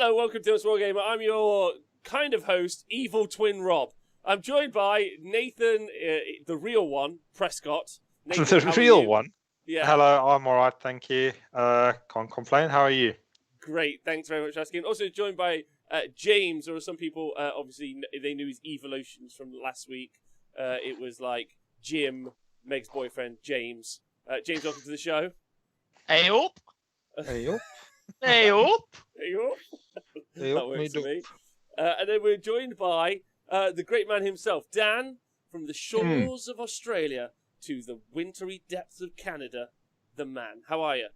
Hello, welcome to Us Wargamer. I'm your kind of host, Evil Twin Rob. I'm joined by Nathan, the real one, Prescott. Nathan, the real one? Yeah. Hello, I'm alright, thank you. Can't complain. How are you? Great, thanks very much for asking. Also joined by James, or some people, obviously, they knew his evolutions from last week. It was like Jim, Meg's boyfriend, James. James, welcome to the show. Hey up. Hey up. Hey up. Hey up. Hey That up, works for me me. And then we're joined by the great man himself, Dan, from the shores of Australia to the wintry depths of Canada, the man. How are you?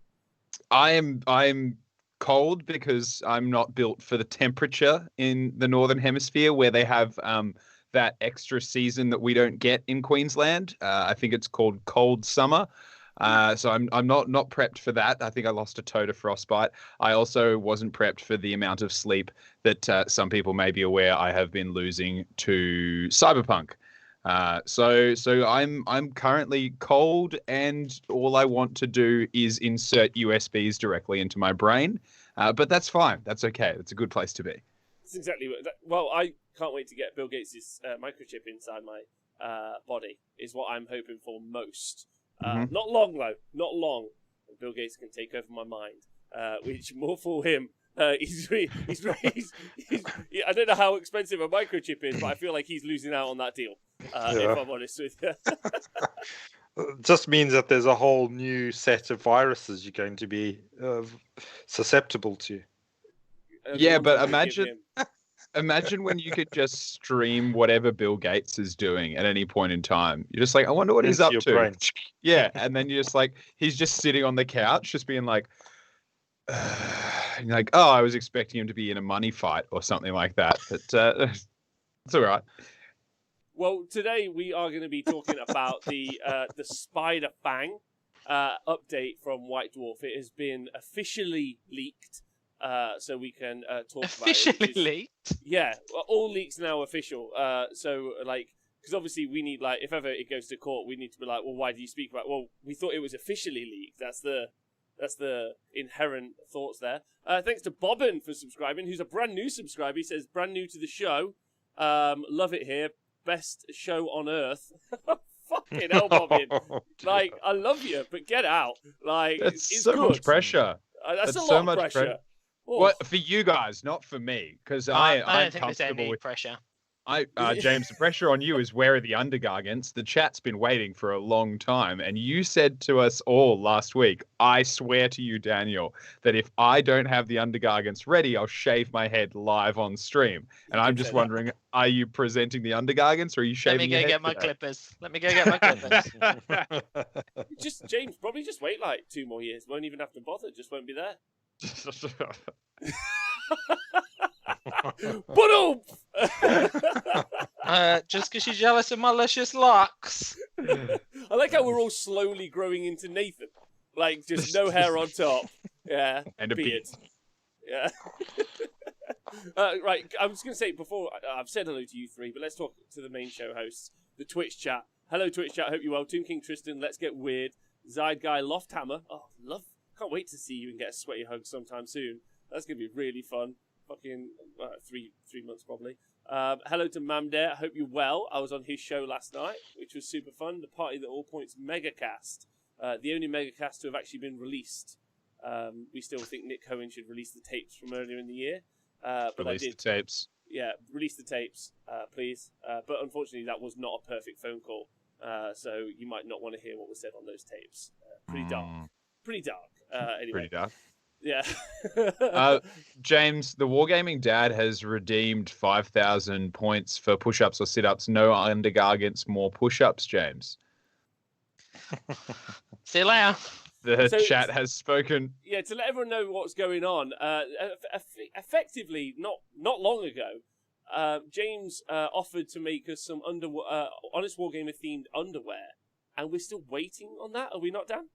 I'm cold because I'm not built for the temperature in the Northern Hemisphere where they have that extra season that we don't get in Queensland. I think it's called cold summer. So I'm not prepped for that. I think I lost a toe to frostbite. I also wasn't prepped for the amount of sleep that some people may be aware I have been losing to Cyberpunk. So I'm currently cold, and all I want to do is insert USBs directly into my brain. But that's fine. That's okay. That's a good place to be. That's exactly what. Well, I can't wait to get Bill Gates' microchip inside my body. Is what I'm hoping for most. Not long though. Not long. Bill Gates can take over my mind, which more for him. He's I don't know how expensive a microchip is, but I feel like he's losing out on that deal. If I'm honest with you. It just means that there's a whole new set of viruses you're going to be susceptible to. Yeah, but imagine when you could just stream whatever Bill Gates is doing at any point in time. You're just like, I wonder what he's up to. Brain. Yeah, and then you're just like, he's just sitting on the couch, just being like, like, oh, I was expecting him to be in a money fight or something like that. But it's all right. Well, today we are going to be talking about the Spider Fang update from White Dwarf. It has been officially leaked, so we can talk about it. Officially leaked? Yeah, well, all leaks now official. So, like, because obviously we need, like, if ever it goes to court, we need to be like, well, why do you speak about it? Well, we thought it was officially leaked. That's the inherent thoughts there. Thanks to Bobbin for subscribing, who's a brand new subscriber. He says, brand new to the show. Love it here. Best show on earth. Fucking hell, Bobbin. Like, I love you, but get out. Like, That's it's so good. much pressure. That's a so lot of much pressure. What for you guys, not for me, because I I'm don't think there's comfortable any with. pressure. James, the pressure on you is where are the undergargants? The chat's been waiting for a long time, and you said to us all last week, I swear to you, Daniel, that if I don't have the undergargants ready, I'll shave my head live on stream. And I'm just wondering, are you presenting the undergargants, or are you shaving your head? Let me go get my clippers. James, probably just wait like 2 more years. Won't even have to bother. Just won't be there. Just because you're jealous of my luscious locks. I like how we're all slowly growing into Nathan. Like, just no hair on top. Yeah. And a beard. Yeah. Right, I was going to say, before, I've said hello to you three, but let's talk to the main show hosts, the Twitch chat. Hello, Twitch chat. Hope you're well. Tomb King Tristan, Let's Get Weird. Zide Guy, Lofthammer. Oh, can't wait to see you and get a sweaty hug sometime soon. That's going to be really fun. Fucking 3 months probably. Hello to Mamdare. I hope you're well. I was on his show last night, which was super fun. The Party That All Points megacast. The only megacast to have actually been released. We still think Nick Cohen should release the tapes from earlier in the year. But Release I did. the tapes. Yeah, release the tapes, please. But unfortunately, that was not a perfect phone call. So you might not want to hear what was said on those tapes. Pretty dark. Anyway. Pretty dark. Yeah. James, the Wargaming Dad has redeemed 5,000 points for push-ups or sit-ups. No undergargants, more push-ups, James. See you later. The chat has spoken. Yeah, to let everyone know what's going on, effectively, not long ago, James offered to make us some Honest Wargamer themed underwear, and we're still waiting on that. Are we not, Dan?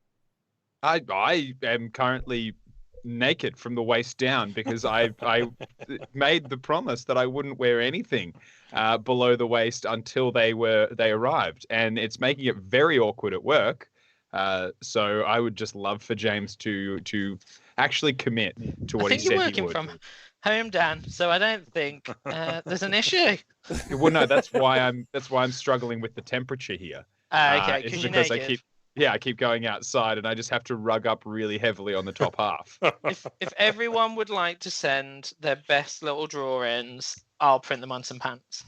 I am currently naked from the waist down because I made the promise that I wouldn't wear anything below the waist until they arrived, and it's making it very awkward at work. So I would just love for James to actually commit to what he said he would. home, Dan. So I don't think there's an issue. Well, no, that's why I'm struggling with the temperature here. Okay, It's because you're because naked. I keep going outside and I just have to rug up really heavily on the top half. If everyone would like to send their best little drawings, I'll print them on some pants.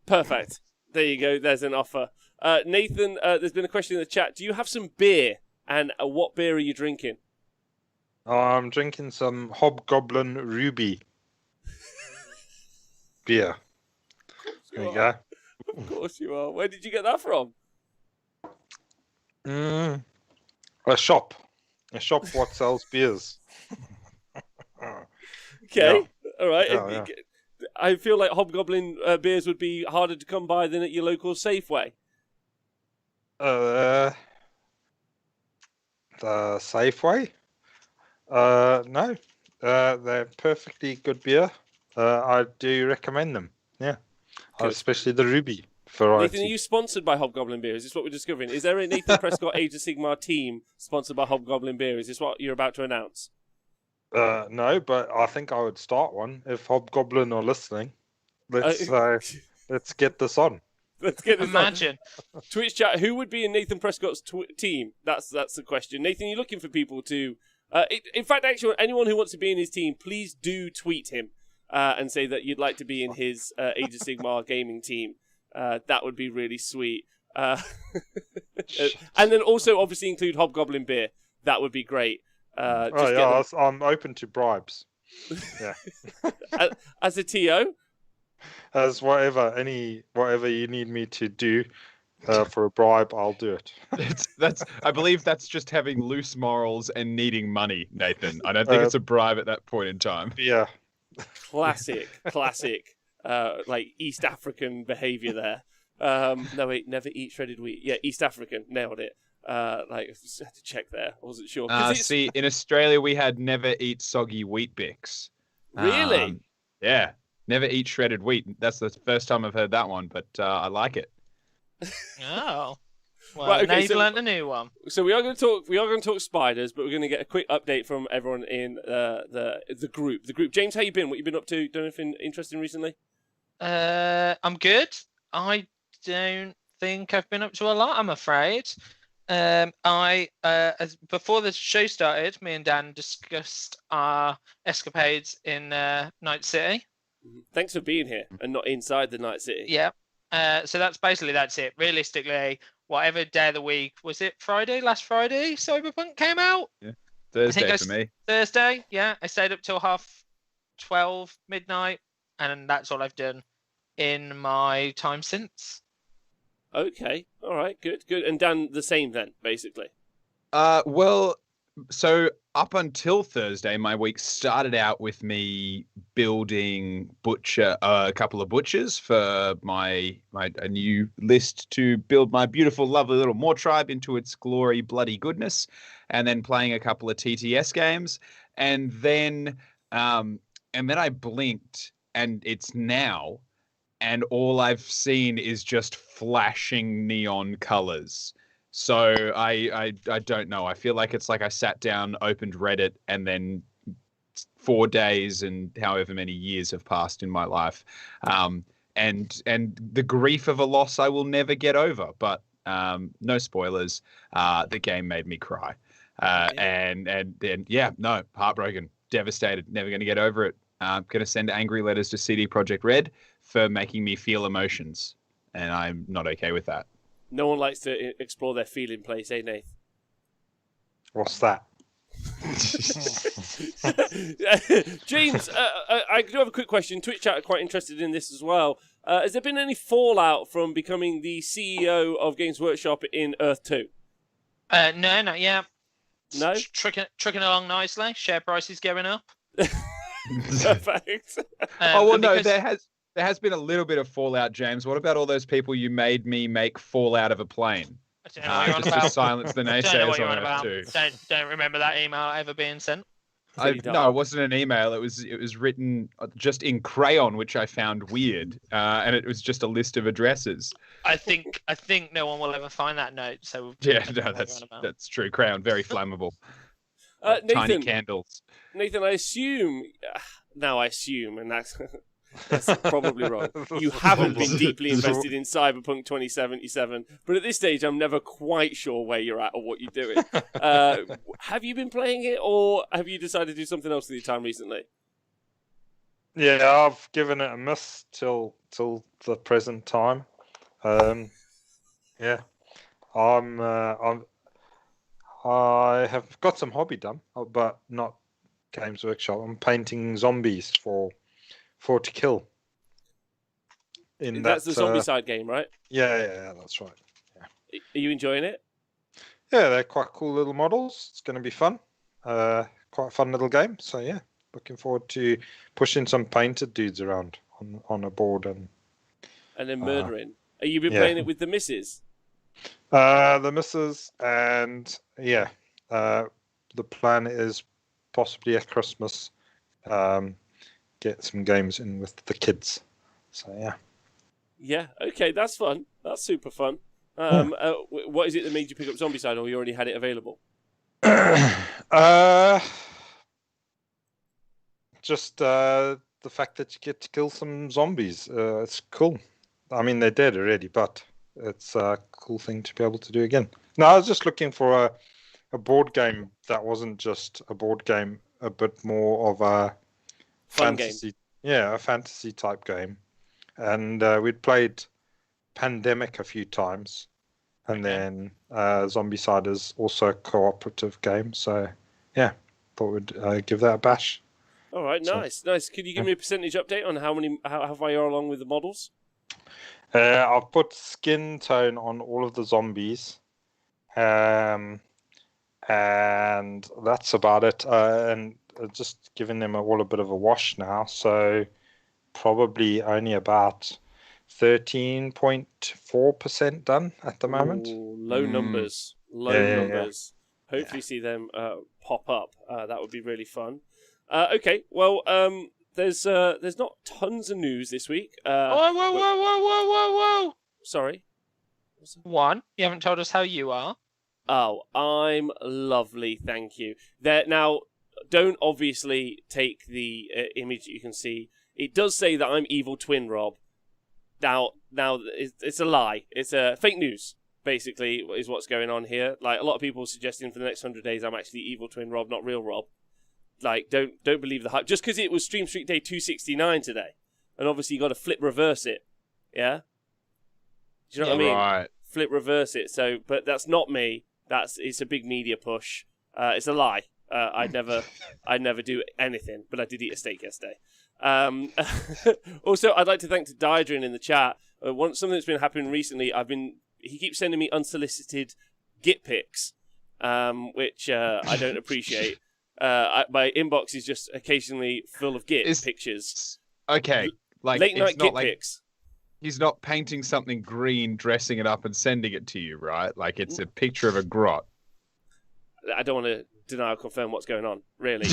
Perfect. There you go. There's an offer. Nathan, there's been a question in the chat. Do you have some beer? And what beer are you drinking? I'm drinking some Hobgoblin Ruby beer. There you go. Of course you are. Where did you get that from? A shop what sells beers. Okay. All right. Yeah. I feel like Hobgoblin beers would be harder to come by than at your local Safeway. The Safeway? No. They're perfectly good beer. I do recommend them. Yeah. Good. Especially the Ruby variety. Nathan, are you sponsored by Hobgoblin Beer? Is this what we're discovering? Is there a Nathan Prescott Age of Sigmar team sponsored by Hobgoblin Beer? Is this what you're about to announce? No, but I think I would start one if Hobgoblin are listening. Let's get this on. Let's get this Imagine. on. Twitch chat, who would be in Nathan Prescott's team? That's the question. Nathan, you're looking for people to... in fact, actually, anyone who wants to be in his team, please do tweet him and say that you'd like to be in his Age of Sigmar gaming team. That would be really sweet. And then also, obviously, include Hobgoblin Beer. That would be great. I'm open to bribes. Yeah. As a TO? As whatever you need me to do for a bribe, I'll do it. I believe that's just having loose morals and needing money, Nathan. I don't think it's a bribe at that point in time. Yeah. Classic, like East African behaviour there. No, wait, never eat shredded wheat. Yeah, East African, nailed it. I just had to check there. I wasn't sure. See, in Australia we had never eat soggy wheat bix. Really? Yeah, never eat shredded wheat. That's the first time I've heard that one, but I like it. Oh. Well, Right, okay, now you've learned a new one. So we are going to talk spiders, but we're going to get a quick update from everyone in the group. James, how you been? What you been up to? Done anything interesting recently? I'm good. I don't think I've been up to a lot, I'm afraid. As before the show started, me and Dan discussed our escapades in Night City. Thanks for being here and not inside the Night City. Yeah. So that's it. Realistically, whatever day of the week, was it Friday? Last Friday, Cyberpunk came out? Yeah. Thursday for me. Thursday, yeah. I stayed up till 12:30 midnight, and that's all I've done in my time since. Okay. All right. Good. And Dan, the same then, basically. Well, so up until Thursday, my week started out with me building a couple of butchers for a new list to build my beautiful, lovely little Moor tribe into its glory, bloody goodness, and then playing a couple of TTS games, and then I blinked, and it's now. And all I've seen is just flashing neon colors. So I don't know. I feel like it's like I sat down, opened Reddit, and then 4 days and however many years have passed in my life. And the grief of a loss I will never get over. But no spoilers. The game made me cry. Heartbroken, devastated, never going to get over it. I'm going to send angry letters to CD Projekt Red for making me feel emotions, and I'm not okay with that. No one likes to explore their feeling place, eh, Nath? What's that? James, I do have a quick question. Twitch chat are quite interested in this as well. Has there been any fallout from becoming the CEO of Games Workshop in Earth 2? No, not yet. No? Trucking along nicely. Share prices going up. Perfect. There has been a little bit of fallout, James. What about all those people you made me make fall out of a plane? Just to silence the naysayers on Earth 2. Don't remember that email ever being sent. No, it wasn't an email. It was written just in crayon, which I found weird, and it was just a list of addresses. I think no one will ever find that note. So yeah, no, that's true. Crayon, very flammable. Tiny candles. Nathan, I assume now I assume, and that's that's probably wrong, you haven't been deeply invested in Cyberpunk 2077, but at this stage I'm never quite sure where you're at or what you're doing. Have you been playing it, or have you decided to do something else with your time recently? Yeah, I've given it a miss till the present time. Yeah, I have got some hobby done, but not Games Workshop. I'm painting zombies for to kill. That's the Zombicide game, right? Yeah, that's right. Yeah. Are you enjoying it? Yeah, they're quite cool little models. It's going to be fun. Quite a fun little game. So yeah, looking forward to pushing some painted dudes around on a board and then murdering. Are you been playing it with the missus? The missus, and yeah, the plan is possibly at Christmas, get some games in with the kids. So yeah. Yeah. Okay, that's fun. That's super fun. What is it that made you pick up Zombicide, or you already had it available? Just the fact that you get to kill some zombies. It's cool. I mean, they're dead already, but it's a cool thing to be able to do again. No, I was just looking for a board game that wasn't just a board game, a bit more of a Fun fantasy game. Yeah, a fantasy type game. And we'd played Pandemic a few times, and then Zombicide is also a cooperative game. So yeah, thought we'd give that a bash. All right, nice. Could you give me a percentage update on how far you're along with the models? I've put skin tone on all of the zombies, and that's about it. And just giving them all a bit of a wash now, so probably only about 13.4% done at the moment. Ooh, low numbers. Hopefully see them pop up. That would be really fun. Okay, well, there's not tons of news this week. Whoa! Sorry. One, you haven't told us how you are. Oh, I'm lovely, thank you. Now, don't obviously take the image that you can see. It does say that I'm evil twin Rob. Now, it's a lie. It's fake news, basically, is what's going on here. Like, a lot of people suggesting for the next 100 days I'm actually evil twin Rob, not real Rob. Like, don't believe the hype. Just because it was Stream Street Day 269 today. And obviously you got to flip reverse it. Yeah? Do you know what I mean? Right. Flip reverse it. So, but that's not me. It's a big media push. It's a lie. I'd never do anything, but I did eat a steak yesterday. Also, I'd like to thank Diadrin in the chat. Something that's been happening recently. He keeps sending me unsolicited git pics, which I don't appreciate. My inbox is just occasionally full of git pictures. Okay, like late night it's not git like pics. he's not painting something green, dressing it up, and sending it to you, right? Like it's a picture of a grot. I don't want to deny or confirm what's going on, really.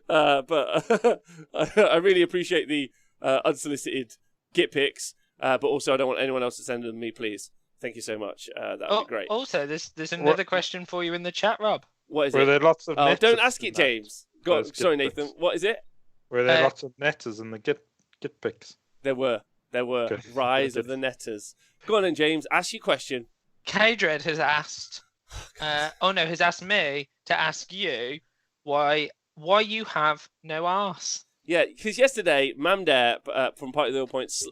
But I really appreciate the unsolicited git pics, but also I don't want anyone else to send them to me, please. Thank you so much. That would be great. Also, there's another question for you in the chat, Rob. What is Were it? there lots of netters don't ask in it, that? James. Go on, Those sorry, git Nathan. pics? What is it? Were there lots of netters in the git pics? There were. Good. Rise of the netters. Go on then, James. Ask your question. K-Dread has asked, has asked me to ask you why you have no arse. Yeah, because yesterday, Mamdare from Party of the Oil Points,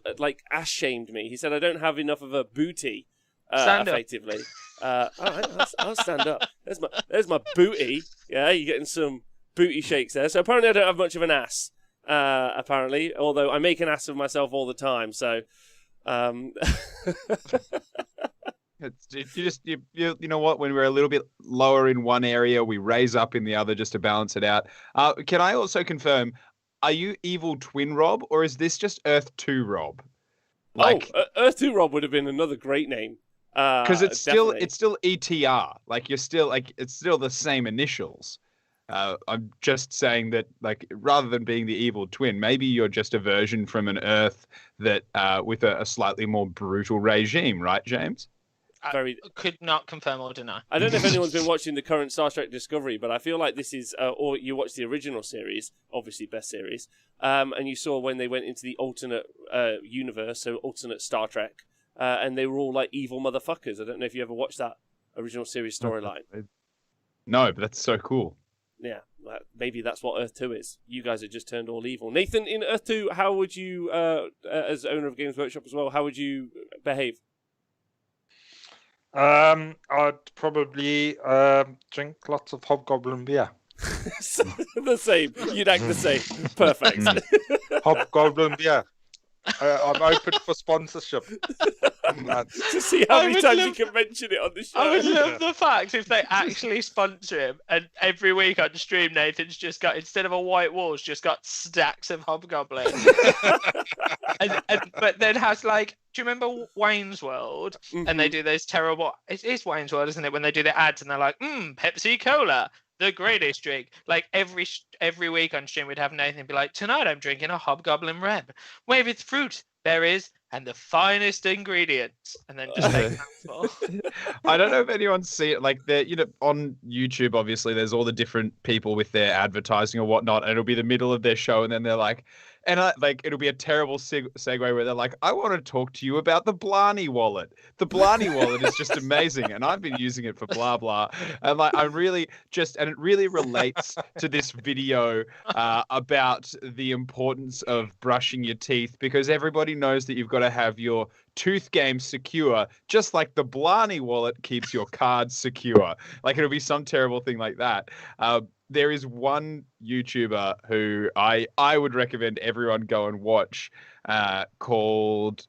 ass shamed me. He said I don't have enough of a booty, Stand up. effectively. All right, I'll stand up. There's my booty. Yeah, you're getting some booty shakes there. So apparently I don't have much of an ass. Apparently, although I make an ass of myself all the time. So, you know what? When we're a little bit lower in one area, we raise up in the other just to balance it out. Can I also confirm? Are you evil twin Rob, or is this just Earth 2 Rob? Earth 2 Rob would have been another great name. Because it's definitely. still ETR. Like you're still it's still the same initials. I'm just saying that, like, rather than being the evil twin, maybe you're just a version from an Earth that with a slightly more brutal regime, right, James? very. Could not confirm or deny. I don't know if anyone's been watching the current Star Trek Discovery, but I feel like this is, or you watched the original series, obviously best series, and you saw when they went into the alternate universe, so alternate Star Trek, and they were all like evil motherfuckers. I don't know if you ever watched that original series storyline. No, but that's so cool. Yeah, maybe that's what Earth 2 is. You guys have just turned all evil. Nathan, in Earth 2, how would you, as owner of Games Workshop as well, how would you behave? I'd probably drink lots of Hobgoblin beer. The same. You'd act the same. Perfect. Hobgoblin beer. I'm open for sponsorship. To see how many times you can mention it on the show. I would love the fact if they actually sponsor him, and every week on stream, Nathan's just got, instead of a white wall, just got stacks of Hobgoblin. But then has like, do you remember Wayne's World? Mm-hmm. And they do those terrible, it is Wayne's World, isn't it? When they do the ads and they're like, Pepsi Cola, the greatest drink. Like every week on stream, we'd have Nathan be like, tonight I'm drinking a Hobgoblin Red, made with fruit, berries, and the finest ingredients, and then just take mouthful. I don't know if anyone's seen it. Like, on YouTube, obviously, there's all the different people with their advertising or whatnot, and it'll be the middle of their show, and then they're like, it'll be a terrible segue where they're like, I want to talk to you about the Blarney wallet. The Blarney wallet is just amazing, and I've been using it for blah blah. And like, and it really relates to this video about the importance of brushing your teeth, because everybody knows that you've got to have your tooth game secure, just like the Blarney wallet keeps your cards secure. Like, it'll be some terrible thing like that. There is one YouTuber who I would recommend everyone go and watch, called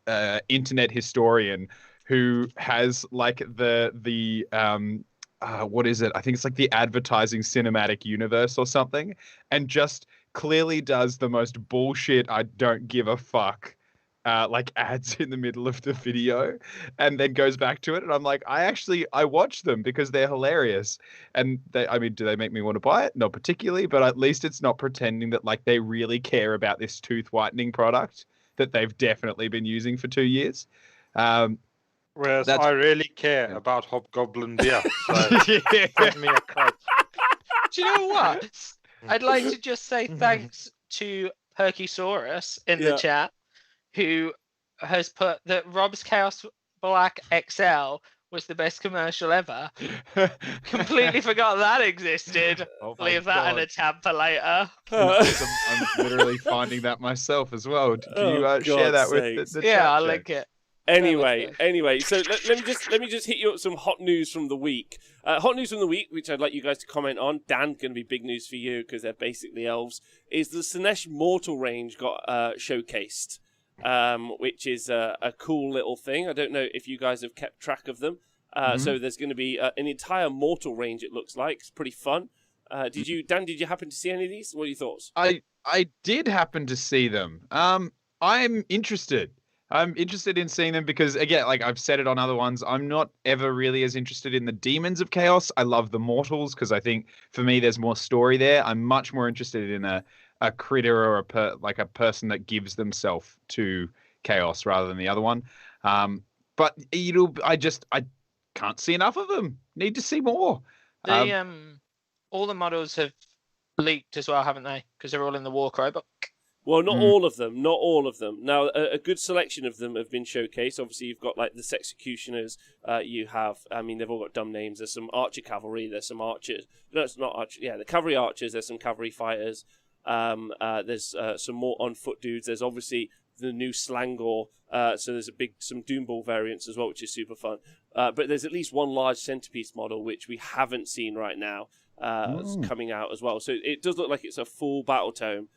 Internet Historian, who has like the what is it? I think it's like the advertising cinematic universe or something, and just clearly does the most bullshit I don't give a fuck like ads in the middle of the video, and then goes back to it, and I'm like, I watch them because they're hilarious. And do they make me want to buy it? Not particularly, but at least it's not pretending that like they really care about this tooth whitening product that they've definitely been using for 2 years. Whereas I really care about Hobgoblin beer. So send me a code. Do you know what? I'd like to just say thanks to Perkysaurus in the chat, who has put that Rob's Chaos Black XL was the best commercial ever. Completely forgot that existed. Leave that in a tab for later. I'm literally finding that myself as well. Can you share that with the chat? Yeah, I'll link it. Anyway, so let me just hit you up some hot news from the week. Hot news from the week, which I'd like you guys to comment on. Dan, going to be big news for you because they're basically elves. Is the Sinesh Mortal range got showcased? Which is a cool little thing. I don't know if you guys have kept track of them. So there's going to be an entire Mortal range, it looks like. It's pretty fun. Did you happen to see any of these? What are your thoughts? I did happen to see them. I'm interested. I'm interested in seeing them because, again, like I've said it on other ones, I'm not ever really as interested in the Demons of Chaos. I love the Mortals because I think, for me, there's more story there. I'm much more interested in a critter or a person that gives themselves to chaos rather than the other one. But I can't see enough of them. Need to see more. All the models have leaked as well, haven't they? Because they're all in the Warcry book. Well, not all of them. Not all of them. Now, a good selection of them have been showcased. Obviously, you've got like the Sexecutioners. You have, they've all got dumb names. There's some Archer Cavalry. There's some Archers. No, it's not Archer. Yeah, the Cavalry Archers. There's some Cavalry Fighters. There's some more on foot dudes. There's obviously the new Slangor. So there's some Doomball variants as well, which is super fun. But there's at least one large centerpiece model which we haven't seen right now. It's coming out as well. So it does look like it's a full battle tome,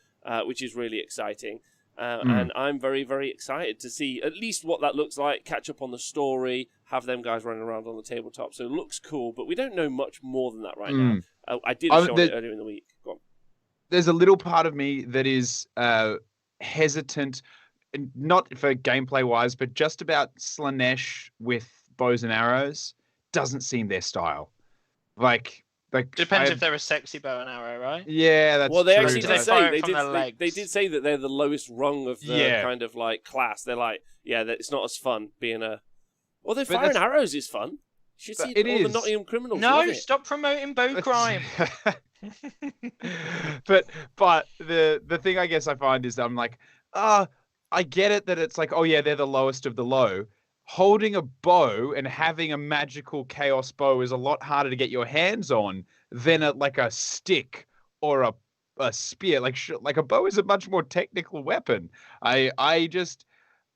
which is really exciting. And I'm very, very excited to see at least what that looks like, catch up on the story, have them guys running around on the tabletop. So it looks cool, but we don't know much more than that right now. I did show it earlier in the week. Go on. There's a little part of me that is hesitant, not for gameplay wise, but just about Slanesh with bows and arrows. Doesn't seem their style. Like depends if they're a sexy bow and arrow, right? Yeah, that's well. They true. actually did say they did say that they're the lowest rung of the kind of like class. They're like, it's not as fun being a. Although But firing that's- arrows is fun. You should see It all the is. Nottingham criminals. No, love it. stop promoting bow crime. but the thing I guess I find is that I'm like, I get it that it's like, oh yeah, they're the lowest of the low. Holding a bow and having a magical chaos bow is a lot harder to get your hands on than like a stick or a spear. Like a bow is a much more technical weapon.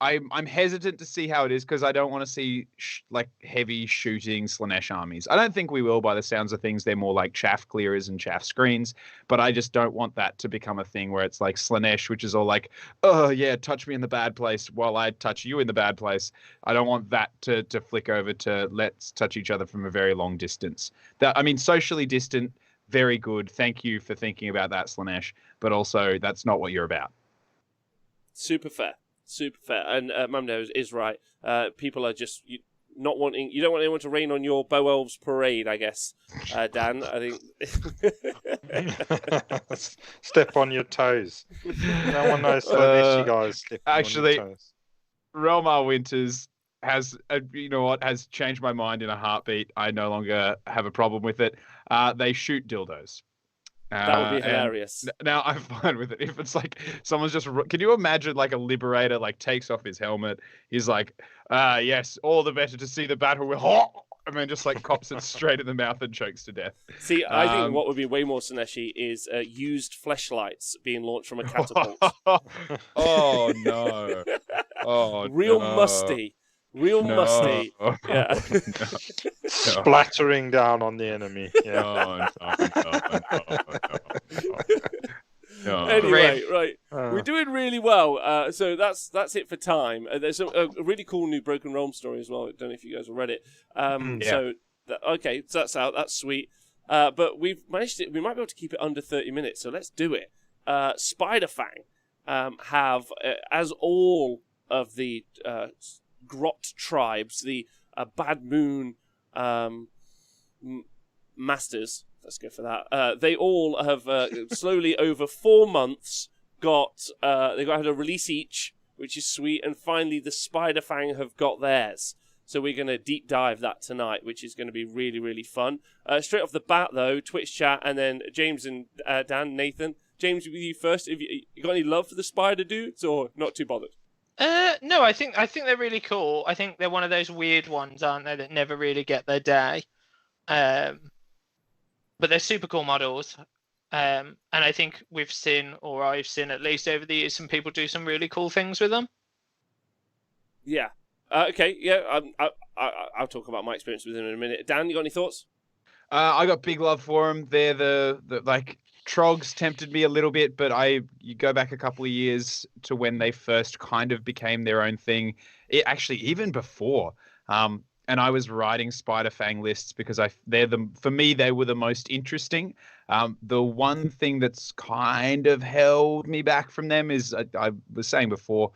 I'm hesitant to see how it is because I don't want to see like heavy shooting Slanesh armies. I don't think we will by the sounds of things. They're more like chaff clearers and chaff screens, but I just don't want that to become a thing where it's like Slanesh, which is all like, oh yeah, touch me in the bad place while I touch you in the bad place. I don't want that to flick over to let's touch each other from a very long distance. Socially distant, very good. Thank you for thinking about that, Slanesh, but also that's not what you're about. Super fair. Super fair. And Mamno is right. People are just not wanting... You don't want anyone to rain on your Bow Elves parade, I guess, Dan. I think... Step on your toes. No one knows Slanesh guys stepping actually, on your toes. Relmar Winters has, has changed my mind in a heartbeat. I no longer have a problem with it. They shoot dildos. That would be hilarious. Now I'm fine with it. If it's like someone's just, can you imagine like a liberator like takes off his helmet? He's like, yes, all the better to see the battle with, and then just like cops it straight in the mouth and chokes to death. See, I think what would be way more Slaneshi is used fleshlights being launched from a catapult. Oh no! Oh, real no. musty. Real musty. Yeah. Splattering down on the enemy. Yeah. No. Anyway, right. We're doing really well. So that's it for time. There's a really cool new Broken Realm story as well. I don't know if you guys have read it. So that's out. That's sweet. But we've managed to. We might be able to keep it under 30 minutes. So let's do it. Spiderfang have, as all of the Grot tribes, the Bad Moon masters. Let's go for that. They all have slowly over 4 months had a release each, which is sweet, and finally the Spiderfang have got theirs. So we're going to deep dive that tonight, which is going to be really, really fun. Straight off the bat, though, Twitch chat, and then James and Dan, Nathan. James, with you first. Have you got any love for the Spider dudes, or not too bothered? No, I think they're really cool. I think they're one of those weird ones, aren't they, that never really get their day. But they're super cool models. And I think I've seen at least over the years some people do some really cool things with them. Yeah. Okay. Yeah. I'll talk about my experience with them in a minute. Dan, you got any thoughts? I got big love for them. They're the like Trogs tempted me a little bit, but you go back a couple of years to when they first kind of became their own thing. It actually even before. And I was writing Spiderfang lists because for me they were the most interesting. The one thing that's kind of held me back from them is I was saying before,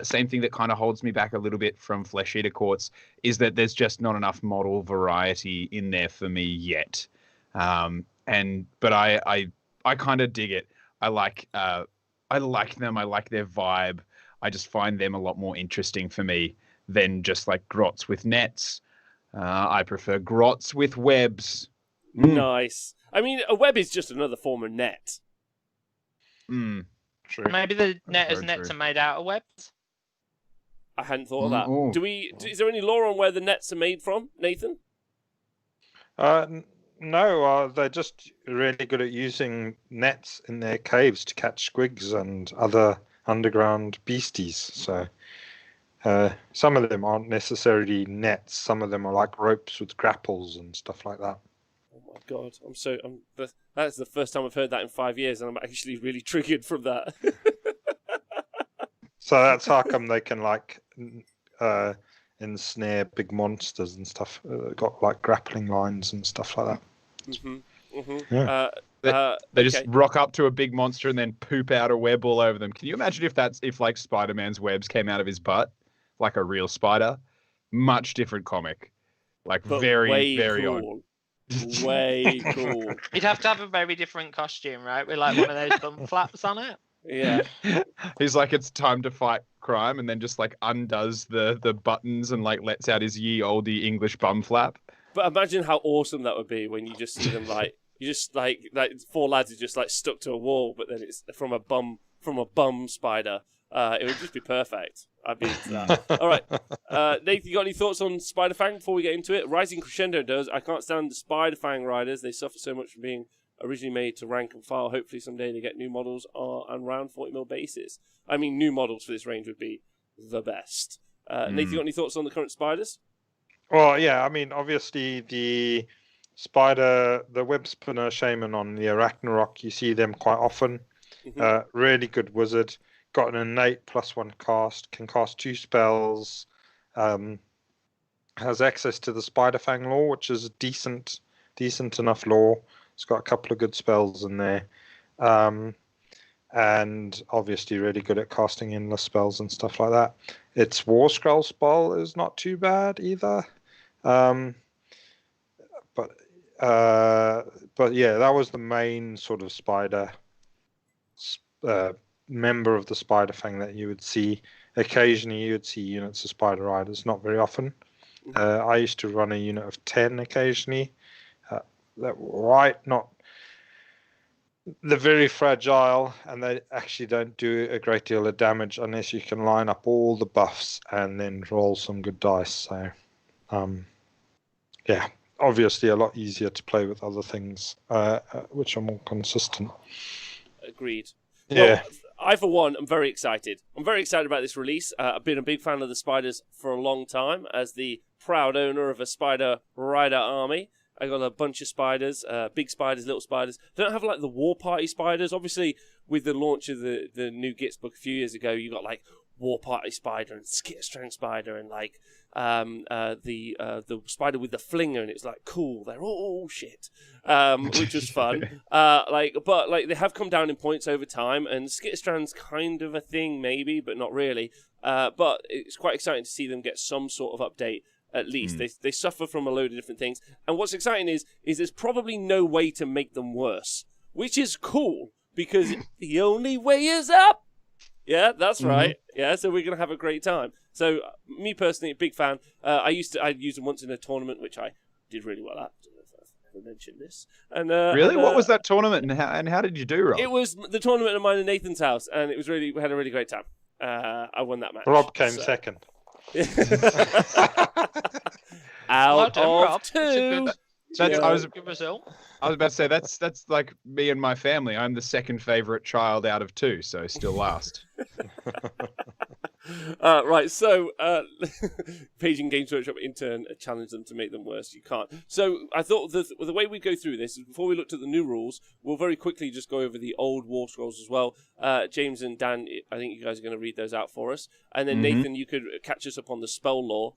same thing that kind of holds me back a little bit from Flesh Eater Courts is that there's just not enough model variety in there for me yet. But I kind of dig it. I like them. I like their vibe. I just find them a lot more interesting for me than just like grots with nets. I prefer grots with webs. Nice. I mean, a web is just another form of net. True. Maybe the nets are made out of webs. I hadn't thought of that. Is there any lore on where the nets are made from, Nathan? No, they're just really good at using nets in their caves to catch squigs and other underground beasties. So some of them aren't necessarily nets. Some of them are like ropes with grapples and stuff like that. Oh my god! That's the first time I've heard that in 5 years, and I'm actually really triggered from that. So that's how come they can like ensnare big monsters and stuff. Got like grappling lines and stuff like that. Yeah. They just rock up to a big monster and then poop out a web all over them. Can you imagine if like Spider-Man's webs came out of his butt, like a real spider? Much different comic, like But very very cool. odd. Way cool. You'd have to have a very different costume, right? With like one of those bum flaps on it. Yeah. He's like, it's time to fight crime, and then just like undoes the buttons and like lets out his ye olde English bum flap. But imagine how awesome that would be when you just see them like you just like four lads are just like stuck to a wall, but then it's from a bum spider. It would just be perfect. I'd be into that. All right, Nathan, you got any thoughts on Spider Fang before we get into it? Rising Crescendo does. I can't stand the Spider Fang riders. They suffer so much from being originally made to rank and file. Hopefully someday they get new models on around 40mm basis. I mean, new models for this range would be the best. Nathan, you got any thoughts on the current spiders? Well, yeah, I mean, obviously the spider, the web spinner shaman on the Arachnarok, you see them quite often. Really good wizard. Got an innate +1 cast, can cast 2 spells, has access to the Spider Fang lore, which is decent enough lore. It's got a couple of good spells in there. And obviously really good at casting endless spells and stuff like that. Its War Scroll spell is not too bad either. But yeah, that was the main sort of spider member of the Spider Fang that you would see. Occasionally you would see units of Spider Riders, not very often. I used to run a unit of 10 occasionally. Not they're very fragile, and they actually don't do a great deal of damage unless you can line up all the buffs and then roll some good dice. So, yeah, obviously a lot easier to play with other things, which are more consistent. Agreed. Yeah. Well, I, for one, am very excited. I'm very excited about this release. I've been a big fan of the spiders for a long time, as the proud owner of a Spider Rider army. I got a bunch of spiders, big spiders, little spiders. They don't have like the War Party spiders. Obviously, with the launch of the new Gits book a few years ago, you got like War Party spider and Skitterstrand spider and like the spider with the flinger, and it's like cool. They're all shit, which was fun. But they have come down in points over time, and Skitterstrand's kind of a thing maybe, but not really. But it's quite exciting to see them get some sort of update. At least they suffer from a load of different things, and what's exciting is there's probably no way to make them worse, which is cool because the only way is up. Yeah, that's right. Yeah, so we're gonna have a great time. So me personally, a big fan. I used them once in a tournament, which I did really well at. I don't know if I've ever mentioned this. And really, what was that tournament, and how did you do, Rob? It was the tournament of mine in Nathan's house, and it was we had a really great time. I won that match. Rob came second. Out of Rob. 2. I was Good result. I was about to say that's like me and my family. I'm the second favorite child out of 2, so still last. Right, so Paging Games Workshop in turn challenged them to make them worse. You can't. So I thought the way we go through this is before we looked at the new rules, we'll very quickly just go over the old War Scrolls as well. James and Dan, I think you guys are going to read those out for us, and then Nathan, you could catch us up on the spell lore.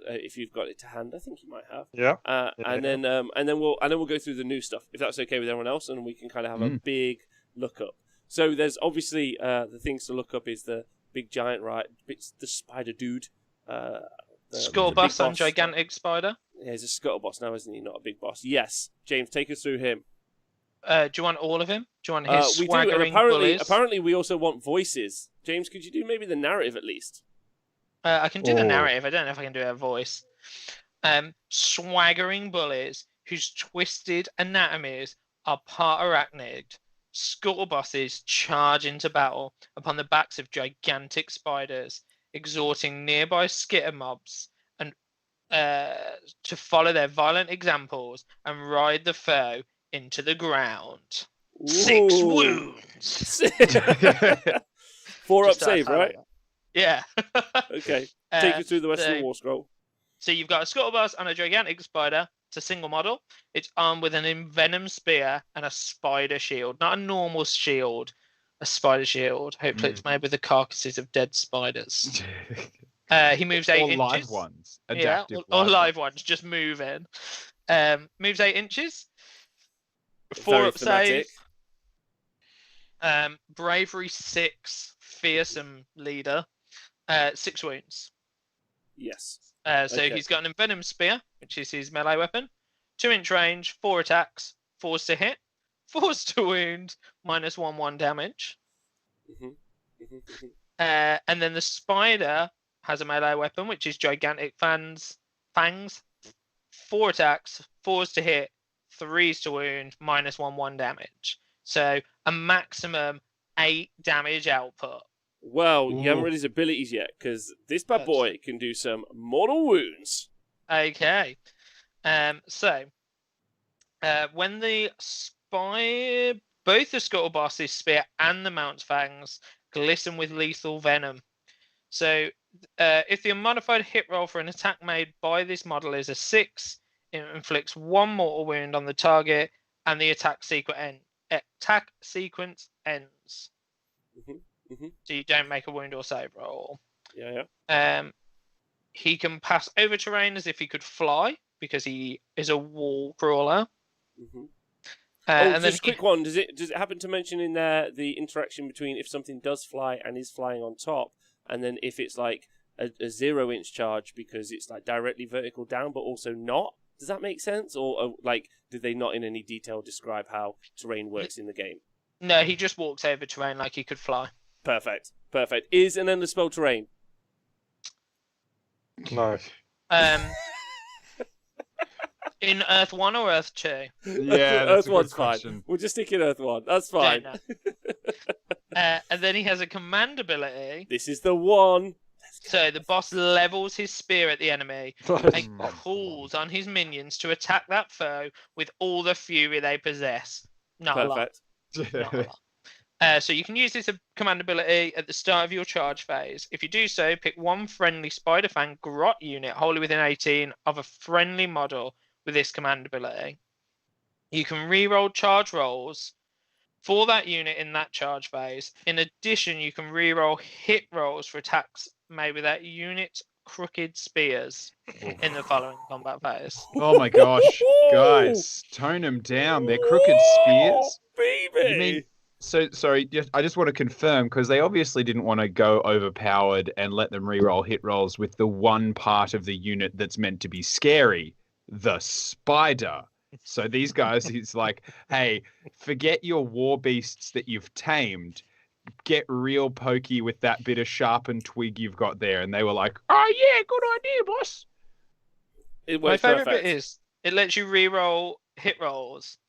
If you've got it to hand, I think you might have. Yeah. And then we'll go through the new stuff if that's okay with everyone else, and we can kind of have a big look up. So there's obviously the things to look up is the big giant the spider dude. Scuttlebuss and gigantic spider. Yeah, he's a Scuttlebuss now, isn't he? Not a big boss. Yes, James, take us through him. Do you want all of him? Do you want his we swaggering do, and bullies? apparently we also want voices. James, could you do maybe the narrative at least? I can do the narrative. I don't know if I can do a voice. Swaggering bullies whose twisted anatomies are part arachnid. Scuttlebusses charge into battle upon the backs of gigantic spiders, exhorting nearby skitter mobs and to follow their violent examples and ride the foe into the ground. Ooh. 6 wounds. 4 up Just save, right? Yeah. Okay. Take us through the rest of the War Scroll. So you've got a Scuttlebus and a gigantic spider. It's a single model. It's armed with an envenomed spear and a spider shield. Not a normal shield, a spider shield. Hopefully it's made with the carcasses of dead spiders. He moves 8 inches. Live ones. Adaptive or live ones, just move in. Moves 8 inches. 4 up save. Bravery 6. Fearsome leader. 6 wounds. Yes. So he's got an envenomed spear, which is his melee weapon. 2-inch range, 4 attacks, 4s to hit, 4s to wound, -1/1 damage. And then the spider has a melee weapon, which is gigantic fangs. 4 attacks, 4s to hit, 3s to wound, -1 damage. So a maximum 8 damage output. Well, you haven't read his abilities yet, because this bad boy can do some mortal wounds. Okay. So when the both the Scuttlebuss's spear and the Mount's fangs glisten with lethal venom. So if the unmodified hit roll for an attack made by this model is a 6, it inflicts 1 mortal wound on the target, and the attack sequence ends. So you don't make a wound or save roll. He can pass over terrain as if he could fly, because he is a wall crawler. And just a quick one. Does it happen to mention in there the interaction between if something does fly and is flying on top, and then if it's like a 0-inch charge because it's like directly vertical down but also not? Does that make sense? Or like, did they not in any detail describe how terrain works in the game? No, he just walks over terrain like he could fly. Perfect. Is an endless spell terrain? No. In Earth 1 or Earth 2? Yeah, Earth 1's fine. We'll just stick in Earth 1. That's fine. No. And then he has a command ability. This is the one. So the boss levels his spear at the enemy and calls on his minions to attack that foe with all the fury they possess. Not Perfect. a lot. So you can use this command ability at the start of your charge phase. If you do so, pick one friendly Spider Fang Grot unit wholly within 18 of a friendly model with this command ability. You can re-roll charge rolls for that unit in that charge phase. In addition, you can re-roll hit rolls for attacks made with that unit's crooked spears in the following combat phase. Oh my gosh, guys, tone them down. They're crooked spears. Baby! You mean, so sorry, I just want to confirm, because they obviously didn't want to go overpowered and let them re-roll hit rolls with the one part of the unit that's meant to be scary, the spider. So these guys, he's like, hey, forget your war beasts that you've tamed. Get real pokey with that bit of sharpened twig you've got there. And they were like, oh yeah, good idea, boss. My favourite bit is it lets you re-roll hit rolls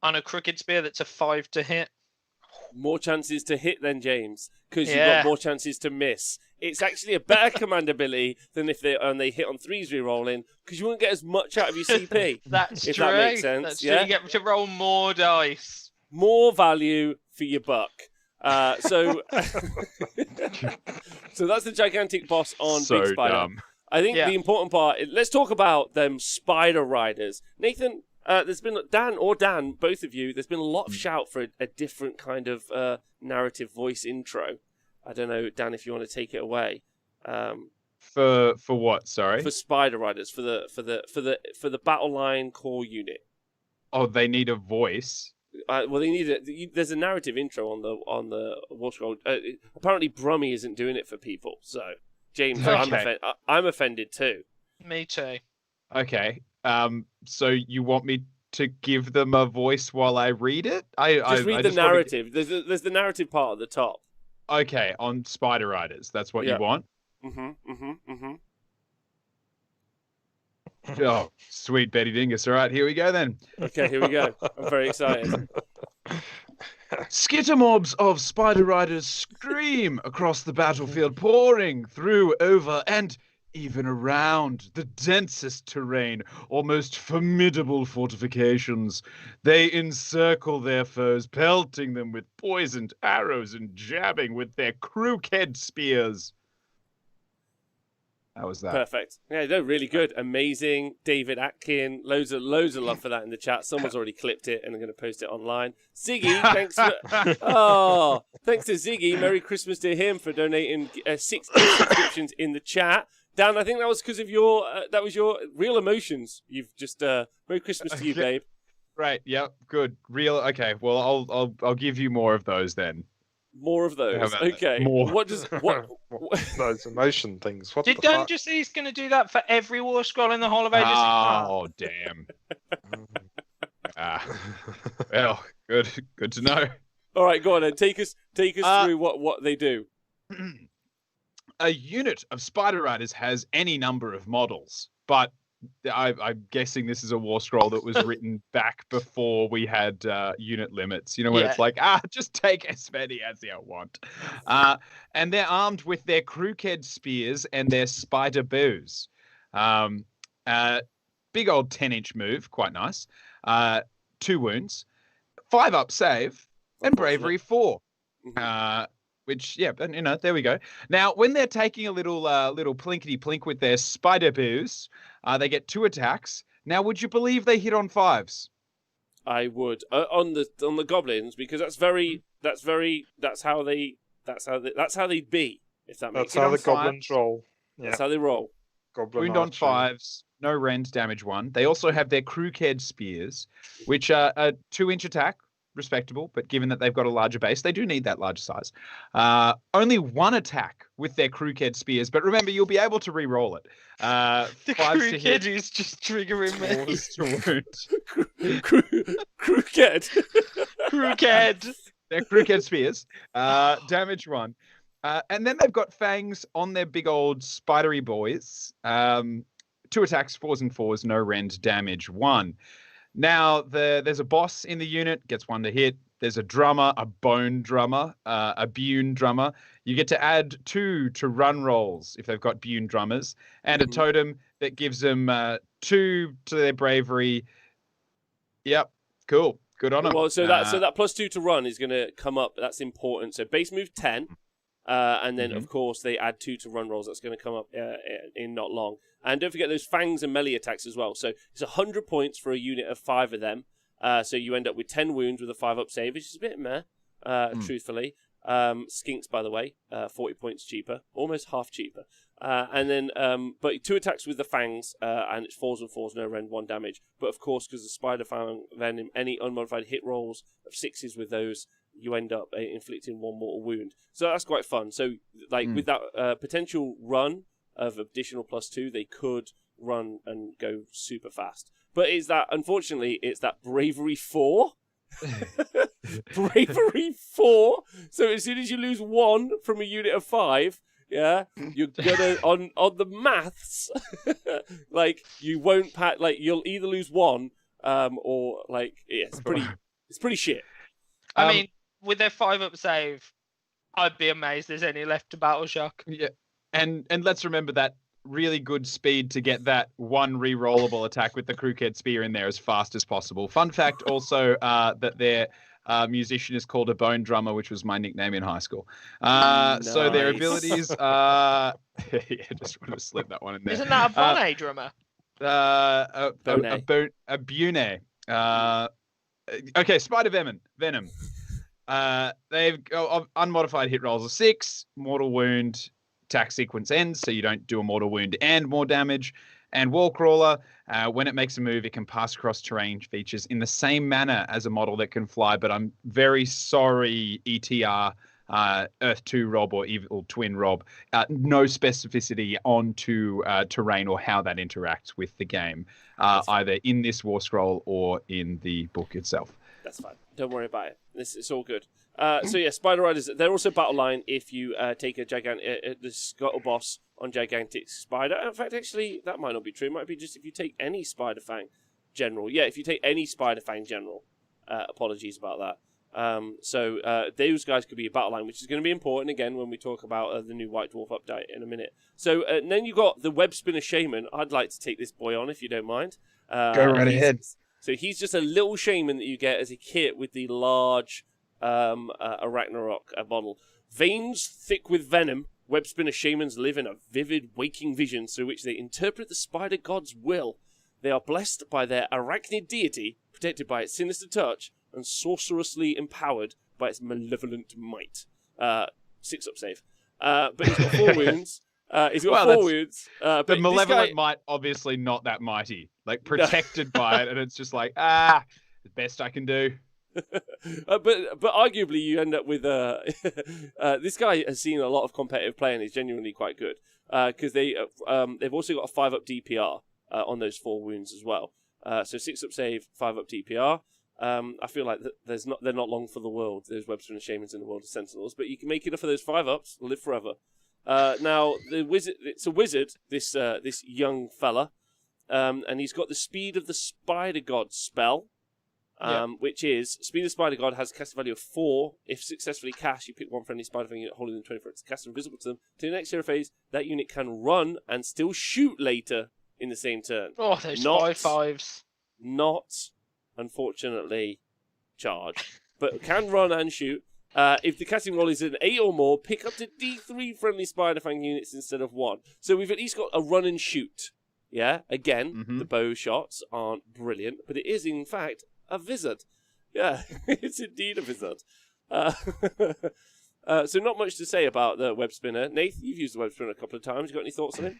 on a crooked spear that's a 5 to hit. More chances to hit than James, because you've got more chances to miss. It's actually a better command ability than if they hit on 3s re-rolling, because you won't get as much out of your CP. That's if true. That makes sense. That's true. You get to roll more dice. More value for your buck. So that's the gigantic boss on Big Spider. Dumb. I think the important part. Let's talk about them spider riders. Nathan, there's been Dan, both of you. There's been a lot of shout for a different kind of narrative voice intro. I don't know, Dan, if you want to take it away. For what? Sorry. For spider riders, for the battle line core unit. Oh, they need a voice. Well, they need there's a narrative intro on the War Scroll. Apparently, Brummy isn't doing it for people. So, James, Okay. I'm offended too. Me too. Okay. So you want me to give them a voice while I read it? Just read the narrative. There's the narrative part at the top. Okay, on Spider Riders. That's what you want? Oh, sweet Betty Dingus. All right, here we go then. Okay, here we go. I'm very excited. Skittermobs of Spider Riders scream across the battlefield, pouring through, over, and even around the densest terrain or most formidable fortifications. They encircle their foes, pelting them with poisoned arrows and jabbing with their crooked spears. How was that? Perfect. Yeah, they're really good. Amazing. David Atkin. Loads of love for that in the chat. Someone's already clipped it and I'm going to post it online. Ziggy, thanks thanks to Ziggy. Merry Christmas to him for donating 6 subscriptions in the chat. Dan, I think that was because of your real emotions. You've just Merry Christmas to you, babe. Right. Yep. Good. Real. Okay. Well, I'll give you more of those then. More of those. Okay. More. What those emotion things? What Did the Dan fuck? just say he's going to do that for every War Scroll in the whole of Ages? Oh, damn. Well, good to know. All right, go on then. Take us through what they do. A unit of Spider Riders has any number of models, but I'm guessing this is a war scroll that was written back before we had unit limits. You know, when it's like, just take as many as you want. And they're armed with their crewked spears and their spider bows. Big old 10-inch move, quite nice. 2 wounds, 5 up save, and bravery 4. Which, but there we go. Now, when they're taking a little plinkety plink with their spider boos, they get 2 attacks. Now, would you believe they hit on 5s? I would on the goblins, because that's how they be. If that makes That's how the goblins roll. Yeah. That's how they roll. Goblin wound on archery. 5s, no rend, damage 1. They also have their crewked spears, which are a 2-inch attack. Respectable, but given that they've got a larger base, they do need that larger size. Only 1 attack with their crewked spears, but remember, you'll be able to re-roll it. The 5s to hit. crewked is just triggering me. 4s to wound. Crewked. Crewked. They're crewked spears. Damage 1. And then they've got fangs on their big old spidery boys. 2 attacks, 4s and 4s, no rend, damage 1. Now, there's a boss in the unit, gets 1 to hit. There's a drummer, a bone drummer, a Bune drummer. You get to add 2 to run rolls if they've got Bune drummers, and a totem that gives them 2 to their bravery. Yep, cool. Good on them. Well, so that +2 to run is going to come up. That's important. So base move 10. And then, of course, they add 2 to run rolls. That's going to come up in not long. And don't forget those fangs and melee attacks as well. So it's 100 points for a unit of 5 of them. So you end up with 10 wounds with a 5-up save, which is a bit meh, truthfully. Skinks, by the way, 40 points cheaper. Almost half cheaper. And then, but 2 attacks with the fangs, and it's 4s and 4s, no rend, 1 damage. But of course, because the spider fang venom, any unmodified hit rolls of 6s with those, you end up inflicting 1 mortal wound. So that's quite fun. So, with that potential run of additional +2, they could run and go super fast. But unfortunately, it's that bravery 4. Bravery 4. So as soon as you lose 1 from a unit of 5, you're gonna on the maths, you won't you'll either lose 1, or it's pretty shit. I mean, with their 5-up save, I'd be amazed there's any left to Battle Shock. Yeah, and let's remember that really good speed to get that 1 re-rollable attack with the crewked spear in there as fast as possible. Fun fact also that their musician is called a bone drummer, which was my nickname in high school. Nice. So their abilities yeah, just want to slip that one in there. Isn't that a Bonnet drummer? A Bune. Okay, Spider Venom. They've got unmodified hit rolls of 6, mortal wound, attack sequence ends, so you don't do a mortal wound and more damage. And Wall Crawler, when it makes a move, it can pass across terrain features in the same manner as a model that can fly, but I'm very sorry, ETR, Earth 2 Rob or Evil Twin Rob, no specificity onto terrain or how that interacts with the game, either in this War Scroll or in the book itself. That's fine. Don't worry about it. It's all good. So yeah, Spider Riders, they're also battle line if you take a gigantic, the Scuttle Boss on Gigantic Spider. In fact, actually, that might not be true. It might be just if you take any Spider Fang General. Yeah, if you take any Spider Fang General. Apologies about that. So those guys could be a battle line, which is going to be important again when we talk about the new White Dwarf update in a minute. So and then you got the Web Spinner Shaman. I'd like to take this boy on if you don't mind. Go right ahead. So he's just a little shaman that you get as a kit with the large Ragnarok model. Veins thick with venom, Web Spinner Shamans live in a vivid waking vision through which they interpret the spider god's will. They are blessed by their arachnid deity, protected by its sinister touch, and sorcerously empowered by its malevolent might. 6-up save. But he's got 4 wounds. He's got 4 wounds. The malevolent might, obviously not that mighty. Like, protected by it, and it's just like, the best I can do. But arguably you end up with this guy has seen a lot of competitive play and is genuinely quite good because they've also got a 5-up DPR on those 4 wounds as well. So 6-up save, 5-up DPR. I feel like they're not long for the world. There's web spinner shamans in the world of sentinels, but you can make it up for those 5-ups, live forever. Now the wizard, it's a wizard. This young fella, and he's got the speed of the spider god spell. Which is Speed of Spider God has a casting value of 4. If successfully cast, you pick one friendly Spider Fang unit holding them 24 to cast invisible to them. To the next hero phase, that unit can run and still shoot later in the same turn. Oh, those 5/5s. Not, unfortunately, charge, but can run and shoot. If the casting roll is an 8 or more, pick up to D3 friendly Spider Fang units instead of 1. So we've at least got a run and shoot. Yeah, again, the bow shots aren't brilliant, but it is in fact a wizard. Yeah, it's indeed a wizard. So not much to say about the web spinner. Nath, you've used the web spinner a couple of times. You got any thoughts on him?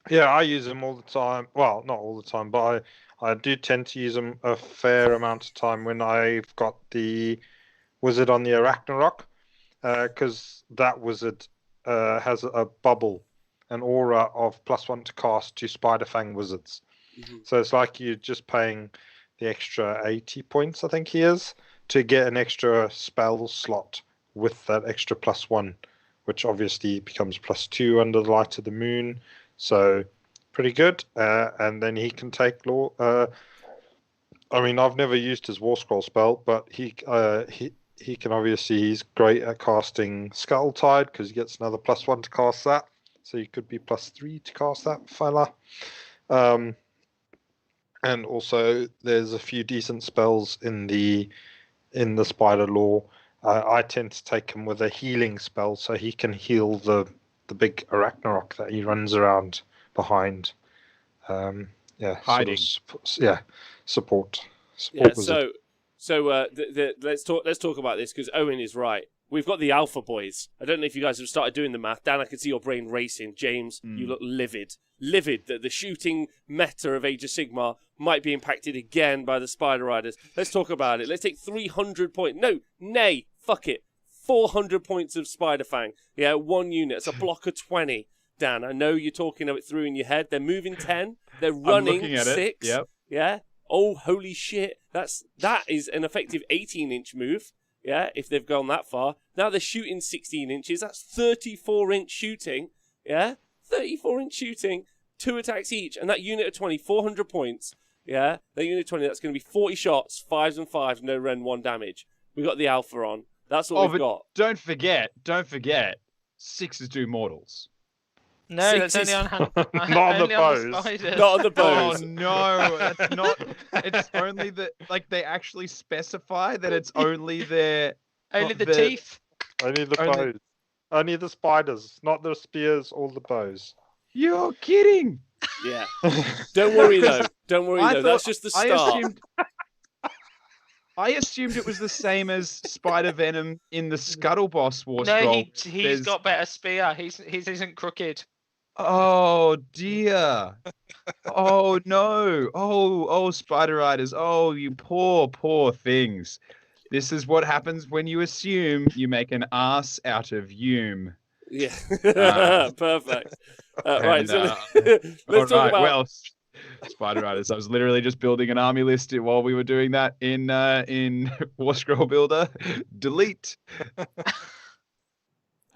Yeah, I use them all the time. Well, not all the time, but I do tend to use them a fair amount of time when I've got the wizard on the Arachnarok, because that wizard has a bubble, an aura of +1 to cast to Spider Fang wizards. So it's like you're just paying the extra 80 points, I think he is, to get an extra spell slot with that extra +1, which obviously becomes +2 under the light of the moon. So pretty good. And then he can take law. I mean, I've never used his War Scroll spell, but he can obviously, he's great at casting Skull Tide because he gets another +1 to cast that. So he could be +3 to cast that fella. And also, there's a few decent spells in the Spider Lore. I tend to take him with a healing spell, so he can heal the big Arachnarok that he runs around behind. Hiding. Support. Yeah. So let's talk about this because Owen is right. We've got the Alpha Boys. I don't know if you guys have started doing the math. Dan, I can see your brain racing. James, you look livid. Livid that the shooting meta of Age of Sigmar might be impacted again by the Spider Riders. Let's talk about it. Let's take 300 points. Fuck it. 400 points of Spider Fang. Yeah, 1 unit. It's a block of 20. Dan, I know you're talking it through in your head. They're moving 10. They're running 6. Yep. Yeah. Oh, holy shit. That is an effective 18-inch move. Yeah, if they've gone that far. Now they're shooting 16 inches. That's 34-inch shooting. Yeah, 34-inch shooting. 2 attacks each. And that unit of 20, 400 points. Yeah, that unit of 20, that's going to be 40 shots, 5s and 5s, no rend, 1 damage. We got the Alpha on. That's what we've got. Don't forget, 6s do mortals. No, that's only on Not on the bows. spiders. Not on the bows. Oh no, that's not. It's only that, like, they actually specify that it's only their. Only the teeth. Only the bows. Only the spiders, not the spears or the bows. You're kidding. Yeah. Don't worry though. That's just the start. I assumed it was the same as Spider Venom in the Scuttle Boss War No, Scroll. he's got better spear. His isn't crooked. Oh dear. Oh no. Oh, Spider Riders. Oh, you poor things. This is what happens when you assume you make an ass out of Hume. Yeah. Perfect. Right. So let's talk about. Well, Spider Riders. I was literally just building an army list while we were doing that in War Scroll Builder. Delete.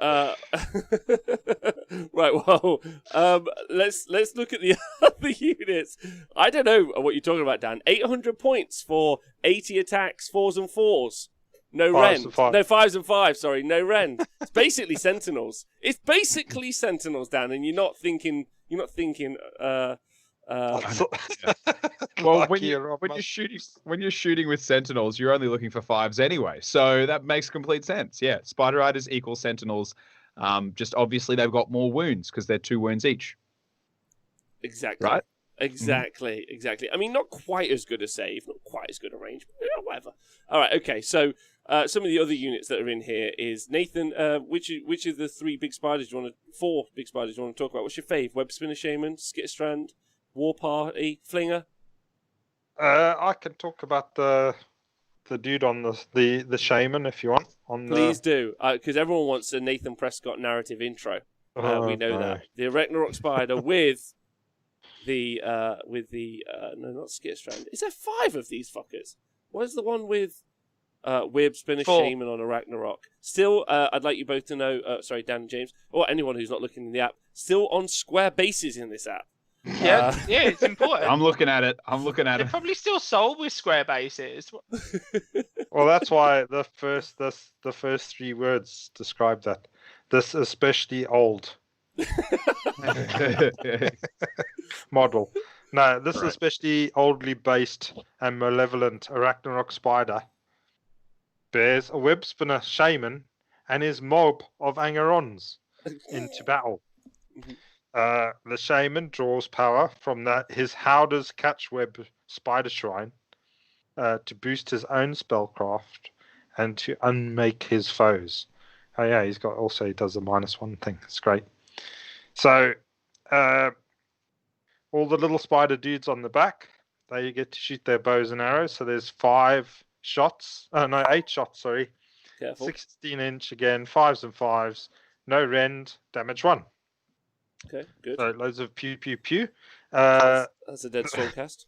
Right, well, let's look at the other units. I don't know what you're talking about, Dan. 800 points for 80 attacks, 4s and 4s. No rend. No, 5s and 5s, sorry, no rend. It's basically Sentinels. It's basically Sentinels, Dan, and you're not thinking well, when you're shooting with Sentinels, you're only looking for 5s anyway, so that makes complete sense. Yeah, Spider Riders equal Sentinels. Just obviously they've got more wounds because they're 2 wounds each. Exactly. Right. Exactly. I mean, not quite as good a save, not quite as good a range, but whatever. All right. Okay. So some of the other units that are in here is Nathan. Which of the 4 big spiders you want to talk about? What's your fave? Web Spinner Shaman, Skitterstrand, War Party, Flinger. I can talk about the dude on the shaman if you want. Please do, because everyone wants a Nathan Prescott narrative intro. We know that the Arachnarok Spider with the no, not Skitterstrand. Is there 5 of these fuckers? What is the one with Web Spinner, 4. Shaman on a Ragnarok? Still, I'd like you both to know, sorry, Dan and James, or anyone who's not looking in the app, still on square bases in this app. Yeah, it's important. I'm looking at it. They're probably still sold with square bases. Well, that's why the first 3 words describe that. This especially old model. No, this especially oldly based and malevolent Ragnarok spider bears a web spinner shaman and his mob of Angerons into battle. The shaman draws power from his Howder's Catchweb spider shrine to boost his own spellcraft and to unmake his foes. Oh yeah, he does the -1 thing. It's great. So all the little spider dudes on the back, they get to shoot their bows and arrows. So there's 8 shots, sorry. Careful. 16-inch again, 5s and 5s, no rend, damage 1. Okay, good. So loads of pew pew pew. That's a dead stormcast.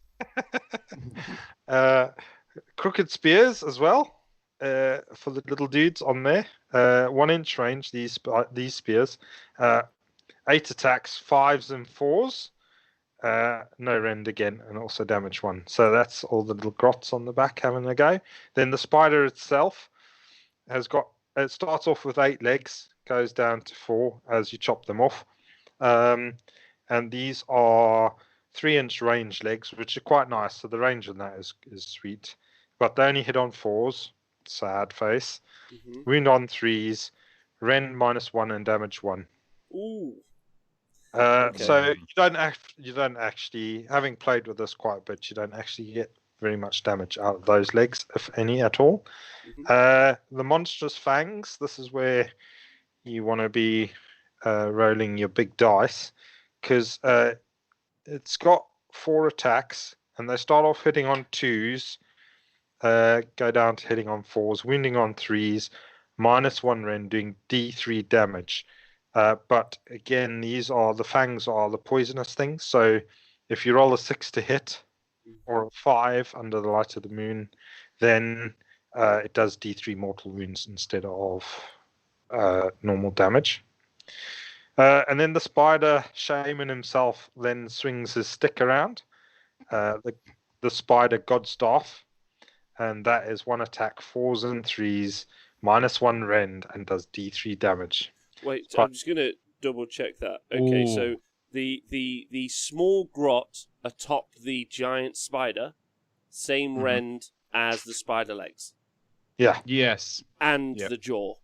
Crooked spears as well for the little dudes on there. 1-inch range, these spears. 8 attacks, 5s and 4s. No rend again, and also damage 1. So that's all the little grots on the back having a go. Then the spider itself it starts off with 8 legs, goes down to 4 as you chop them off. And these are 3-inch range legs, which are quite nice. So the range on that is sweet. But they only hit on 4s. Sad face. Wound on 3s. Rend -1 and damage 1. Ooh. Okay. So you don't actually, having played with this quite a bit, you don't actually get very much damage out of those legs, if any at all. The monstrous fangs. This is where you want to be rolling your big dice, because it's got 4 attacks, and they start off hitting on 2s, go down to hitting on 4s, wounding on 3s, -1 rend, doing D3 damage. But again, the fangs are the poisonous things. So if you roll a 6 to hit or a 5 under the light of the moon, then it does D3 mortal wounds instead of normal damage. And then the spider shaman himself then swings his stick around, the spider godstaff, and that is 1 attack, 4s and 3s, -1 rend, and does D3 damage. Wait, I'm just gonna double check that. Okay, so the small grot atop the giant spider, same rend as the spider legs. Yeah. Yes. And the jaw.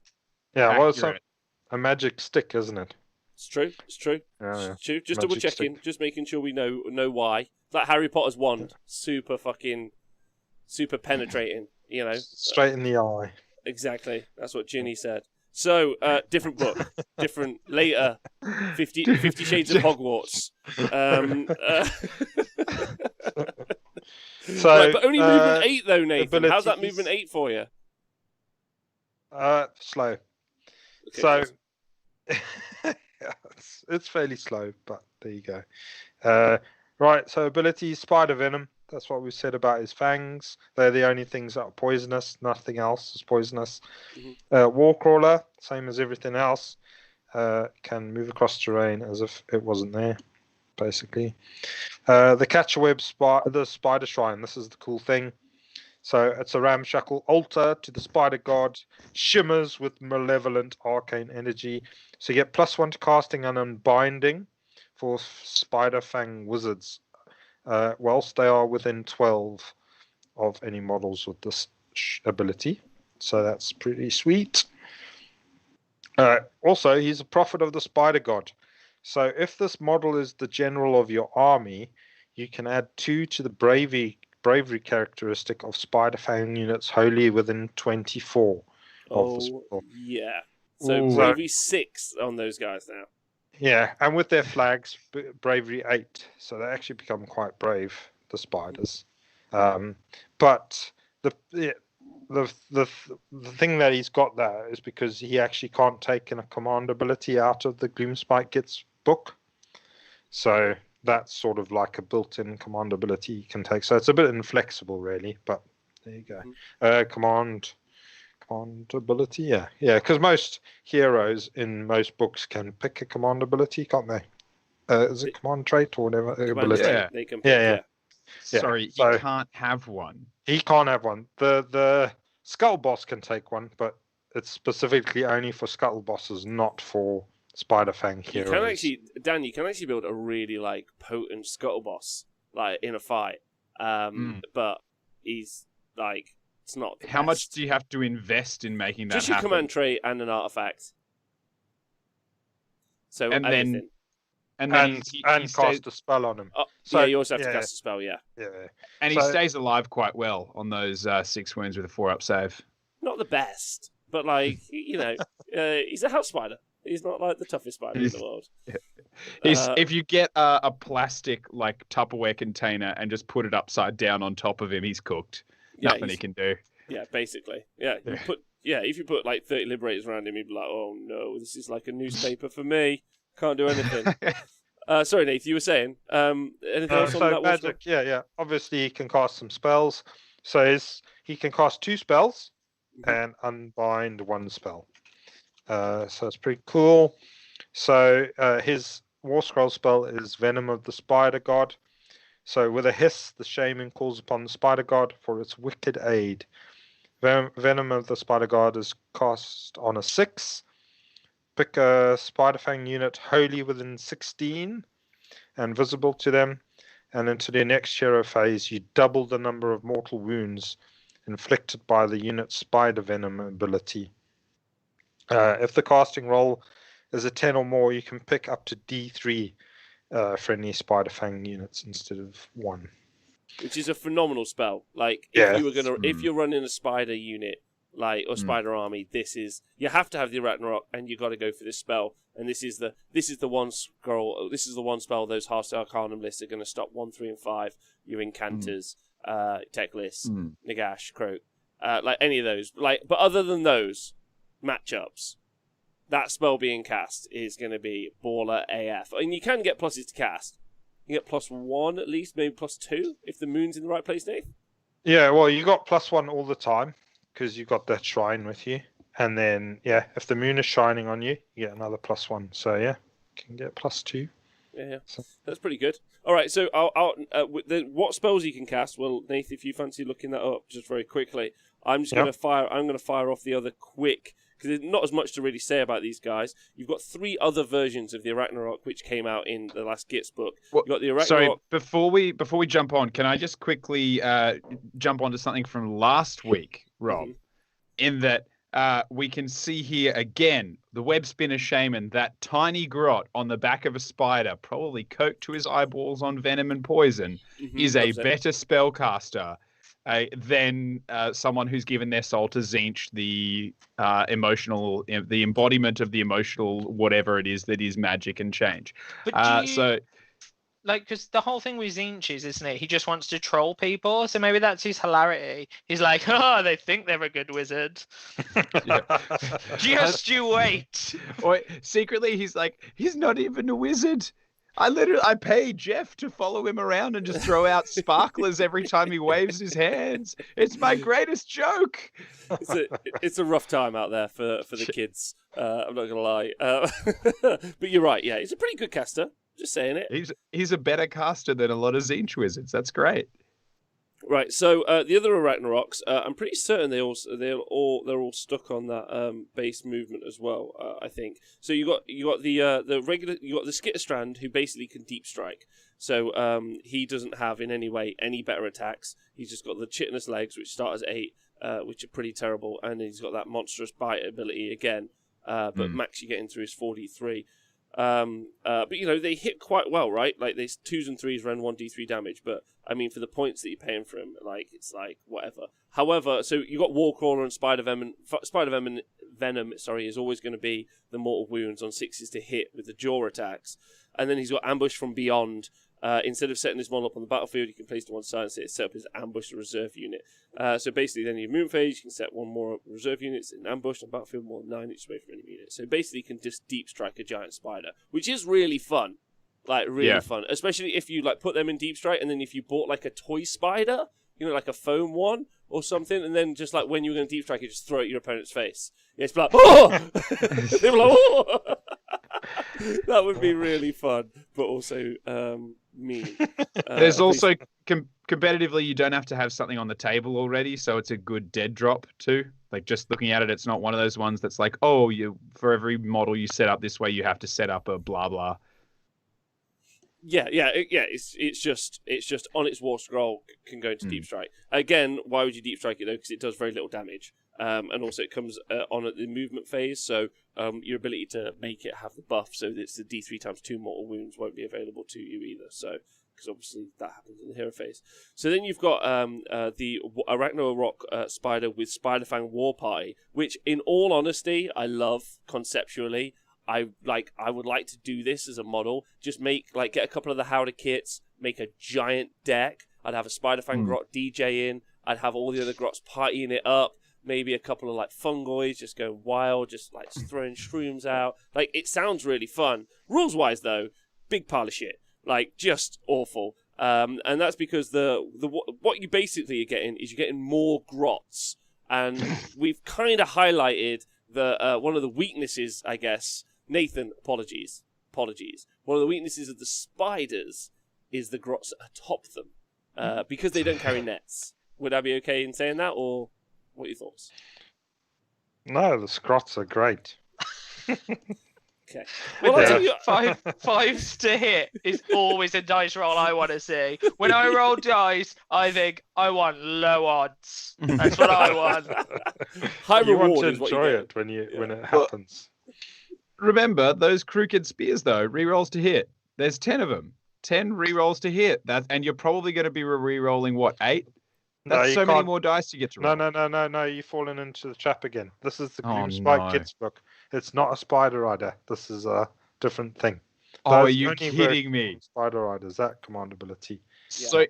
Yeah, well, it's Accurate. a magic stick, isn't it? It's true. It's true. Yeah, It's true. Just Magic double checking, just making sure we know why. It's like Harry Potter's wand, super penetrating. You know, Straight in the eye. exactly. That's what Ginny said. So, different book, different later. 50 Shades of Hogwarts. So, right, but only movement 8 though, Nathan. How's that abilities- movement 8 for you? Slow. Okay, So, cool. it's fairly slow, but there you go. Right, so abilities, spider venom. That's what we said about his fangs. They're the only things that are poisonous. Nothing else is poisonous. Warcrawler, same as everything else. Can move across terrain as if it wasn't there, basically. The Catchweb the spider shrine. This is the cool thing. So it's a ramshackle altar to the spider god. Shimmers with malevolent arcane energy. So you get +1 to casting and unbinding for spider fang wizards, whilst they are within 12 of any models with this ability. So that's pretty sweet. Also, he's a prophet of the spider god. So if this model is the general of your army, you can add 2 to the bravery characteristic of spider fang units wholly within 24 of this model. Yeah. So Ooh. bravery 6 on those guys now. Yeah, and with their flags, bravery 8, so they actually become quite brave, the spiders. But the thing that he's got there is because he actually can't take a command ability out of the Gloomspike Git's book. So that's sort of like a built-in command ability he can take. So it's a bit inflexible, really, but There you go. Mhm. Command ability, yeah. Because most heroes in most books can pick a command ability, can't they? Is it command trait or whatever Command ability? trait, Yeah. they can pick, yeah. Sorry, he so- can't have one. He can't have one. The Skull Boss can take one, but it's specifically only for Skull Bosses, not for Spider Fang You heroes. can actually, Dan, you can actually build a really like potent scuttle boss like in a fight. But he's like it's not. How much do you have to invest in making that Just your happen? command trait and an artifact. So And everything. then- And then he cast stays, a spell on him. Oh, So, yeah, you also have to yeah. cast a spell. Yeah, and he So- stays alive quite well on those 6 wounds with a 4-up save. not the best, but like he's a house spider. He's not like the toughest spider in the world. If you get a plastic like Tupperware container and just put it upside down on top of him, he's cooked. Yeah, Nothing he can do. Yeah, basically. Yeah, if you put like 30 liberators around him, he'd be like, oh no, this is like a newspaper for me. Can't do anything. Sorry, Nate, you were saying anything else on that? magic, yeah. Obviously, he can cast some spells. So he can cast 2 spells and unbind 1 spell. So it's pretty cool. So his War Scroll spell is Venom of the Spider God. So with a hiss, the shaman calls upon the Spider God for its wicked aid. Venom of the Spider God is cast on a 6. Pick a Spider Fang unit wholly within 16 and visible to them. And into their next hero phase, you double the number of mortal wounds inflicted by the unit's Spider Venom ability. If the casting roll is a 10 or more, you can pick up to D3 friendly Spider Fang units instead of 1. Which is a phenomenal spell. Like if you're running a spider unit, like or spider army, you have to have the Ragnarok, and you got to go for this spell. And this is the one spell those Hearth's Arcanum lists are going to stop 1, 3, and 5. Your Incanters, Teclis, Nagash, Croak, like any of those. Like, but other than those matchups, that spell being cast is going to be baller AF. And you can get pluses to cast. You get +1 at least, maybe +2 if the moon's in the right place, Dave. Yeah, well, you got +1 all the time because you got that shrine with you. And then, if the moon is shining on you, you get another +1. So, you can get +2. Yeah. So. That's pretty good. All right, so what spells you can cast? Well, Nathan, if you fancy looking that up just very quickly, I'm just going to fire off the other quick, because there's not as much to really say about these guys. You've got 3 other versions of the Ragnarok which came out in the last Gitz book. Well, You've got the Ragnarok. Sorry, before we jump on, can I just quickly jump onto something from last week, Rob? In that we can see here again the web spinner shaman, that tiny grot on the back of a spider, probably coat to his eyeballs on venom and poison, is a better spellcaster than someone who's given their soul to Tzeentch, the embodiment of the emotional whatever it is that is magic and change. But because the whole thing with Tzeentch is, isn't it? He just wants to troll people, so maybe that's his hilarity. He's like, oh, they think they're a good wizard. Just you wait. Or secretly, he's like, he's not even a wizard. I pay Jeff to follow him around and just throw out sparklers every time he waves his hands. It's my greatest joke. It's a rough time out there for the kids. I'm not gonna lie, but you're right. Yeah, he's a pretty good caster. Just saying it. He's a better caster than a lot of Tzeentch wizards. That's great. Right. So the other Ragnaroks, I'm pretty certain they're all stuck on that base movement as well. I think. So you got the Skitterstrand, who basically can deep strike. So he doesn't have in any way any better attacks. He's just got the chitinous legs, which start as 8, which are pretty terrible, and he's got that monstrous bite ability again. But max you get in through is 43. But they hit quite well, right? Like they 2s and 3s run 1d3 damage, but I mean for the points that you're paying for him, like it's like whatever. However, so you got Warcrawler and Spider Venom, is always going to be the mortal wounds on 6s to hit with the jaw attacks, and then he's got Ambush from Beyond. Instead of setting this model up on the battlefield, you can place to one side and set up his ambush reserve unit. So basically, then you have Moon Phase, you can set 1 more reserve units in ambush on battlefield, more than 9 each way for any unit. So basically, you can just deep strike a giant spider, which is really fun. Like, really fun. Especially if you like put them in deep strike, and then if you bought like a toy spider, like a foam one or something, and then just like when you were going to deep strike it, just throw it at your opponent's face. Yeah, it's like, oh! They were like, oh! That would be really fun, but also mean. There's also competitively, you don't have to have something on the table already, so it's a good dead drop too. Like just looking at it, it's not one of those ones that's like, oh, for every model you set up this way, you have to set up a blah blah. Yeah. It's just on its war scroll can go into deep strike. Again, why would you deep strike it though? Because it does very little damage, and also it comes on at the movement phase. So your ability to make it have the buff, so it's the D3 times 2 mortal wounds won't be available to you either. So because obviously that happens in the hero phase. So then you've got the Arachno-Rock spider with Spider-Fang War Party, which in all honesty I love conceptually. I would like to do this as a model. Just get a couple of the Howder kits, make a giant deck. I'd have a Spider-Fang Grot DJ in. I'd have all the other Grots partying it up. Maybe a couple of like fungoids just going wild, just throwing shrooms out. Like, it sounds really fun. Rules wise though, big pile of shit. Like, just awful. And that's because what you basically are getting is you're getting more Grots. And we've kind of highlighted one of the weaknesses, I guess. Nathan, apologies. One of the weaknesses of the spiders is the Grots atop them, because they don't carry nets. Would I be okay in saying that, or what are your thoughts? No, the Scrots are great. Okay. Well, I'll tell you, fives to hit is always a dice roll I want to see. When I roll dice, I think I want low odds. That's what I want. High You reward want to is what you enjoy get. it when it happens. Remember those crooked spears though, rerolls to hit. There's 10 of them. 10 rerolls to hit. And you're probably going to be rerolling what, 8? That's so many more dice you get to roll. No, you've fallen into the trap again. This is the Gloom Spike Kids book. It's not a Spider Rider. This is a different thing. Are you kidding me? Spider Riders, that command ability. So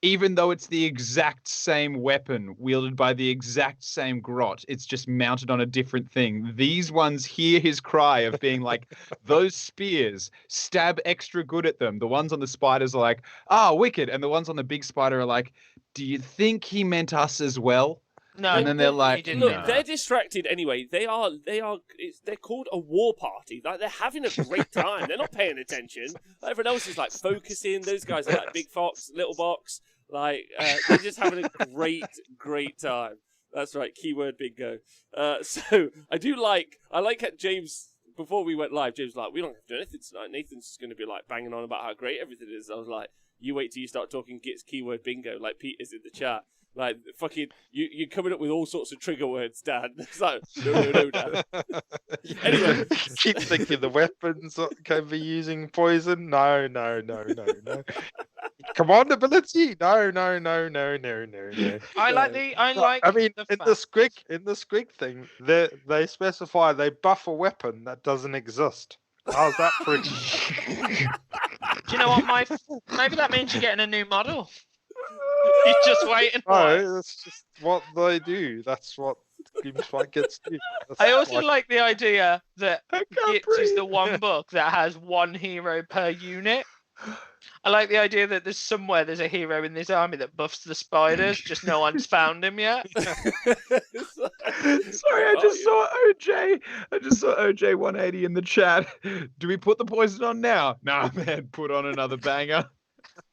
even though it's the exact same weapon wielded by the exact same Grot, it's just mounted on a different thing. These ones hear his cry of being like, those spears, stab extra good at them. The ones on the spiders are like, wicked. And the ones on the big spider are like, do you think he meant us as well? No, and then they're like, look, they're distracted anyway. They're called a war party. Like, they're having a great time. They're not paying attention. Everyone else is like focusing. Those guys are like Big Fox, Little Box. Like, they're just having a great time. That's right. Keyword bingo. So I like how James, before we went live, James was like, we don't have to do anything tonight. Nathan's just going to be like banging on about how great everything is. I was like, you wait till you start talking Git's keyword bingo, like Pete is in the chat. Like, fucking, you're coming up with all sorts of trigger words, Dan. It's like, no, Dan. Anyway. Keep thinking the weapons can be using poison. No. Command ability. No. I mean, in the Squig thing, they specify they buff a weapon that doesn't exist. How's that for? Do you know what, maybe that means you're getting a new model. He's just waiting for it. No, that's just what they do. That's what Gloom Spike gets to do. I also like the idea that Gits is the one book that has one hero per unit. I like the idea that there's a hero in this army that buffs the spiders, just no one's found him yet. Sorry, I just saw OJ 180 in the chat. Do we put the poison on now? Nah, man, put on another banger.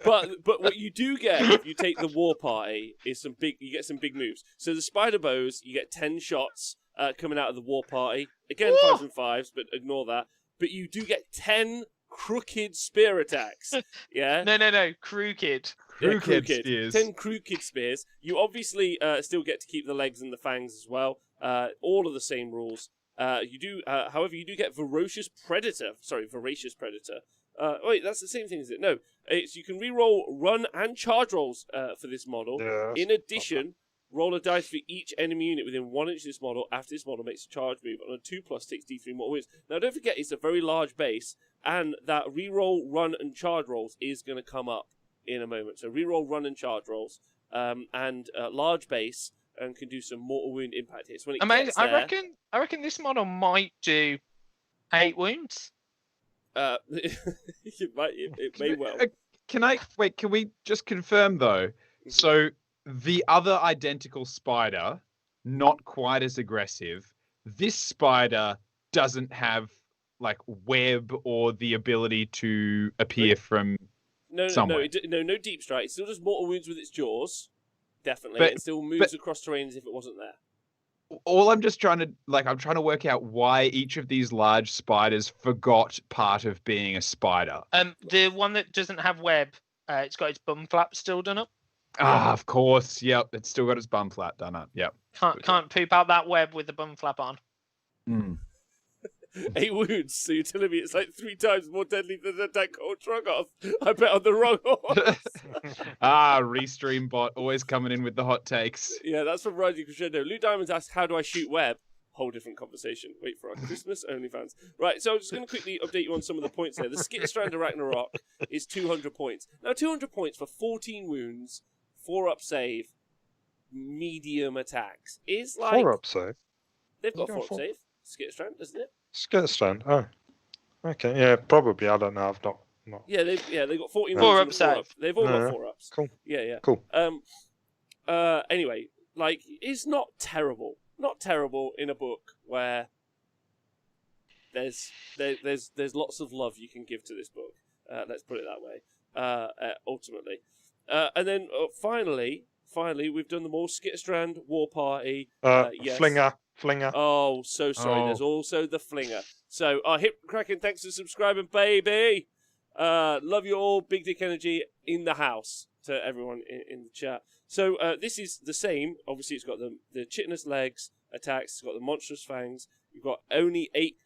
But what you do get if you take the war party is you get some big moves. So the spider bows, you get 10 shots coming out of the war party. Again, 5s and 5s, but ignore that. But you do get 10 crooked spear attacks. Yeah. No, crooked. Crooked spears. 10 crooked spears. You obviously still get to keep the legs and the fangs as well. All of the same rules. You do, however, you do get voracious predator. Wait, that's the same thing, is it? No, you can reroll run and charge rolls for this model. Yeah, in addition, roll a dice for each enemy unit within 1 inch of this model after this model makes a charge move on a 2+ 6 D3 mortal wounds. Now, don't forget, it's a very large base, and that reroll run and charge rolls is going to come up in a moment. So reroll run and charge rolls, and large base, and can do some mortal wound impact hits. When it gets there, I reckon this model might do 8 wounds. it may well. Can we just confirm though? So the other identical spider, not quite as aggressive. This spider doesn't have like web or the ability to appear from somewhere. No deep strike. It still does mortal wounds with its jaws, definitely. But- It still moves across terrain as if it wasn't there. All I'm just trying to work out why each of these large spiders forgot part of being a spider. The one that doesn't have web, it's got its bum flap still done up. Ah, of course. Yep, it's still got its bum flap done up. Yep. Can't poop out that web with the bum flap on. 8 wounds, so you're telling me it's like 3 times more deadly than a dead cold Trogoth? I bet on the wrong horse. Restream bot always coming in with the hot takes. Yeah, that's from Rising Crescendo. Lou Diamonds asks, how do I shoot web? Whole different conversation. Wait for our Christmas OnlyFans. Right, so I'm just going to quickly update you on some of the points there. The Skitterstrand of Ragnarok is 200 points. Now, 200 points for 14 wounds, 4-up save, medium attacks is like... 4-up save? They've got 4-up save. Skitterstrand, doesn't it? Skitterstrand, oh. Okay, yeah, probably. I don't know. I've not. Yeah, they've got 14 4-up wounds. save. They've all got 4-ups. Cool. Yeah. Cool. Anyway, like, it's not terrible. Not terrible in a book where there's lots of love you can give to this book. Let's put it that way. Ultimately, and then finally, we've done them all. Skitterstrand, War Party, yes. Flinger. Oh, so sorry. Oh. There's also the Flinger. So, Hip Kraken, thanks for subscribing, baby. Love you all. Big dick energy in the house to everyone in the chat. So, this is the same. Obviously, it's got the chitinous legs attacks. It's got the monstrous fangs. You've got only 8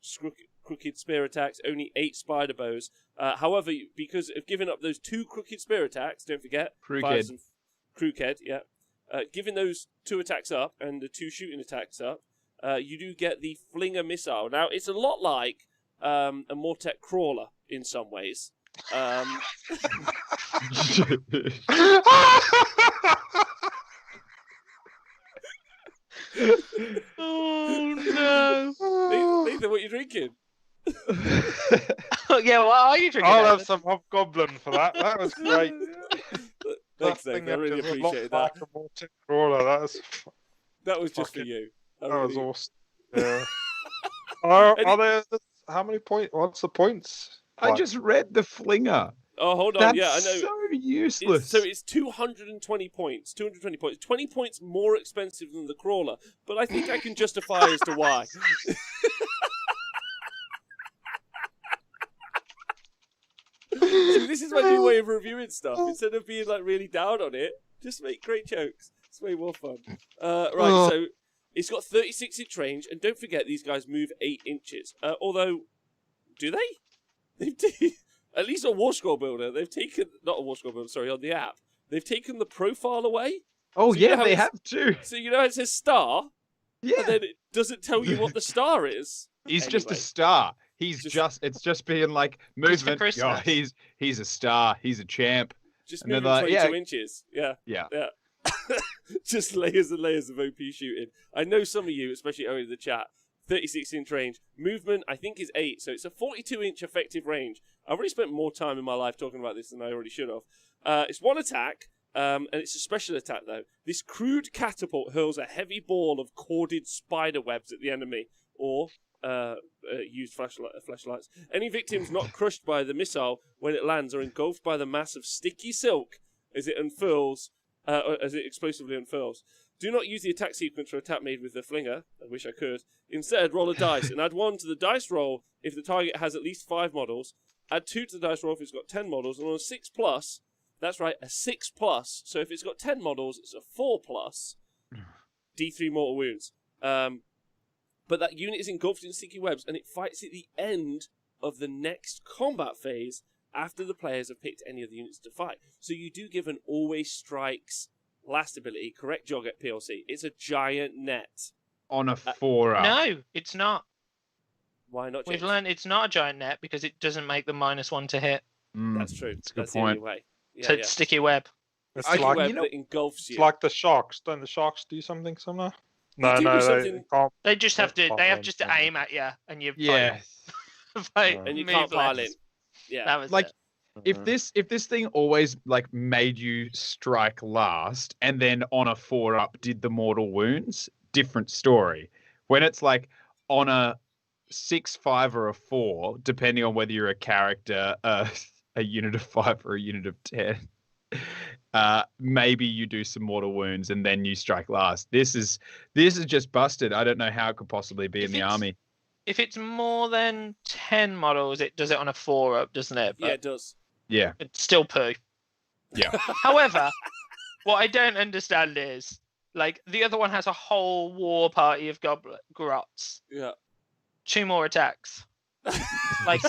crooked spear attacks, only 8 spider bows. However, because of giving up those 2 crooked spear attacks, don't forget. Crooked, yeah. Giving those 2 attacks up and the 2 shooting attacks up, you do get the Flinger missile. Now, it's a lot like a Mortek crawler in some ways. Oh no! Nathan, what are you drinking? Yeah, what are you drinking? I'll Evan? have some Hobgoblin for that. That was great. Thanks, That Nathan. I thing really was a lot appreciate that. like a Mortic Crawler. That was just for Fucking- you. That was awesome. Yeah. Are there? How many points? What's the points? I Like, just read the Flinger. Oh, hold on. That's Yeah, I know. so useless. It's 220 points. 220 points. 20 points more expensive than the crawler, but I think I can justify as to why. See, this is my new way of reviewing stuff. Instead of being like really down on it, just make great jokes. It's way more fun. Right, so it's got 36-inch range, and don't forget these guys move 8 inches. Although, do they? At least on War Scroll Builder, they've taken not a War Scroll Builder. Sorry, on the app, they've taken the profile away. Oh So you yeah, know how they it's- have too. So you know how it says star, Yeah, and then it doesn't tell you what the star is. he's just a Anyway. star. He's Just- it's just being like Just for movement. Christmas. Oh, he's a star. He's a champ. Just And they're moving like, 22 yeah. inches. Yeah. Yeah. Just layers and layers of OP shooting. I know some of you, especially over the chat, 36-inch range. Movement, I think, is 8, so it's a 42-inch effective range. I've already spent more time in my life talking about this than I already should have. It's 1 attack, and it's a special attack, though. This crude catapult hurls a heavy ball of corded spider webs at the enemy, or used flashlights. Any victims not crushed by the missile when it lands are engulfed by the mass of sticky silk as it unfurls, as it explosively unfurls. Do not use the attack sequence for attack made with the Flinger. I wish I could. Instead, roll a dice and add 1 to the dice roll if the target has at least 5 models. Add 2 to the dice roll if it's got 10 models. And on a 6+, that's right, a 6+. So if it's got 10 models, it's a 4+. D3 mortal wounds. But that unit is engulfed in sticky webs, and it fights at the end of the next combat phase after the players have picked any of the units to fight. So you do give an always strikes last ability, correct jog at PLC. It's a giant net. On a 4-up. No, it's not. Why not? We've James? learned it's not a giant net because it doesn't make the -1 to hit. That's true. That's a good The only point. way. Yeah, So yeah. it's sticky web. it's Sticky like web you know- that engulfs you. it's like the sharks. Don't the sharks do something similar? They No, do no, do they something- can't. They just have to. Can't They have run just to from it. aim at you, and you Yeah. fight. No. and you move can't pile less. in. Yeah. That was Like, it. If this thing always like made you strike last and then on a 4-up did the mortal wounds, different story. When it's like on a 6, 5, or a 4, depending on whether you're a character, a unit of 5 or a unit of 10, maybe you do some mortal wounds and then you strike last. This is just busted. I don't know how it could possibly be in the army. If it's more than 10 models, it does it on a 4-up, doesn't it? Yeah, it does. Yeah. It's still poo. Yeah. However, what I don't understand is, like, the other one has a whole war party of grots. Yeah. 2 more attacks. Like,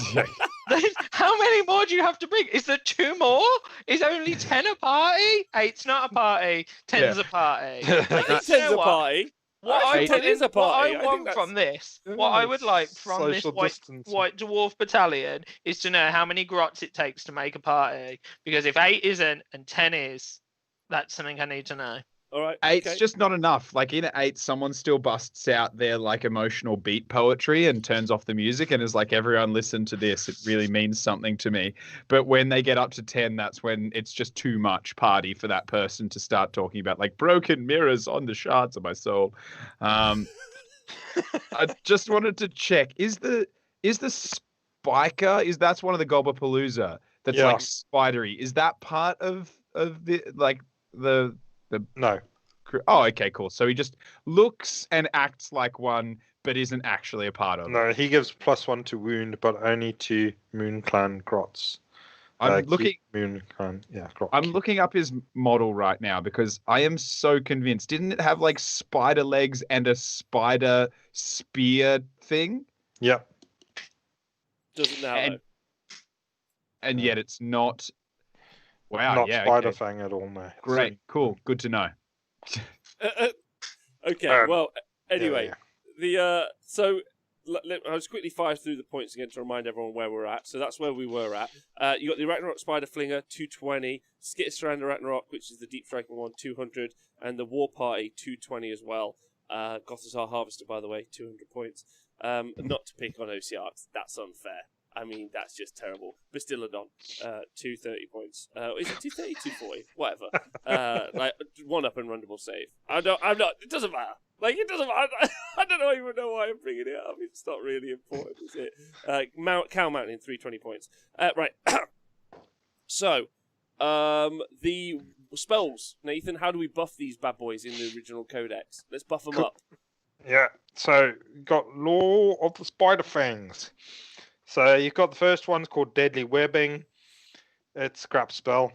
how many more do you have to bring? Is there 2 more? Is only 10 a party? 8's not a party. 10's a party. Like, I think 10's a party. What I I want from this, what I would like from this white dwarf battalion is to know how many grots it takes to make a party. Because if 8 isn't and 10 is, that's something I need to know. All right. 8's just not enough. Like in 8, someone still busts out their like emotional beat poetry and turns off the music and is like, everyone listen to this. It really means something to me. But when they get up to 10, that's when it's just too much party for that person to start talking about like broken mirrors on the shards of my soul. I just wanted to check. Is the spiker, that's one of the Gobblepalooza that's like spidery. Is that part of the like the No. Oh, okay, cool. So he just looks and acts like one, but isn't actually a part of it. No, he gives +1 to wound, but only to Moon Clan grots. I'm looking. Moon Clan, grot. I'm looking up his model right now because I am so convinced. Didn't it have like spider legs and a spider spear thing? Yep. Doesn't now. And yet it's not. Wow, not spider okay. fang at all, no. Great, cool, good to know. Okay, well, anyway, so I'll just quickly fire through the points again to remind everyone where we're at. So that's where we were at. You got the Ragnarok Spider Flinger, 220, Skitterstrand Ragnarok, which is the Deep Striking one, 200, and the War Party, 220 as well. Gothazar Harvester, by the way, 200 points. Not to pick on OCR, that's unfair. I mean, that's just terrible. Bastillodon, 230 points. Is it 230, 240? Whatever. Like, 1-up and rundable save. I'm not, it doesn't matter. Like, it doesn't matter. I don't even know why I'm bringing it up. It's not really important, is it? Cow Mountain, 320 points. Right. So, the spells. Nathan, how do we buff these bad boys in the original codex? Let's buff them up. Yeah, so you've got Law of the Spider Fangs. So you've got the first one called Deadly Webbing. It's a scrap spell.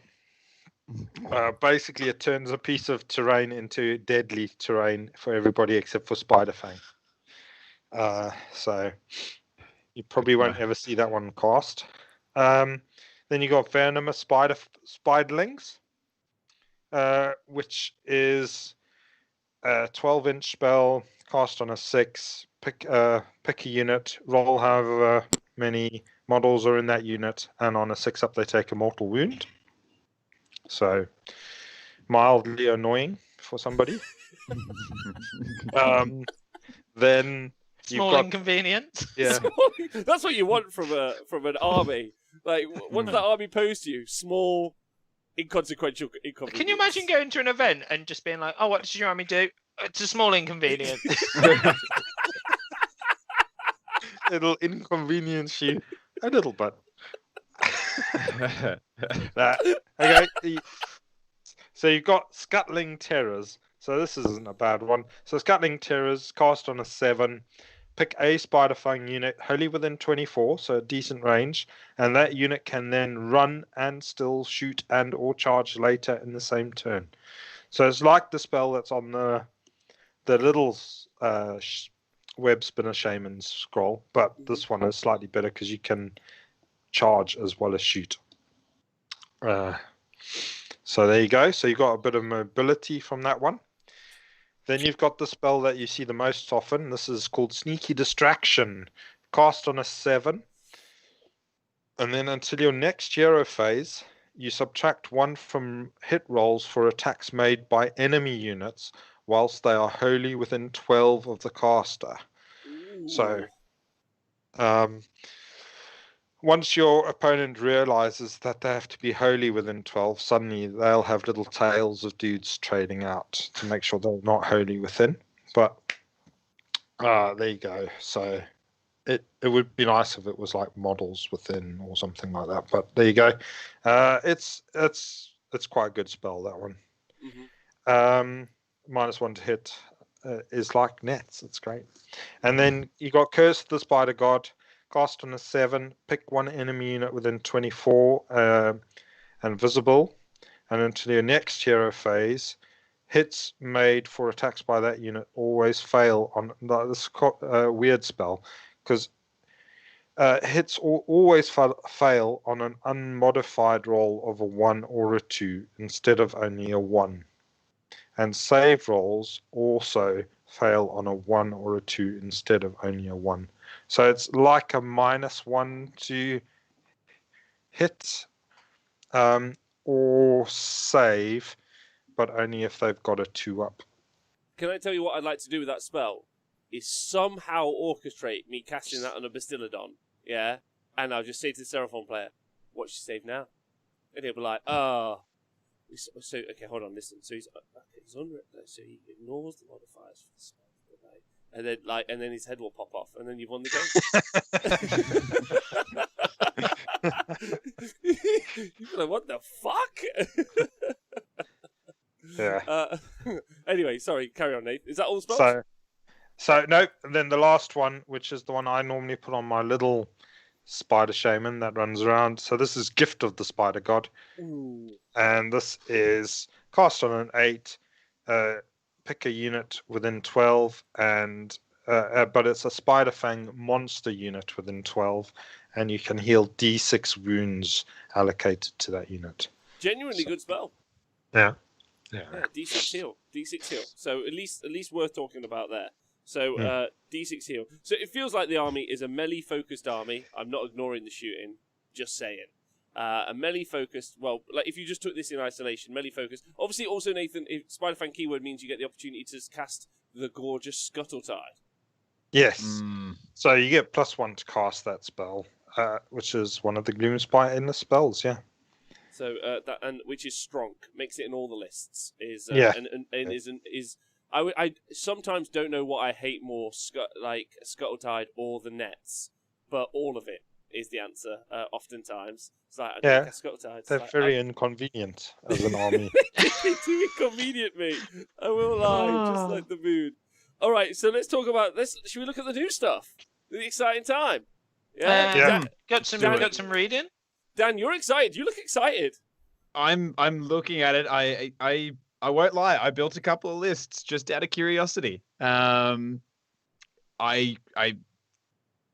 Basically, it turns a piece of terrain into deadly terrain for everybody except for Spider Fang. So you probably won't ever see that one cast. Then you got Venomous Spiderlings, which is a 12-inch spell cast on a 6. Pick a unit, roll however many models are in that unit, and on a 6-up they take a mortal wound. So mildly annoying for somebody. Then small inconvenience. Yeah, that's what you want from an army. Like, what's that army pose to you? Small, inconsequential inconvenience. Can you imagine going to an event and just being like, "Oh, what does your army do? It's a small inconvenience." It'll inconvenience you a little bit. Okay. So you've got Scuttling Terrors. So this isn't a bad one. So Scuttling Terrors, cast on a 7. Pick a Spider Fang unit wholly within 24, so a decent range. And that unit can then run and still shoot and or charge later in the same turn. So it's like the spell that's on the little Web Spinner Shaman scroll, but this one is slightly better because you can charge as well as shoot. So there you go. So you've got a bit of mobility from that one. Then you've got the spell that you see the most often. This is called Sneaky Distraction. Cast on a 7. And then until your next hero phase, you subtract 1 from hit rolls for attacks made by enemy units whilst they are wholly within 12 of the caster. Ooh. So once your opponent realizes that they have to be holy within 12, suddenly they'll have little tails of dudes trading out to make sure they're not holy within. But there you go. So it would be nice if it was like models within or something like that. But there you go. It's quite a good spell, that one. -1 to hit is like nets. It's great. And then you got Curse of the Spider God. Cast on a 7, pick one enemy unit within 24 and visible, and into your next hero phase, hits made for attacks by that unit always fail on this weird spell, because hits always fail on an unmodified roll of a 1 or a 2 instead of only a 1, and save rolls also fail on a 1 or a 2 instead of only a 1. So it's like a -1 to hit or save, but only if they've got a 2 up. Can I tell you what I'd like to do with that spell? Is somehow orchestrate me casting that on a Bastiladon, yeah? And I'll just say to the Seraphon player, watch your save now. And he'll be like, oh. So, okay, hold on, listen. So he's under it, so he ignores the modifiers for the spell. And then his head will pop off, and then you've won the game. You're like, what the fuck? Yeah. Anyway, sorry, carry on, Nate. Is that all the spells? So no. And then the last one, which is the one I normally put on my little spider shaman that runs around. So this is Gift of the Spider God. Ooh. And this is cast on an 8. Pick a unit within 12, and but it's a Spider Fang monster unit within 12, and you can heal D6 wounds allocated to that unit. Genuinely good spell. Yeah. D6 heal. So at least worth talking about there. So D6 heal. So it feels like the army is a melee focused army. I'm not ignoring the shooting. Just saying. A melee focused, well, like if you just took this in isolation, melee focused. Obviously, also, Nathan, if Spider-Fan keyword means you get the opportunity to cast the gorgeous Scuttle-Tide. Yes. So you get +1 to cast that spell, which is one of the Gloomspite in the spells, yeah. So which is strong, makes it in all the lists. I sometimes don't know what I hate more, like Scuttle-Tide or the nets, but all of it is the answer. Oftentimes, it's like Scuttle-Tide. They're very inconvenient as an army. They're too inconvenient, mate. I will lie, just like the mood. All right, so let's talk about this. Should we look at the new stuff? The exciting time. Yeah. Got some reading. Dan, you're excited. You look excited. I'm looking at it. I won't lie. I built a couple of lists just out of curiosity. I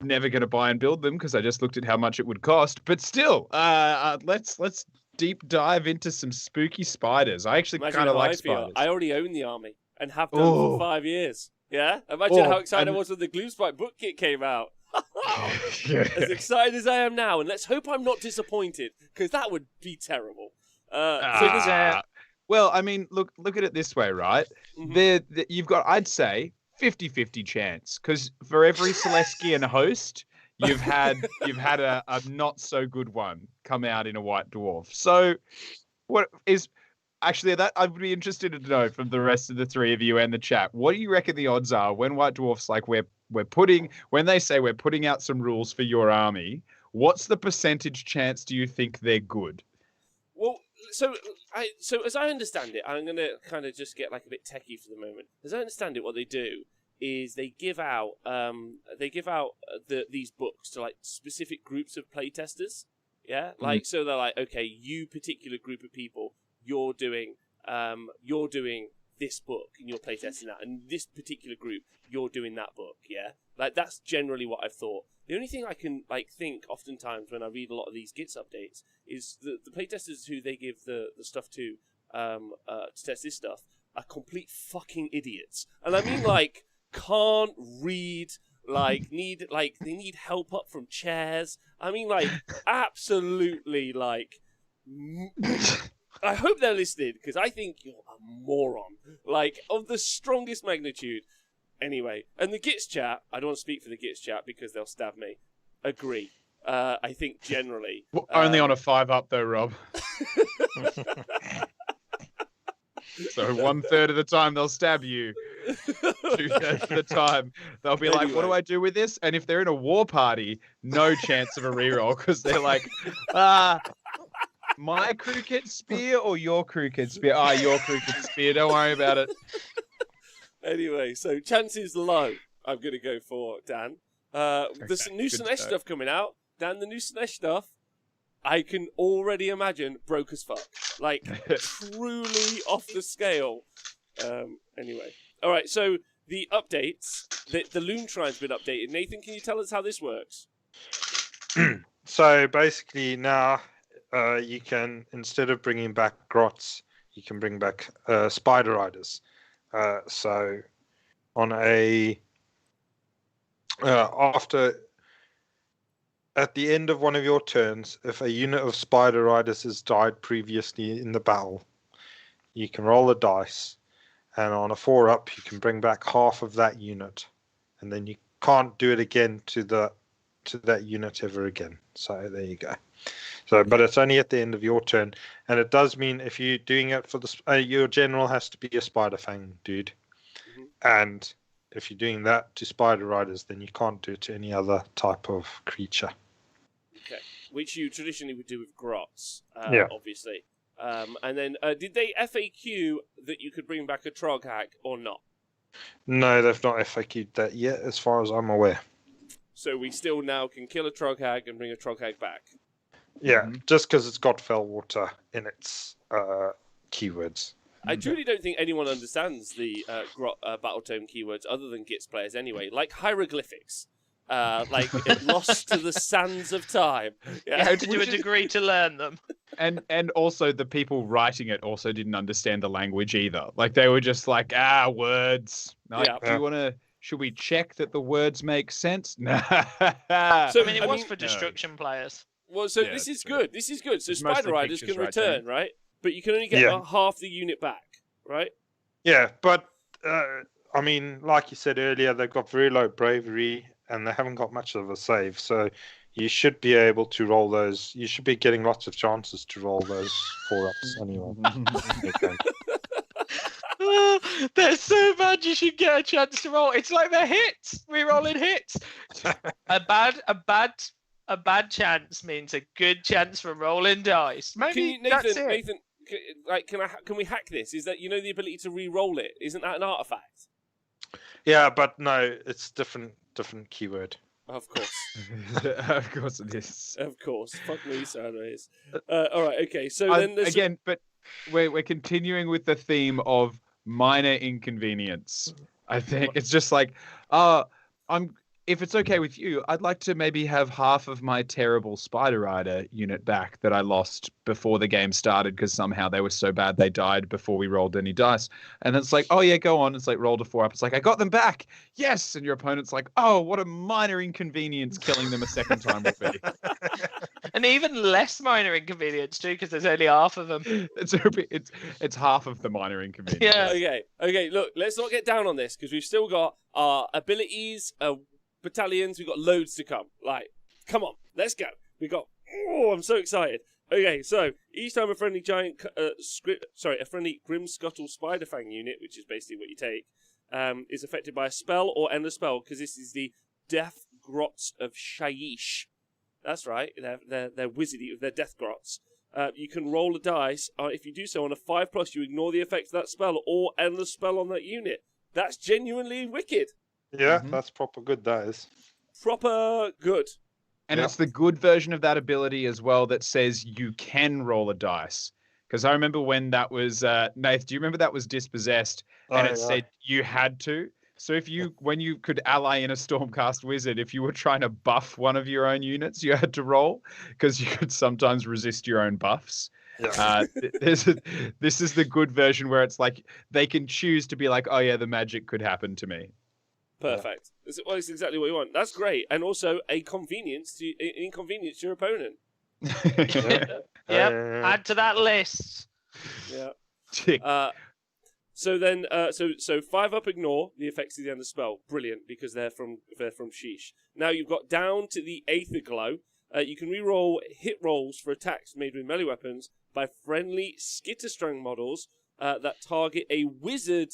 never going to buy and build them because I just looked at how much it would cost. But still, let's deep dive into some spooky spiders. I actually kind of like spiders. I already own the army and have done for 5 years. Yeah? Imagine how excited I was when the Gloomspite book kit came out. As excited as I am now, and let's hope I'm not disappointed, because that would be terrible. Well, I mean, look at it this way, right? Mm-hmm. You've got, I'd say, 50-50 chance, because for every Celestian host, you've had a not so good one come out in a white dwarf. So, what is actually that I would be interested to know from the rest of the three of you and the chat. What do you reckon the odds are when white dwarfs when they say we're putting out some rules for your army? What's the percentage chance do you think they're good? Well, so as I understand it, I'm going to kind of just get like a bit techie for the moment. As I understand it, what they do is they give out these books to like specific groups of playtesters. Yeah, like so they're like, okay, you particular group of people, you're doing this book and you're playtesting that, and this particular group, you're doing that book. Yeah, like that's generally what I've thought. The only thing I can like think oftentimes when I read a lot of these Gits updates is the playtesters who they give the stuff to test this stuff are complete fucking idiots. And I mean like can't read, like they need help up from chairs. I mean like absolutely like I hope they're listening because I think you're a moron. Like of the strongest magnitude. Anyway, and the Gits chat, I don't want to speak for the Gits chat because they'll stab me. Agree. I think generally. Only on a 5-up though, Rob. So 1/3 of the time they'll stab you. 2/3 of the time they'll be like, "What do I do with this?" And if they're in a war party, no chance of a reroll because they're like, my crooked spear or your crooked spear? Your crooked spear. Don't worry about it. Anyway, so chances low. I'm gonna go for Dan. There's some new Sinesh stuff coming out. Dan, the new Sinesh stuff, I can already imagine broke as fuck. Like, truly off the scale. Anyway. Alright, so the updates, the Loom Shrine's been updated. Nathan, can you tell us how this works? So basically now you can, instead of bringing back grots, you can bring back spider riders. So on at the end of one of your turns, if a unit of spider riders has died previously in the battle, you can roll a dice, and on a 4-up, you can bring back half of that unit, and then you can't do it again to that unit ever again. So there you go. So, but it's only at the end of your turn, and it does mean if you're doing it for your general has to be a spider fang dude, and if you're doing that to spider riders, then you can't do it to any other type of creature. Okay, which you traditionally would do with grots, Yeah. obviously. And then, did they FAQ that you could bring back a Trog Hag or not? No, they've not FAQ'd that yet, as far as I'm aware. So we still now can kill a Trog Hag and bring a Trog Hag back. Yeah, just because it's got Fellwater in its keywords. I truly don't think anyone understands the Grot Battle Tome keywords other than Gits players anyway. Like hieroglyphics. Like lost to the sands of time. Yeah. You had to do a degree to learn them. And also the people writing it also didn't understand the language either. Like they were just like, words. Like, should we check that the words make sense? No. So I mean, it was for destruction players. Well, so this is good. This is good. So Spider Riders can return, right? But you can only get half the unit back, right? Yeah, but I mean, like you said earlier, they've got very low bravery and they haven't got much of a save. So you should be able to roll those. You should be getting lots of chances to roll those 4-ups anyway. They're so bad you should get a chance to roll. It's like they're hits. Re-rolling hits. A bad chance means a good chance for rolling dice. Maybe that's it. Nathan, can we hack this? Is that the ability to re-roll it? Isn't that an artifact? Yeah, but no, it's different keyword. Of course. Of course it is. Of course. Fuck me sideways. All right. Okay. So then again, but we're continuing with the theme of minor inconvenience. I think it's just like, if it's okay with you, I'd like to maybe have half of my terrible Spider Rider unit back that I lost before the game started because somehow they were so bad they died before we rolled any dice. And it's like, oh yeah, go on. It's like rolled a 4-up. It's like, I got them back. Yes. And your opponent's like, oh, what a minor inconvenience killing them a second time would be. And even less minor inconvenience too, because there's only half of them. It's half of the minor inconvenience. Yeah. Okay. Look, let's not get down on this because we've still got our abilities, battalions. We've got loads to come. Like, come on, let's go. I'm so excited. Okay, so each time a friendly a friendly Grimscuttle Spiderfang unit, which is basically what you take, is affected by a spell or endless spell, because this is the Death Grots of Shaiish. That's right, they're wizardy, they're Death Grots. You can roll a dice. If you do so on a 5+, you ignore the effect of that spell or endless spell on that unit. That's genuinely wicked. Yeah, that's proper good, that is. Proper good. And it's the good version of that ability as well that says you can roll a dice. Because I remember when that was, Nath, do you remember that was dispossessed? And it said you had to. So when you could ally in a Stormcast Wizard, if you were trying to buff one of your own units, you had to roll because you could sometimes resist your own buffs. Yeah. This is the good version where it's like they can choose to be like, oh yeah, the magic could happen to me. Perfect. Well, it's exactly what you want. That's great. And also a inconvenience to your opponent. Add to that list. Yeah. So then, so 5-up ignore the effects of the end of spell. Brilliant, because they're from Sheesh. Now you've got down to the Aether Glow. You can reroll hit rolls for attacks made with melee weapons by friendly Skitterstrang models that target a wizard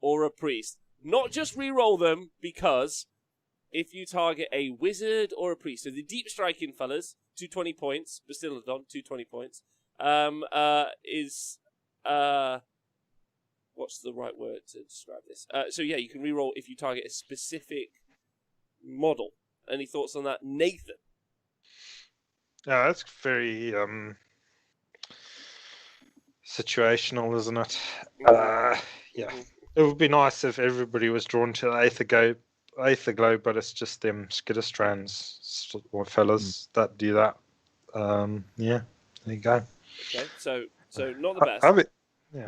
or a priest. Not just reroll them, because if you target a wizard or a priest, so the deep striking fellas, 220 points, Bastillodon, 220 points, is what's the right word to describe this? So yeah, you can reroll if you target a specific model. Any thoughts on that, Nathan? Yeah, that's very situational, isn't it? Yeah. It would be nice if everybody was drawn to the Aether Glow, but it's just them Skitterstrands or fellas that do that. Yeah, there you go. Okay, so not the best. Yeah.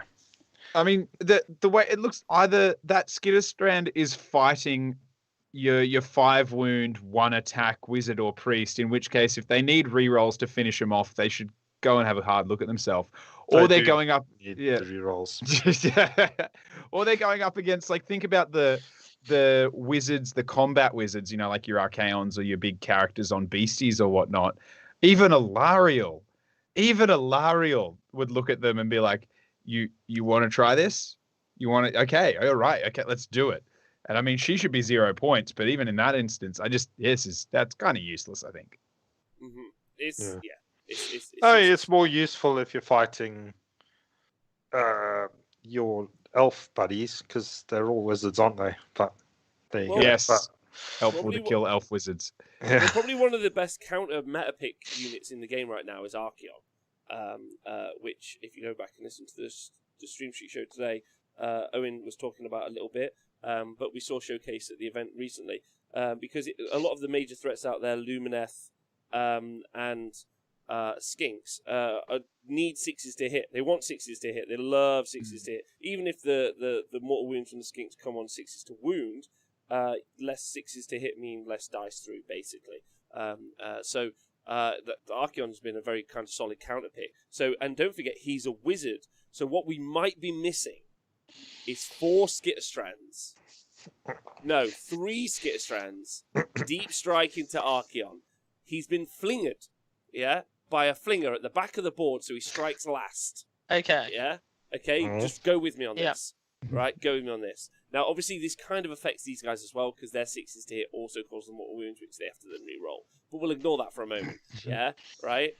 I mean, the way it looks, either that Skitterstrand is fighting your 5 wound, 1 attack wizard or priest, in which case, if they need rerolls to finish them off, they should go and have a hard look at themselves. Or they're going up, the rerolls. Or they're going up against, like, think about the wizards, the combat wizards, you know, like your Archaons or your big characters on beasties or whatnot. Even Alariel would look at them and be like, you want to try this? You want to? Okay, all right, okay, let's do it. And I mean, she should be 0 points, but even in that instance, that's kind of useless, I think. Mm-hmm. It's more useful if you're fighting your elf buddies, because they're all wizards, aren't they? But there you go. Yes, helpful to kill elf wizards. Yeah. Well, probably one of the best counter meta pick units in the game right now is Archaon, which, if you go back and listen to the Stream Street show today, Owen was talking about a little bit, but we saw showcase at the event recently, because a lot of the major threats out there, Lumineth and Skinks, need 6s to hit. They want 6s to hit. They love 6s to hit. Even if the mortal wounds from the Skinks come on 6s to wound, less 6s to hit mean less dice through, basically. So the Archaon's been a very kind of solid counter pick. So, and don't forget, he's a wizard. So what we might be missing is 4 Skitterstrands. No, 3 Skitterstrands. Deep strike into Archaon. He's been flingered, by a flinger at the back of the board, so he strikes last. Okay. Yeah? Okay, just go with me on Yeah. this. Right, go with me on this. Now, obviously, this kind of affects these guys as well, because their 6s to hit also cause them mortal wounds, which they have to then re-roll. But we'll ignore that for a moment. Yeah? Right?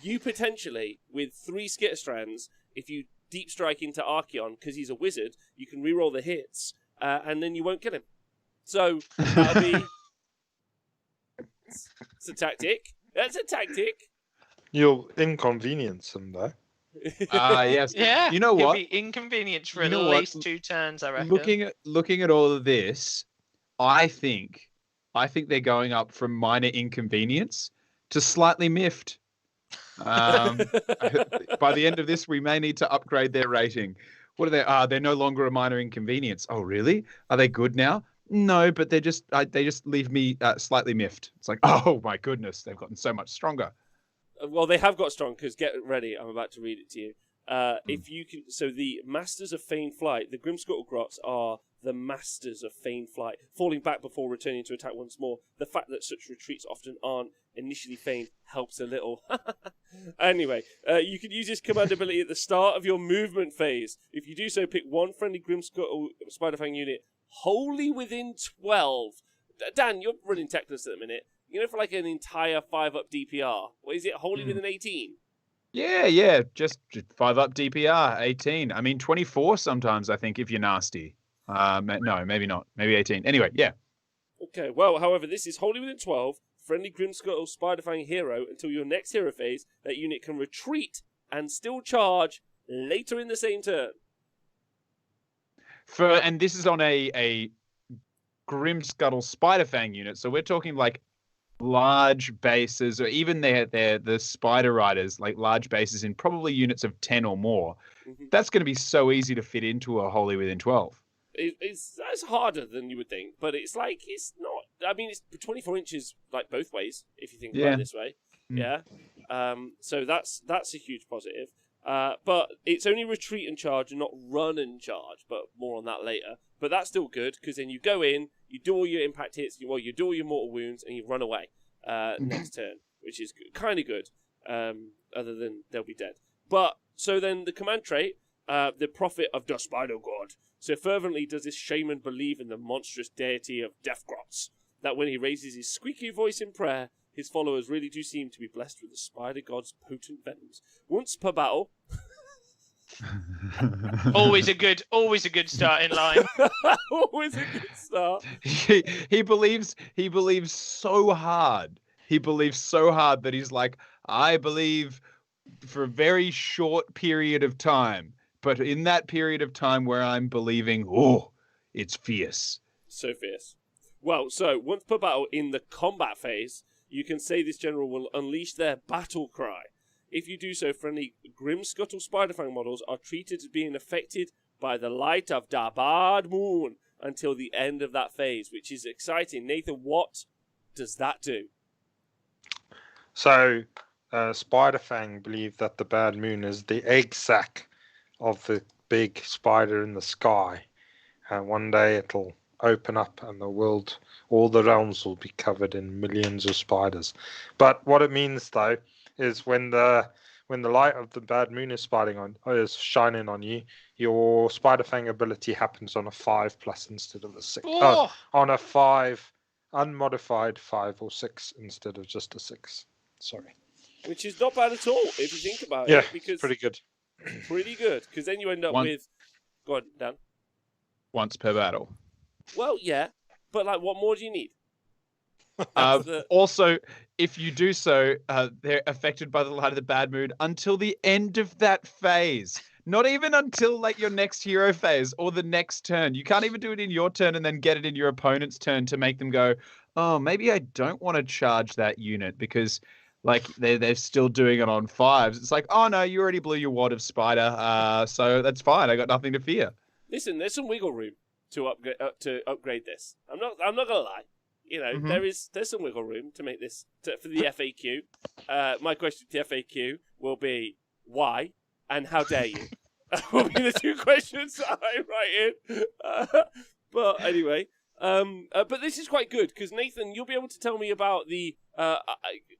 You potentially, with 3 Skitterstrands, if you deep strike into Archaon, because he's a wizard, you can re-roll the hits, and then you won't kill him. So, that'll be... It's a tactic. That's a tactic. You'll inconvenience them, though. Yes. Yeah. You know what? He'll be inconvenienced for You at know what? least 2 turns, I reckon. Looking at all of this, I think they're going up from minor inconvenience to slightly miffed. By the end of this, we may need to upgrade their rating. What are they? They're no longer a minor inconvenience. Oh, really? Are they good now? No, but they just leave me slightly miffed. It's like, oh my goodness, they've gotten so much stronger. Well, they have got strong, because get ready, I'm about to read it to you. If you can, so the Masters of Feigned Flight, the Grimskuttle Grots are the Masters of Feigned Flight, falling back before returning to attack once more. The fact that such retreats often aren't initially feigned helps a little. Anyway, you can use this command ability at the start of your movement phase. If you do so, pick 1 friendly Grimskuttle Spiderfang unit wholly within 12. Dan, you're running Techless at the minute. You know, for like an entire 5-up DPR. What is it, wholly within 18? Yeah, just 5-up DPR, 18. I mean, 24 sometimes, I think, if you're nasty. No, maybe not. Maybe 18. Anyway, yeah. Okay, well, however, this is wholly within 12. Friendly Grimskuttle Spiderfang hero until your next hero phase. That unit can retreat and still charge later in the same turn. And this is on a Grimskuttle Spiderfang unit, so we're talking like large bases, or even the Spider Riders, like large bases in probably units of 10 or more. Mm-hmm. That's going to be so easy to fit into a wholly within 12. That's harder than you would think, but it's like, it's not. I mean, it's 24 inches, like, both ways, if you think about it this way. Yeah. So that's a huge positive. But it's only retreat and charge and not run and charge, but more on that later. But that's still good, because then you go in, you do all your impact hits, you do all your mortal wounds, and you run away next turn, which is kind of good, other than they'll be dead. But, so then the command trait, the prophet of the Spider God. So fervently does this shaman believe in the monstrous deity of Deathgrots, that when he raises his squeaky voice in prayer, his followers really do seem to be blessed with the Spider God's potent venoms. Once per battle... always a good starting line. Always a good start. He believes so hard. He believes so hard that he's like, I believe for a very short period of time. But in that period of time where I'm believing, oh, it's fierce. So fierce. Well, so once per battle in the combat phase, you can say this general will unleash their battle cry. If you do so, friendly Grimscuttle Spiderfang models are treated as being affected by the light of the bad moon until the end of that phase, which is exciting. Nathan, what does that do? So, Spiderfang believe that the bad moon is the egg sac of the big spider in the sky. And one day it'll open up and the world, all the realms will be covered in millions of spiders. But what it means, though, is when the light of the bad moon is shining on you, your Spiderfang ability happens on a 5+ instead of a 6. On a 5, unmodified 5 or 6 instead of just a 6. Sorry. Which is not bad at all if you think about it. Yeah, because pretty good. Pretty good, because then you end up with... Go on, Dan. Once per battle. Well, yeah, but like, what more do you need? Also, if you do so, they're affected by the light of the bad moon until the end of that phase. Not even until like your next hero phase or the next turn. You can't even do it in your turn and then get it in your opponent's turn to make them go, oh, maybe I don't want to charge that unit because like they're still doing it on 5s. It's like, oh no, you already blew your wad of spider, so that's fine. I got nothing to fear. Listen, there's some wiggle room to upgrade this. I'm not gonna lie. You know, there's some wiggle room to make this for the FAQ. My question to the FAQ will be why and how dare you? Will be the two questions that I write in. But anyway, but this is quite good because Nathan, you'll be able to tell me about the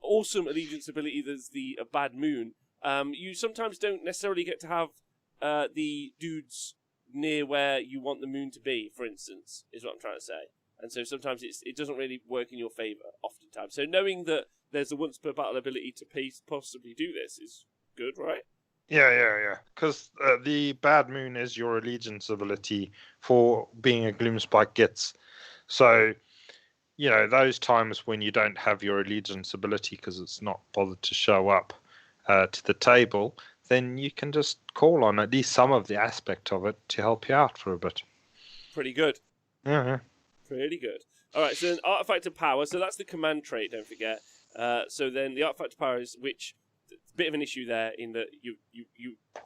awesome allegiance ability that's the bad moon. You sometimes don't necessarily get to have the dudes near where you want the moon to be, for instance, is what I'm trying to say. And so sometimes it doesn't really work in your favour, oftentimes. So knowing that there's a once per battle ability to possibly do this is good, right? Yeah. Because the bad moon is your allegiance ability for being a Gloomspike Gitz. So, you know, those times when you don't have your allegiance ability because it's not bothered to show up to the table, then you can just call on at least some of the aspect of it to help you out for a bit. Pretty good. Yeah. Pretty good. All right, so then Artifact of Power. So that's the command trait, don't forget. So then the Artifact of Power is which... a bit of an issue there in that you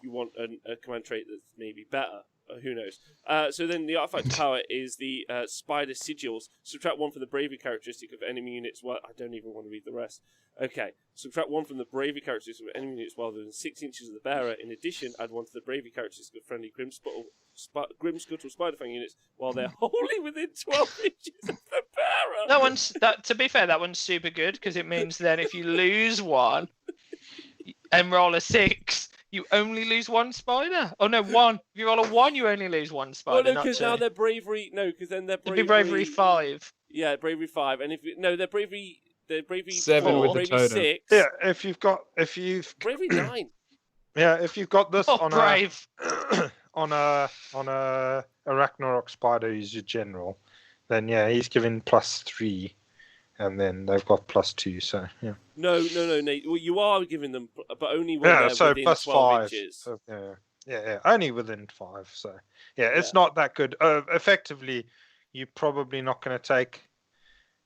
want a command trait that's maybe better. Who knows? So then the Artifact of Power is the Spider Sigils. Subtract 1 from the Bravery characteristic of enemy units. Well, I don't even want to read the rest. Okay. Subtract 1 from the Bravery characteristic of enemy units while within 6 inches of the bearer. In addition, add 1 to the Bravery characteristic of friendly Grimscuttle Spiderfang units while they're wholly within 12 inches of the bearer. To be fair, that one's super good because it means then if you lose one and roll a 6, you only lose 1 spider. Oh no, 1. If you roll a 1, you only lose 1 spider. Oh no, because now they're bravery. No, because then they're bravery. It'd be bravery 5. Yeah, bravery 5, and they're bravery. They're bravery 7 4, with the bravery totem. 6. Yeah, if you've bravery 9. Yeah, if you've got this on brave. on a Ragnarok spider who's your general, then yeah, he's given +3. And then they've got +2, so yeah. No, Nate. Well, you are giving them, but only when they're so within +5. 12 inches. So, yeah, only within 5. So yeah, it's not that good. Effectively, you're probably not going to take.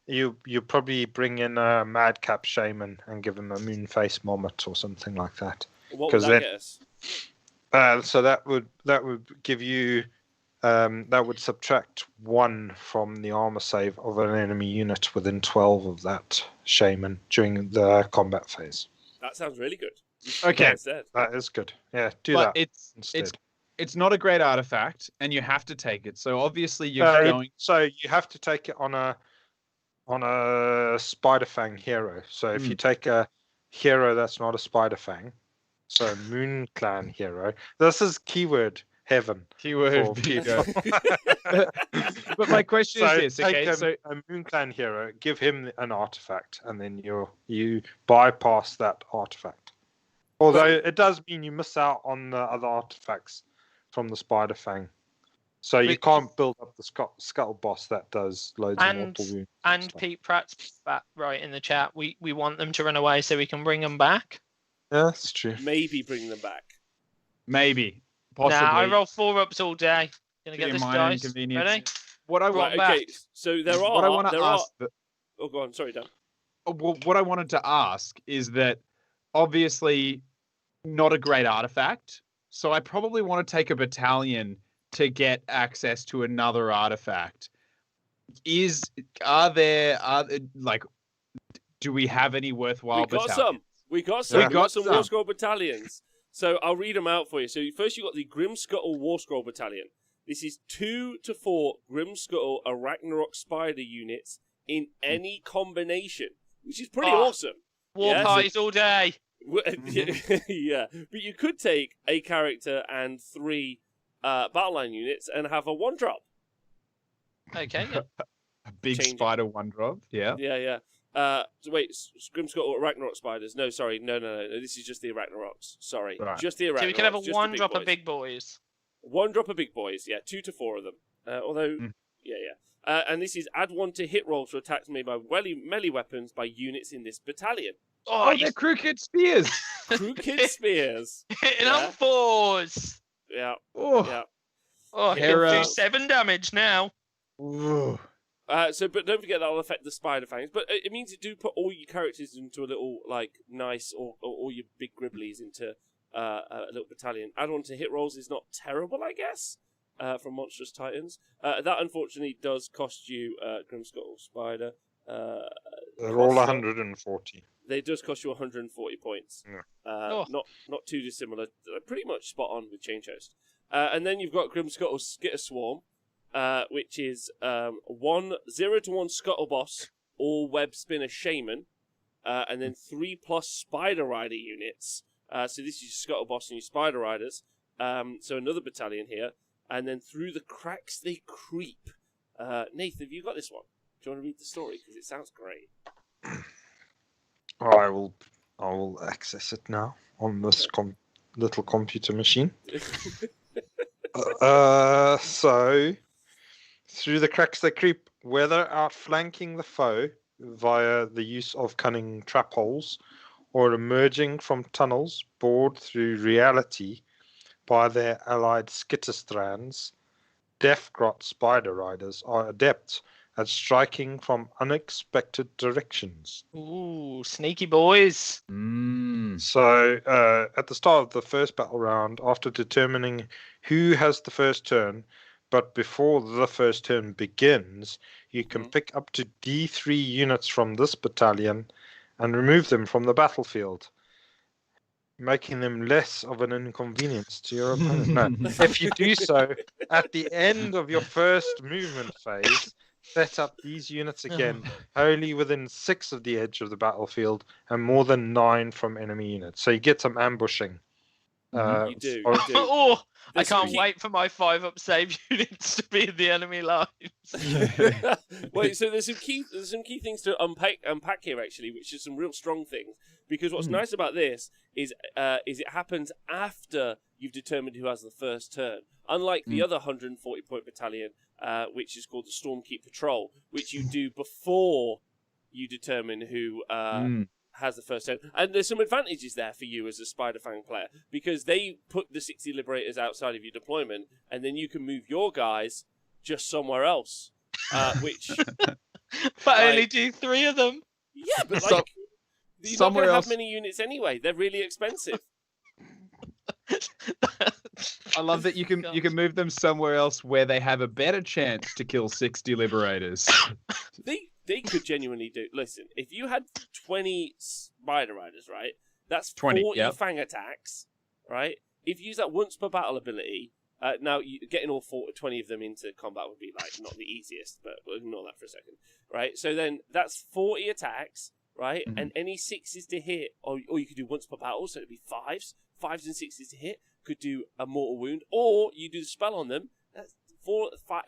You probably bring in a Madcap Shaman and give him a Moonface Mommet or something like that. What would that get us? So that would give you. That would subtract 1 from the armor save of an enemy unit within 12 of that shaman during the combat phase. That sounds really good. Okay, that is good. Yeah, do that. It's not a great artifact, and you have to take it. So obviously you're going. So you have to take it on a on a Spider Fang hero. So if you take a hero that's not a Spider Fang, so Moon Clan hero, this is keyword heaven. Keyword bingo. But my question is this, okay? Take a Moon Clan hero, give him an artifact, and then you bypass that artifact. Although it does mean you miss out on the other artifacts from the Spider Fang. So you can't build up the Scuttle Boss that does loads of mortal wounds. And Pete Pratt's right in the chat. We want them to run away so we can bring them back. Yeah, that's true. Maybe bring them back. Maybe. Possibly. Nah, I roll 4-ups all day. Gonna get this dice. Ready? What I want okay, so there are. What I want to ask. Oh, go on. Sorry, Dan. What I wanted to ask is that obviously not a great artifact. So I probably want to take a battalion to get access to another artifact. Do we have any worthwhile battalions? We got some War Scroll battalions. So I'll read them out for you. So first you got the Grim Scuttle War Scroll Battalion. This is 2 to 4 Grim Scuttle Ragnarok Spider units in any combination, which is pretty awesome. War parties all day. Yeah, but you could take a character and 3 battle line units and have a 1-drop. Okay. Yeah. A big spider 1-drop. Yeah. Yeah. So wait, Grim Scuttle Ragnarok Spiders. No, sorry. No. This is just the Ragnaroks. Sorry. Right. Just the Ragnaroks. So we can have a 1-drop of big boys. 1-drop of big boys, yeah. 2 to 4 of them. And this is add 1 to hit rolls for attacks made by melee weapons by units in this battalion. Oh, they're crooked spears. Crooked spears. Hitting on 4s. Yeah. Oh, he can do 7 damage now. Ooh. But don't forget that'll affect the spider fangs. But it means you do put all your characters into a little nice, or all your big gribblies into a little battalion. Add on to hit rolls is not terrible, I guess. From Monstrous Titans, that unfortunately does cost you Grim Scuttle Spider. They're all 140. They does cost you 140 points. Yeah. Not too dissimilar. They're pretty much spot on with Change Host. And then you've got Grim Scuttle Skitter Swarm, which is 0-1 Scuttle Boss or Web Spinner Shaman, and then 3+ Spider Rider units. So this is your Scuttle Boss and your Spider Riders. So another battalion here. And then through the cracks they creep. Nathan, have you got this one? Do you want to read the story? Because it sounds great. I will access it now on this little computer machine. So, through the cracks they creep, whether outflanking the foe via the use of cunning trap holes, or emerging from tunnels bored through reality by their allied skitterstrands, Deathgrot Spider Riders are adept at striking from unexpected directions. Ooh, sneaky boys. So, at the start of the first battle round, after determining who has the first turn, but before the first turn begins, you can pick up to D3 units from this battalion and remove them from the battlefield, making them less of an inconvenience to your opponent. No. If you do so, at the end of your first movement phase, set up these units again, wholly within 6 of the edge of the battlefield and more than 9 from enemy units. So you get some ambushing. You do. I can't wait for my 5-up save units to be in the enemy lines. Wait, so there's some key things to unpack here actually, which is some real strong things. Because what's nice about this is it happens after you've determined who has the first turn. Unlike the other 140-point battalion, which is called the Stormkeep Patrol, which you do before you determine who has the first turn. And there's some advantages there for you as a Spider Fang player, because they put the 60 Liberators outside of your deployment, and then you can move your guys just somewhere else. But only do 3 of them. Yeah, but you're not going to have many units anyway. They're really expensive. I love that you can move them somewhere else where they have a better chance to kill 60 Liberators. They could genuinely do. Listen, if you had 20 Spider Riders, right? That's 20, 40 Fang attacks, right? If you use that once per battle ability, Now, getting all 20 of them into combat would be like not the easiest, but we'll ignore that for a second, right? So then that's 40 attacks, right? Mhm. And any 6s to hit, or you could do once per battle, so it'd be 5s and 6s to hit. Could do a mortal wound, or you do the spell on them. That's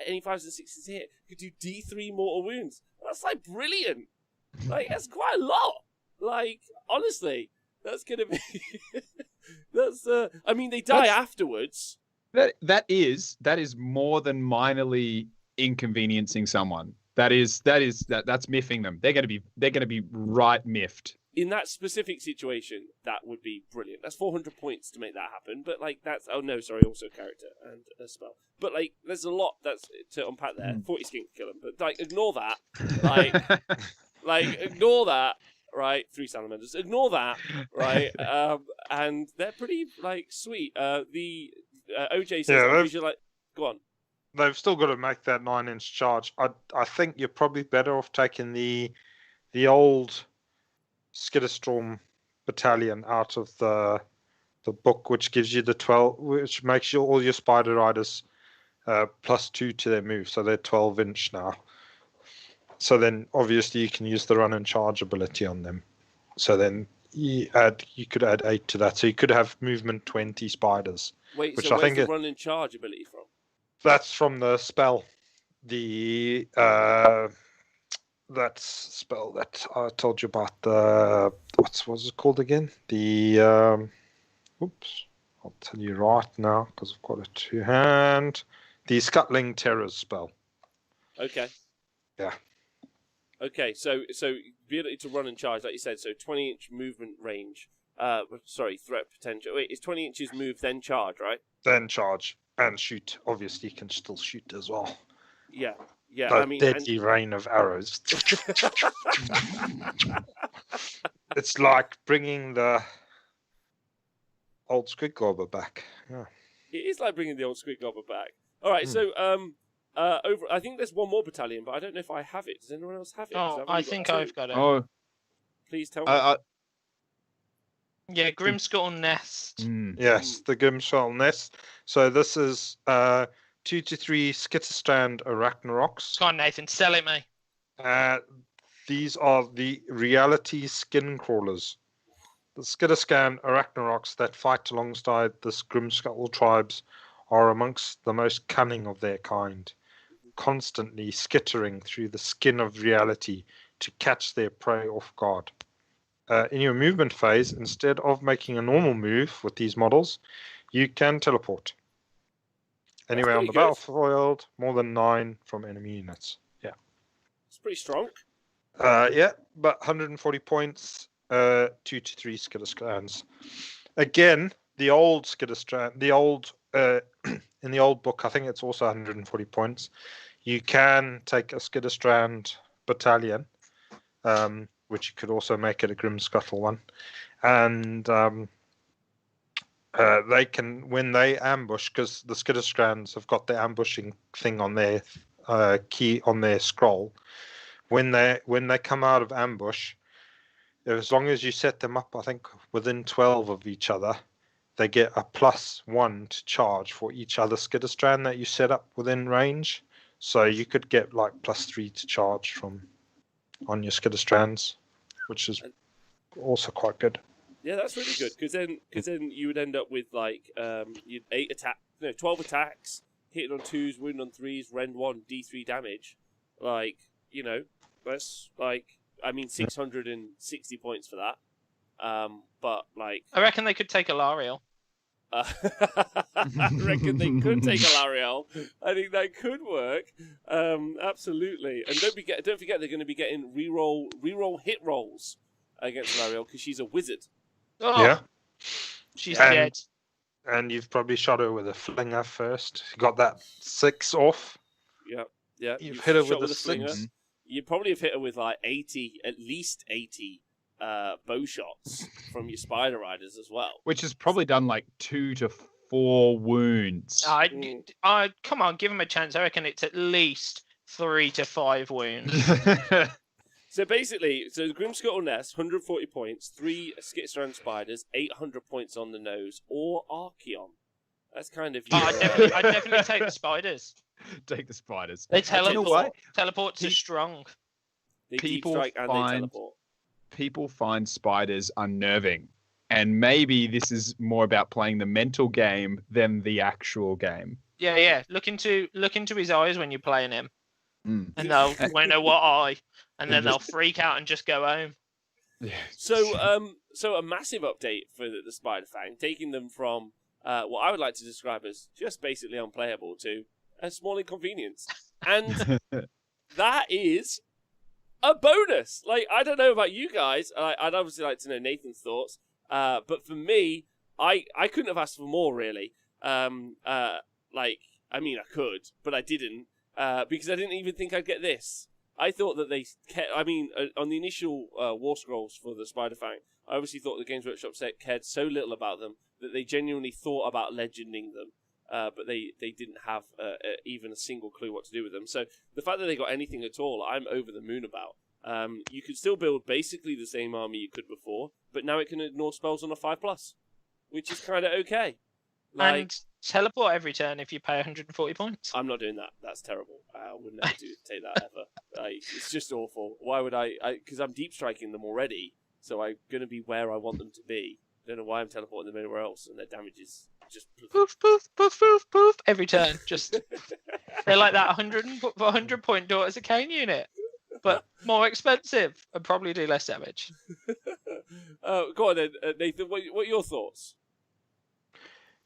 any 5s and 6s to hit. Could do D3 mortal wounds. That's like brilliant. Like that's quite a lot. Like honestly, that's gonna be. That's. I mean, they die afterwards. That is more than minorly inconveniencing someone. That's miffing them. They're gonna be right miffed. In that specific situation, that would be brilliant. That's 400 points to make that happen. But like that's also character and a spell. But like there's a lot that's to unpack there. 40 skin kill them, but like ignore that. Like ignore that. Right, 3 salamanders. Ignore that. Right, and they're pretty like sweet. The OJ says, go on. They've still got to make that 9-inch charge. I think you're probably better off taking the old Skitterstorm battalion out of the book, which gives you the 12, which makes all your spider riders +2 to their move, so they're 12-inch now. So then obviously you can use the run and charge ability on them. So then you could add 8 to that, so you could have movement 20 spiders. Wait, which so I where's think the run and charge ability from? That's from the spell. The that spell that I told you about. The what was it called again? The oops, I'll tell you right now because I've got it to hand. The Scuttling Terrors spell. Okay. Yeah. Okay, so the ability to run and charge, like you said, so 20-inch movement range. Threat potential. Wait, is 20 inches move then charge, right? Then charge and shoot. Obviously, you can still shoot as well. Yeah. The I mean, deadly rain of arrows. It's like bringing the old Squid Gobbler back. Yeah. It is like bringing the old Squid Gobbler back. All right, so I think there's one more battalion, but I don't know if I have it. Does anyone else have it? Oh, I think I've got it. Oh, please tell me. Yeah, Grimskull Nest. Yes, the Grimskull Nest. So this is 2 to 3 Skitterstrand Arachnaroks. Come on, Nathan, sell it me. These are the reality skin crawlers. The Skitterstrand Arachnaroks that fight alongside the Grimskull tribes are amongst the most cunning of their kind, constantly skittering through the skin of reality to catch their prey off guard. In your movement phase, instead of making a normal move with these models, you can teleport. Anywhere on the battlefield, more than 9 from enemy units. Yeah. It's pretty strong. Yeah, but 140 points, 2 to 3 Skitterstrands. Again, the old Skitterstrand, in the old book, I think it's also 140 points. You can take a Skitterstrand battalion, which you could also make it a Grimscuttle one. And they can, when they ambush, because the Skitterstrands have got the ambushing thing on their key on their scroll. When they come out of ambush, as long as you set them up, I think within 12 of each other, they get a +1 to charge for each other Skitterstrand that you set up within range. So you could get like +3 to charge on your Skitterstrands, which is also quite good. Yeah, that's really good because then you would end up with like 12 attacks, hitting on 2s, wounding on 3s, rend 1, D3 damage. Like that's like 660 points for that. But like I reckon they could take Alariel. I reckon they could take Alariel. I think that could work. Absolutely. And don't forget they're going to be getting reroll hit rolls against Alariel because she's a wizard. Oh, yeah. She's dead. And you've probably shot her with a flinger first. You got that 6 off. Yeah. You've hit her with a 6. Flinger. You probably have hit her with like at least 80 bow shots from your spider riders as well, which has probably done like 2 to 4 wounds. Come on, give him a chance. I reckon it's at least 3 to 5 wounds. So basically, the Grimscuttle Nest, 140 points, 3 Skitterstrand spiders, 800 points on the nose, or Archeon. That's kind of Oh, your, I'd definitely take the spiders. Take the spiders. They You know what? teleport. Teleports are strong. they deep people strike and they find- teleport. People find spiders unnerving. And maybe this is more about playing the mental game than the actual game. Yeah. Look into his eyes when you're playing him, Mm. and they'll know what eye, and then And they'll freak out and just go home. Yeah. So a massive update for the Spider Fang, taking them from what I would like to describe as just basically unplayable to a small inconvenience, and that is a bonus. Like, I don't know about you guys. I'd obviously like to know Nathan's thoughts. But for me, I couldn't have asked for more, really. I mean, I could, but I didn't, because I didn't even think I'd get this. I thought that they kept, on the initial War Scrolls for the Spider Fang, I obviously thought the Games Workshop set cared so little about them that they genuinely thought about legending them, but they didn't have even a single clue what to do with them. So the fact that they got anything at all, I'm over the moon about. You could still build basically the same army you could before, but now it can ignore spells on a 5+, which is kind of okay. Like, And teleport every turn if you pay 140 points. I'm not doing that. That's terrible. I would never take that ever. It's just awful. Why would I? Because I'm deep striking them already, so I'm going to be where I want them to be. Don't know why I'm teleporting them anywhere else, and their damage is just Poof, poof, poof, poof, poof. Every turn. Just they're like that 100 point Daughters of Cain unit, but more expensive and probably do less damage. Go on then, Nathan. What are your thoughts?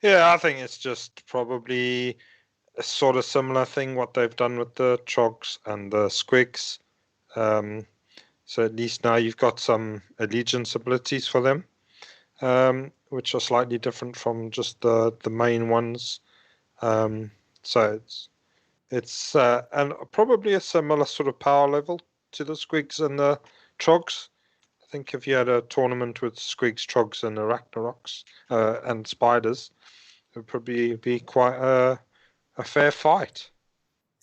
Yeah, I think it's just probably a sort of similar thing what they've done with the Trogs and the Squigs. So at least now you've got some allegiance abilities for them, which are slightly different from just the main ones. So it's and probably a similar sort of power level to the Squigs and the Trogs. I think if you had a tournament with Squigs, Trogs, and Arachnaroks and Spiders, it would probably be quite a fair fight.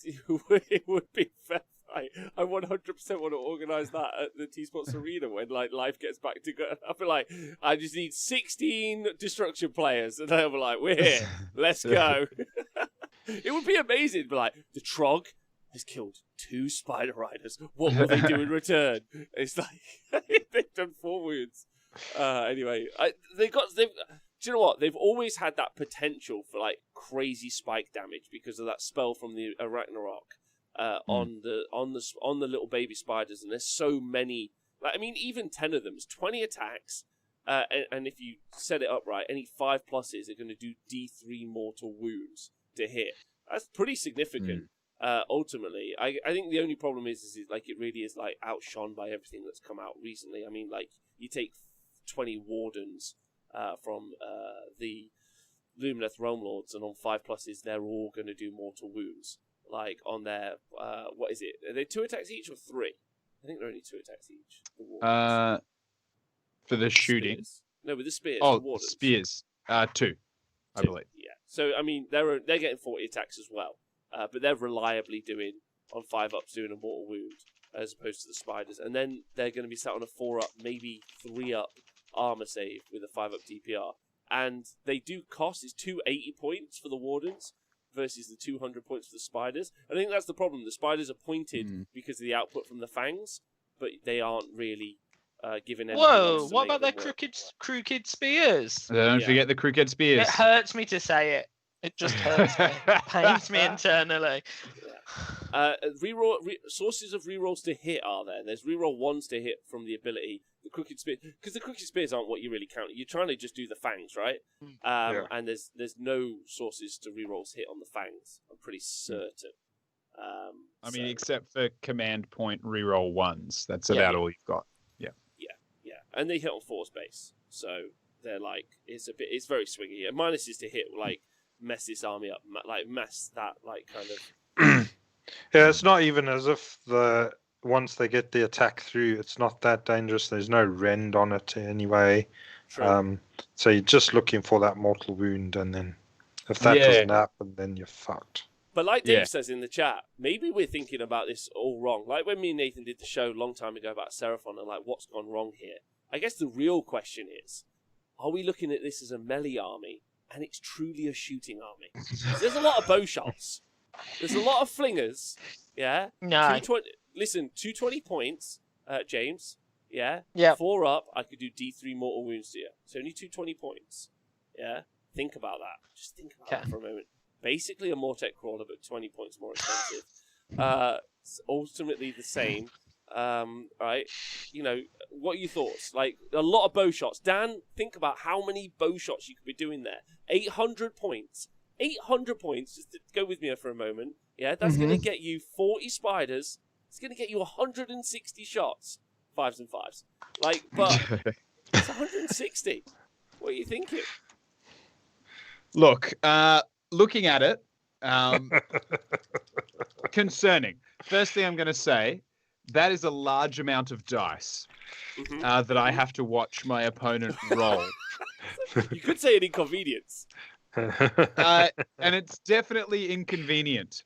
It would be fair. I 100% want to organise that at the T-Sports Arena when life gets back to go. I'll be like, I just need 16 destruction players, and they'll be like, we're here, let's go. It would be amazing. But the Trog has killed 2 Spider Riders. What will they do in return? It's like they've done 4 wounds. Anyway, do you know what? They've always had that potential for crazy spike damage because of that spell from the Arachnarok on the little baby spiders, and there's so many. Even 10 of them is 20 attacks, and if you set it up right, any 5+ are going to do D3 mortal wounds to hit. That's pretty significant. Ultimately, I think the only problem is it really is outshone by everything that's come out recently. You take 20 wardens from the Lumineth Realm Lords, and on 5+, they're all going to do mortal wounds. On their what is it? Are they 2 attacks each or 3? I think they're only 2 attacks each. For the shooting. Spears. No, with the spears. Oh, the wardens. spears. 2, I believe. Yeah. So they're getting 40 attacks as well, but they're reliably doing on 5-ups doing a mortal wound as opposed to the spiders, and then they're going to be sat on a 4-up, maybe 3-up armor save with a 5-up DPR, and they do cost is 280 points for the wardens versus the 200 points for the spiders. I think that's the problem. The spiders are pointed because of the output from the fangs, but they aren't really given anything. Whoa! What about their crooked spears? Don't forget the crooked spears. It hurts me to say it. It just hurts me. It pains me internally. Sources of rerolls to hit are there. There's reroll 1s to hit from the ability. The crooked spear, because the crooked spears aren't what you really count. You're trying to just do the fangs, right? And there's no sources to rerolls hit on the fangs. I'm pretty certain. Except for command point reroll 1s. That's about all you've got. Yeah, and they hit on 4 space, so they're it's very swingy. And minus is to hit mess this army up, mess that kind of. Yeah, it's not even as if once they get the attack through, it's not that dangerous. There's no rend on it anyway. True. So you're just looking for that mortal wound, and then if that doesn't happen, then you're fucked. But like Dave says in the chat, maybe we're thinking about this all wrong. Like when me and Nathan did the show a long time ago about Seraphon and what's gone wrong here. I guess the real question is, are we looking at this as a melee army and it's truly a shooting army. There's a lot of bow shots. There's a lot of flingers. Yeah. No. 220 points, James. Yeah. Yeah. 4 up, I could do D3 mortal wounds to you. It's only 220 points. Yeah. Think about that. Just think about that for a moment. Basically a Mortek crawler, but 20 points more expensive. It's ultimately the same. Right? You know, what are your thoughts? Like, a lot of bow shots. Dan, think about how many bow shots you could be doing there. 800 points. 800 points. Just to go with me for a moment. Yeah, that's going to get you 40 spiders. It's going to get you 160 shots. 5s and 5s. Like, but it's 160. What are you thinking? Look, looking at it, concerning. First thing I'm going to say, that is a large amount of dice that I have to watch my opponent roll. You could say an inconvenience. And it's definitely inconvenient.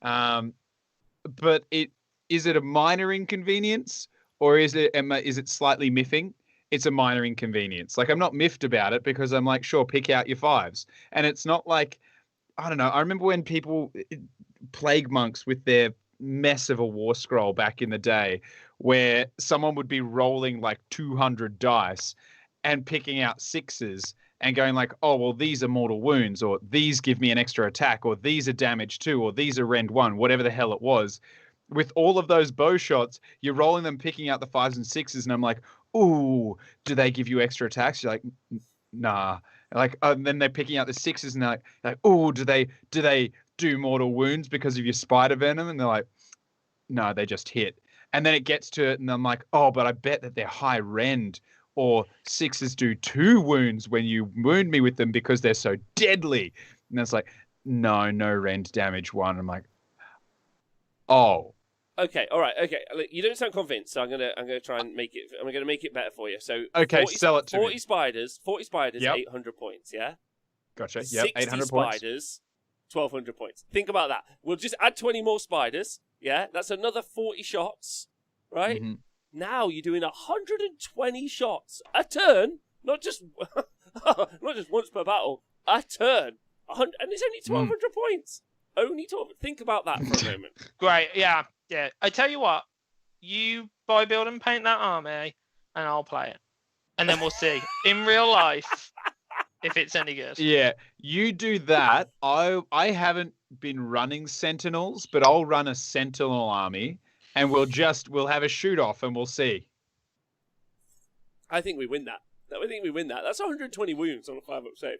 But is it a minor inconvenience, or is it slightly miffing? It's a minor inconvenience. Like, I'm not miffed about it because I'm like, sure, pick out your 5s. And it's not like, I don't know. I remember when plague monks with their mess of a war scroll back in the day, where someone would be rolling like 200 dice and picking out 6s and going like, oh, well, these are mortal wounds, or these give me an extra attack, or these are damage 2, or these are rend 1, whatever the hell it was. With all of those bow shots, you're rolling them, picking out the 5s and 6s, and I'm like, ooh, do they give you extra attacks? You're like, nah. Like, and then they're picking out the 6s, and they're like, ooh, do they do mortal wounds because of your spider venom? And they're like, no, they just hit. And then it gets to it, and I'm like, oh, but I bet that they're high rend, or 6s do 2 wounds when you wound me with them because they're so deadly. And it's like, no rend damage 1. I'm like, oh. Okay, all right, okay. Look, you don't sound convinced, so I'm gonna try and make it. I'm gonna make it better for you. So okay, sell it to 40 me. 40 spiders, Yep. 800 points. Yeah. Gotcha. Yep. 60 800 points. spiders, 1,200 points. Think about that. We'll just add 20 more spiders. Yeah, that's another 40 shots, right? Mm-hmm. Now you're doing 120 shots a turn, not just once per battle. A turn, and it's only 1,200 points. Only 12. Think about that for a moment. Great, yeah. I tell you what, you buy, build, and paint that army, and I'll play it, and then we'll see in real life if it's any good. Yeah, you do that. I haven't been running Sentinels, but I'll run a Sentinel army, and we'll have a shoot off, and we'll see. I think we win that. That's 120 wounds on a 5-up save.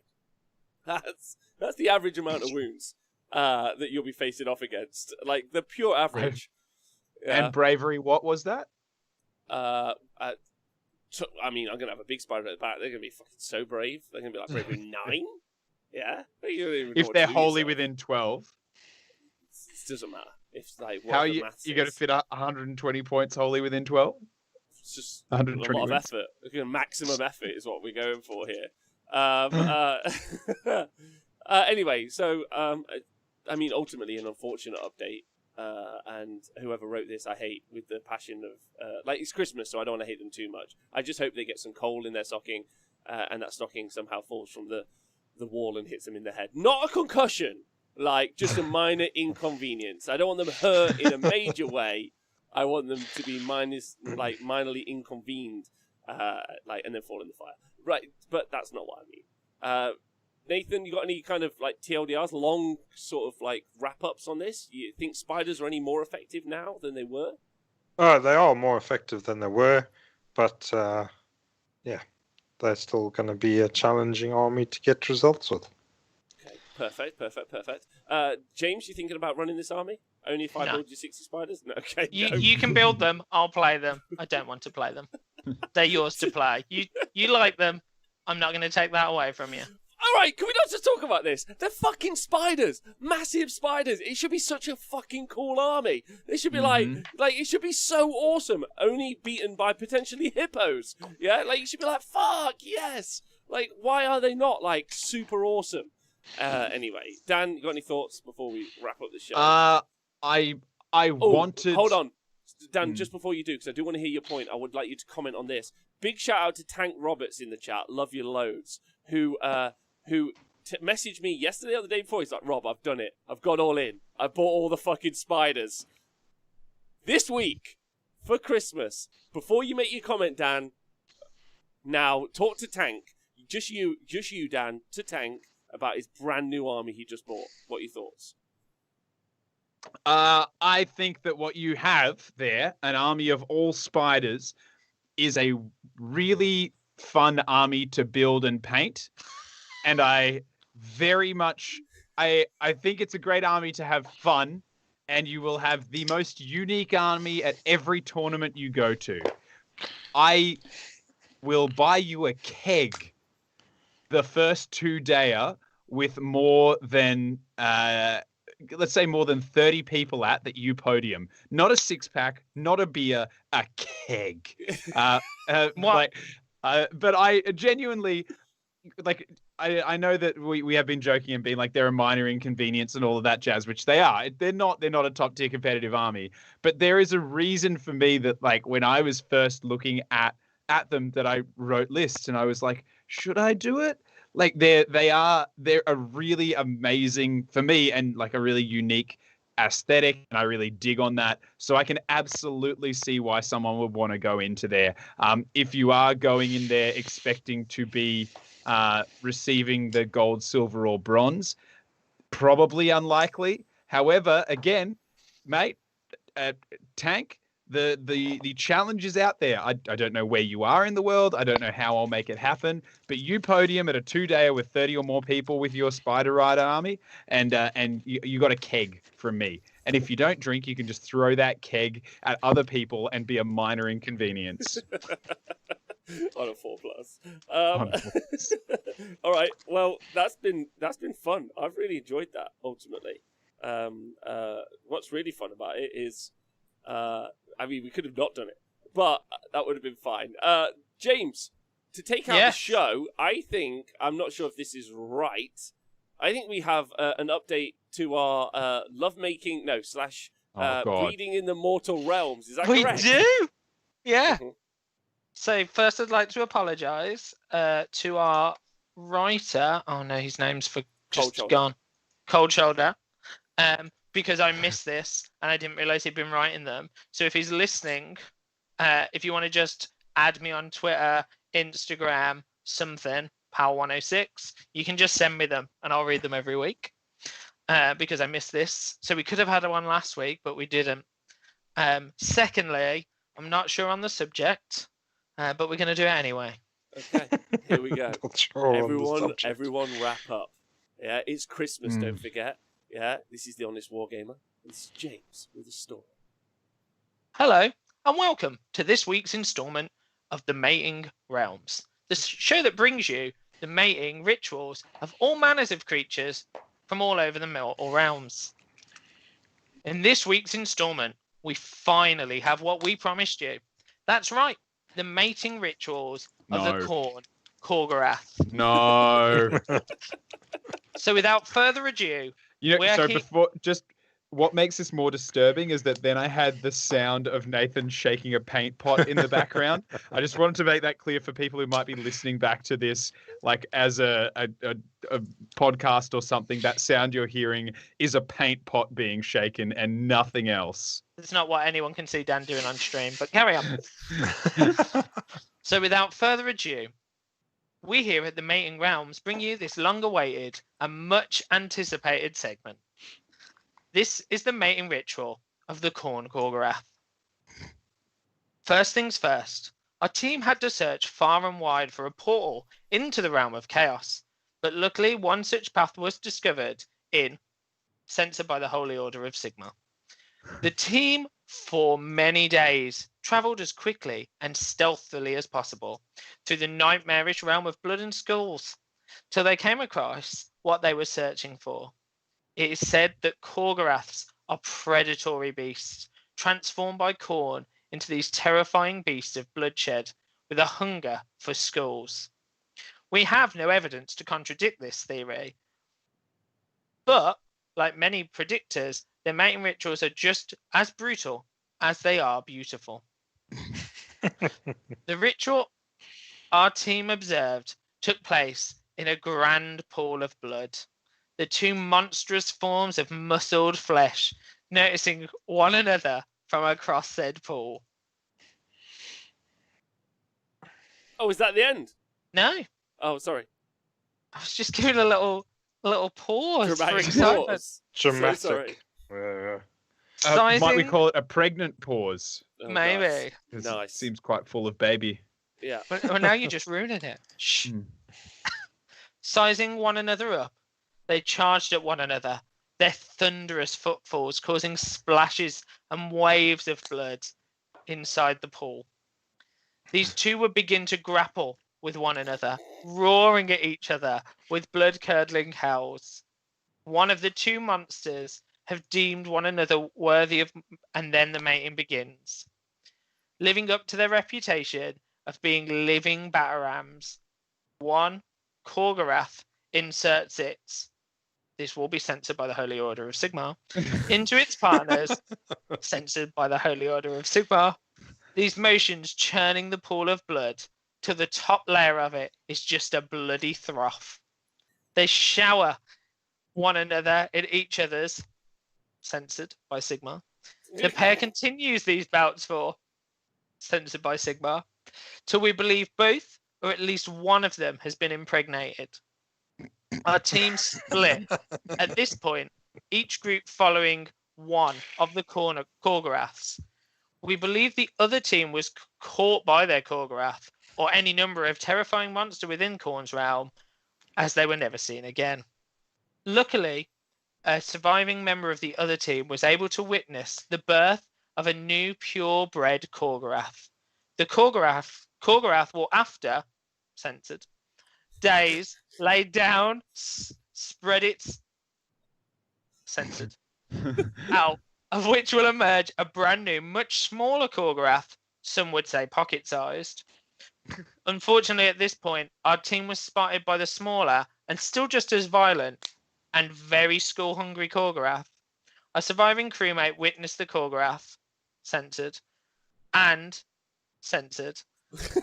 That's the average amount of wounds that you'll be facing off against. Like, the pure average. Yeah. And bravery, what was that? I mean, I'm going to have a big spider at the back. They're going to be fucking so brave. They're going to be like bravery 9. Yeah? If they're wholly within 12. It doesn't matter. If, like, how are you going to fit 120 points wholly within 12? It's just 120 a lot of wins. effort. Maximum effort is what we're going for here. Anyway, so, I mean, ultimately an unfortunate update. And whoever wrote this, I hate with the passion of... like, it's Christmas, so I don't want to hate them too much. I just hope they get some coal in their stocking, and that stocking somehow falls from the wall and hits them in the head. Not a concussion! Like, just a minor inconvenience. I don't want them hurt in a major way. I want them to be minorly inconvened, and then fall in the fire. Right, but that's not what I mean. Nathan, you got any kind of like TLDRs, long sort of like wrap-ups on this? You think spiders are any more effective now than they were? They are more effective than they were, but yeah, they're still going to be a challenging army to get results with. Okay, perfect. James, you thinking about running this army? Only if I build you 60 spiders? No, okay. You can build them. I'll play them. I don't want to play them. They're yours to play. You like them. I'm not going to take that away from you. All right, can we not just talk about this? They're fucking spiders, massive spiders. It should be such a fucking cool army. It should be like it should be so awesome. Only beaten by potentially hippos. Yeah, like you should be like, fuck yes. Like, why are they not like super awesome? Anyway, Dan, you got any thoughts before we wrap up the show? I wanted. Hold on, Dan. Just before you do, because I do want to hear your point. I would like you to comment on this. Big shout out to Tank Roberts in the chat. Love you loads. Who messaged me yesterday or the day before. He's like, Rob, I've done it. I've gone all in. I bought all the fucking spiders. This week, for Christmas, before you make your comment, Dan, now talk to Tank. Just you, Dan, to Tank about his brand new army he just bought. What are your thoughts? I think that what you have there, an army of all spiders, is a really fun army to build and paint. And I very much, I think it's a great army to have fun, and you will have the most unique army at every tournament you go to. I will buy you a keg the first 2-dayer with more than, let's say more than 30 people at that you podium. Not a 6-pack, not a beer, a keg. But I genuinely, like, I know that we have been joking and being like they're a minor inconvenience and all of that jazz, which they are. They're not a top tier competitive army, but there is a reason for me that, like, when I was first looking at them, that I wrote lists and I was like, should I do it? Like, they're a really amazing, for me, and like a really unique aesthetic, and I really dig on that. So I can absolutely see why someone would want to go into there. If you are going in there expecting to be receiving the gold, silver, or bronze, probably unlikely. However, again, mate, Tank, the challenge is out there. I don't know where you are in the world. I don't know how I'll make it happen. But you podium at a 2-dayer with 30 or more people with your Spider Rider army, and you got a keg from me. And if you don't drink, you can just throw that keg at other people and be a minor inconvenience. On a 4+. All right. Well, that's been fun. I've really enjoyed that. Ultimately, what's really fun about it is, I mean, we could have not done it, but that would have been fine. James, to take out the show, I think, I'm not sure if this is right, I think we have an update to our lovemaking, reading in the mortal realms. Is that correct? We do? Yeah. Mm-hmm. So first I'd like to apologise to our writer. Oh no, his name's gone. Cold Shoulder. Because I missed this and I didn't realise he'd been writing them. So if he's listening, if you want to just add me on Twitter, Instagram, something, Power106, you can just send me them and I'll read them every week. Because I missed this. So we could have had one last week, but we didn't. Secondly, I'm not sure on the subject, but we're going to do it anyway. Okay, here we go. Everyone wrap up. Yeah, it's Christmas, don't forget. Yeah, this is the Honest Wargamer. This is James with a story. Hello, and welcome to this week's instalment of the Mating Realms, the show that brings you the mating rituals of all manners of creatures from all over the mortal realms. In this week's instalment, we finally have what we promised you. That's right, the mating rituals of the Khorne Khorgorath. No. So without further ado, what makes this more disturbing is that then I had the sound of Nathan shaking a paint pot in the background. I just wanted to make that clear for people who might be listening back to this, like as a podcast or something. That sound you're hearing is a paint pot being shaken and nothing else. It's not what anyone can see Dan doing on stream, but carry on. So without further ado, we here at the Mating Realms bring you this long-awaited and much-anticipated segment. This is the mating ritual of the Khorne Khorgorath. First things first, our team had to search far and wide for a portal into the realm of chaos, but luckily one such path was discovered censored by the Holy Order of Sigmar. The team, for many days, travelled as quickly and stealthily as possible through the nightmarish realm of blood and skulls, till they came across what they were searching for. It is said that Khorgoraths are predatory beasts, transformed by Khorne into these terrifying beasts of bloodshed with a hunger for skulls. We have no evidence to contradict this theory, but like many predictors, their mating rituals are just as brutal as they are beautiful. The ritual our team observed took place in a grand pool of blood. The two monstrous forms of muscled flesh noticing one another from across said pool. Oh, is that the end? No, Oh, sorry. I was just giving a little pause for Dramatic excitement. pause. Dramatic. So sorry. Yeah. Sizing, Might we call it a pregnant pause? Oh, maybe. nice. 'Cause Nice. It seems quite full of baby. Yeah. Well, now you're just ruining it. Shh. Mm. Sizing one another up, they charged at one another, their thunderous footfalls causing splashes and waves of blood inside the pool. These two would begin to grapple with one another, roaring at each other with blood-curdling howls. One of the two monsters have deemed one another worthy of, and then the mating begins. Living up to their reputation of being living Batarams, one Korgorath inserts its, this will be censored by the Holy Order of Sigmar, into its partners, censored by the Holy Order of Sigmar. These motions churning the pool of blood till the top layer of it is just a bloody froth. They shower one another in each other's, censored by Sigmar. The pair continues these bouts for, censored by Sigmar, till we believe both or at least one of them has been impregnated. Our team split at this point, each group following one of the Korgoraths. We believe the other team was caught by their Korgorath or any number of terrifying monster within Khorne's realm, as they were never seen again. Luckily, a surviving member of the other team was able to witness the birth of a new purebred Korgorath. The Korgorath will, after, censored, days, lay down, spread its, censored, out, of which will emerge a brand new, much smaller Korgorath, some would say pocket-sized. Unfortunately, at this point, our team was spotted by the smaller and still just as violent and very school-hungry Korgorath. A surviving crewmate witnessed the Korgorath, censored, and censored,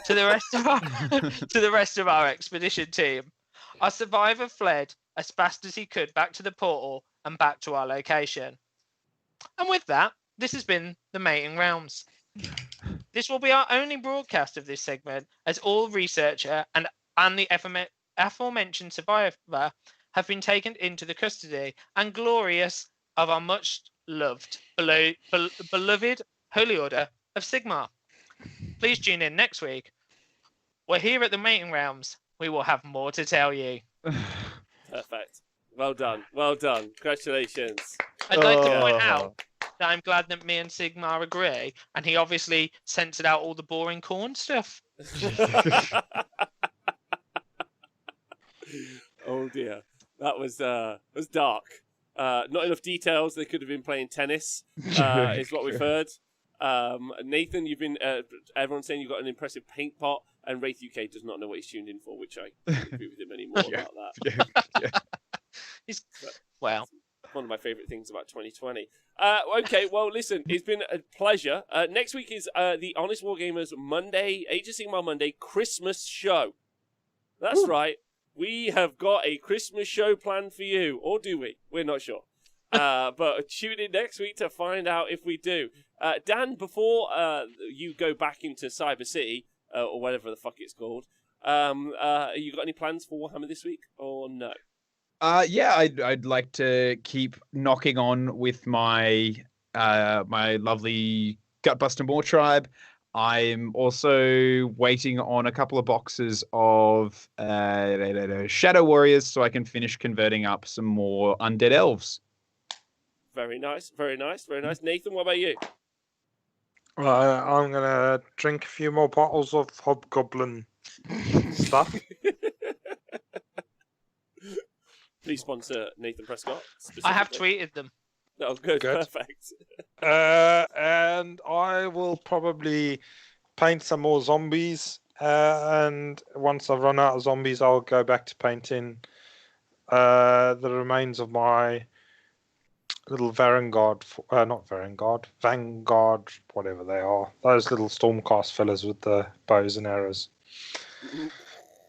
to the rest of our expedition team. Our survivor fled as fast as he could back to the portal and back to our location. And with that, this has been the Mating Realms. This will be our only broadcast of this segment, as all researcher and the aforementioned survivor have been taken into the custody and glorious of our much loved, beloved Holy Order of Sigmar. Please tune in next week. We're here at the Mating Realms. We will have more to tell you. Perfect. Well done. Well done. Congratulations. I'd like to point out that I'm glad that me and Sigmar agree, and he obviously censored out all the boring corn stuff. Oh dear, that was dark. Not enough details. They could have been playing tennis, is what we've heard. Nathan, you've been everyone's saying you've got an impressive paint pot, and Wraith UK does not know what he's tuned in for, which I don't agree with him anymore about that. He's, well, one of my favourite things about 2020. Okay, well, listen, it's been a pleasure. Next week is the Honest Wargamers Monday, Age of Sigmar Monday Christmas show. That's right. We have got a Christmas show planned for you. Or do we? We're not sure. But tune in next week to find out if we do. Dan, before you go back into Cyber City, or whatever the fuck it's called, you got any plans for Warhammer this week, or no? Yeah, I'd like to keep knocking on with my my lovely Gutbuster Moor tribe. I'm also waiting on a couple of boxes of Shadow Warriors so I can finish converting up some more undead elves. Very nice, very nice, very nice. Nathan, what about you? I'm going to drink a few more bottles of Hobgoblin stuff. Please sponsor Nathan Prescott. I have tweeted them. Oh, good. Perfect. And I will probably paint some more zombies. And once I've run out of zombies, I'll go back to painting the remains of my little Vanguard, whatever they are. Those little Stormcast fellas with the bows and arrows.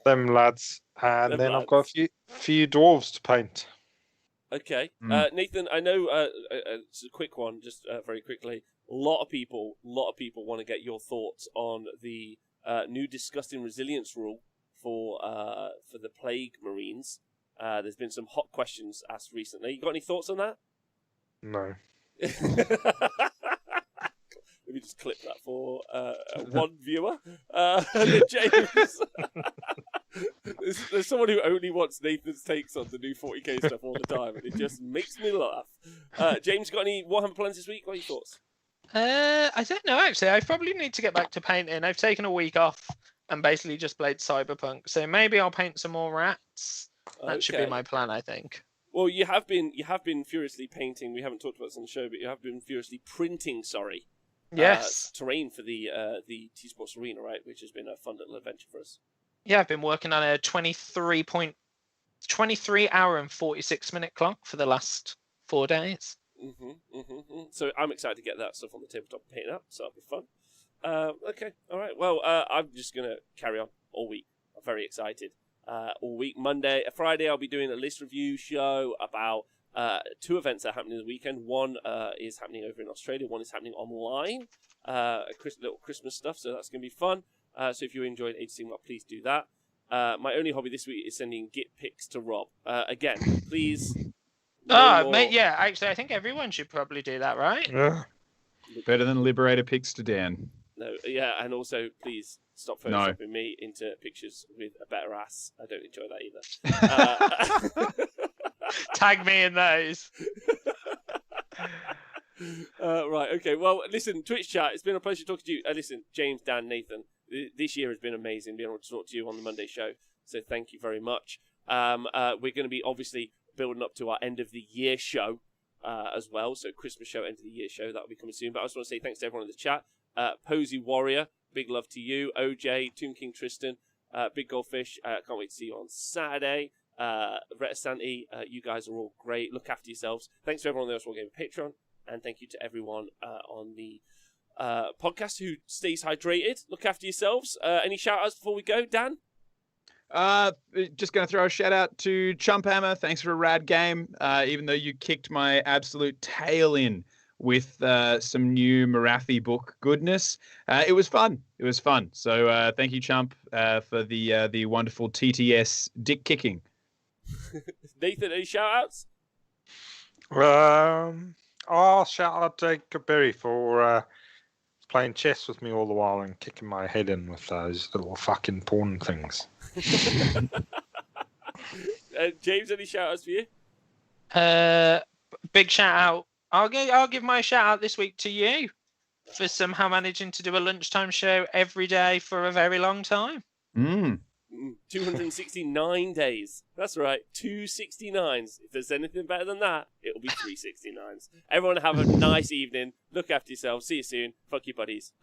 Them lads. And Them then I've got a few dwarves to paint. Okay. Mm. Nathan, I know it's a quick one, just very quickly. A lot of people want to get your thoughts on the new disgusting resilience rule for the Plague Marines. There's been some hot questions asked recently. You got any thoughts on that? No. Let me just clip that for one viewer. James. There's someone who only wants Nathan's takes on the new 40k stuff all the time, and it just makes me laugh. James, got any Warhammer plans this week? What are your thoughts? I don't know, actually. I probably need to get back to painting. I've taken a week off and basically just played Cyberpunk, so maybe I'll paint some more rats. That should be my plan, I think. Well, you have been furiously painting. We haven't talked about this on the show, but you have been furiously printing. Yes. Terrain for the T-Sports Arena, right? Which has been a fun little adventure for us. Yeah, I've been working on a 23 hour and 46-minute clock for the last 4 days. So I'm excited to get that stuff on the tabletop and paint up, so that'll be fun. Okay, all right. Well, I'm just going to carry on all week. I'm very excited. All week, Friday, I'll be doing a list review show about 2 events that are happening this weekend. One is happening over in Australia. One is happening online. Little Christmas stuff, so that's going to be fun. So if you enjoyed Age of Sigmar, please do that. My only hobby this week is sending Git pics to Rob. Again, please. Mate, yeah, actually, I think everyone should probably do that, right? Yeah. Better than Liberator pics to Dan. No, yeah, and also please stop photoshopping me into pictures with a better ass. I don't enjoy that either. Tag me in those. Right, okay. Well, listen, Twitch chat, it's been a pleasure talking to you. Listen, James, Dan, Nathan, this year has been amazing being able to talk to you on the Monday show. So thank you very much. We're going to be obviously building up to our end of the year show as well. So Christmas show, end of the year show, that'll be coming soon. But I just want to say thanks to everyone in the chat. Posey Warrior, big love to you. OJ, Tomb King Tristan, Big Goldfish, can't wait to see you on Saturday. Retasanti, you guys are all great. Look after yourselves. Thanks to everyone else who gave a Patreon. And thank you to everyone on the podcast who stays hydrated. Look after yourselves. Any shout-outs before we go, Dan? Just going to throw a shout out to Chump Hammer. Thanks for a rad game. Even though you kicked my absolute tail in with some new Marathi book goodness, it was fun. It was fun. So thank you, Chump, for the wonderful TTS dick kicking. Nathan, any shout-outs? I'll shout out Jacob Berry for playing chess with me all the while and kicking my head in with those little fucking porn things. James, any shout-outs for you? Big shout-out. I'll give my shout-out this week to you for somehow managing to do a lunchtime show every day for a very long time. 269 days. That's right, 269s. If there's anything better than that, it'll be 369s. Everyone have a nice evening. Look after yourselves. See you soon. Fuck you, buddies.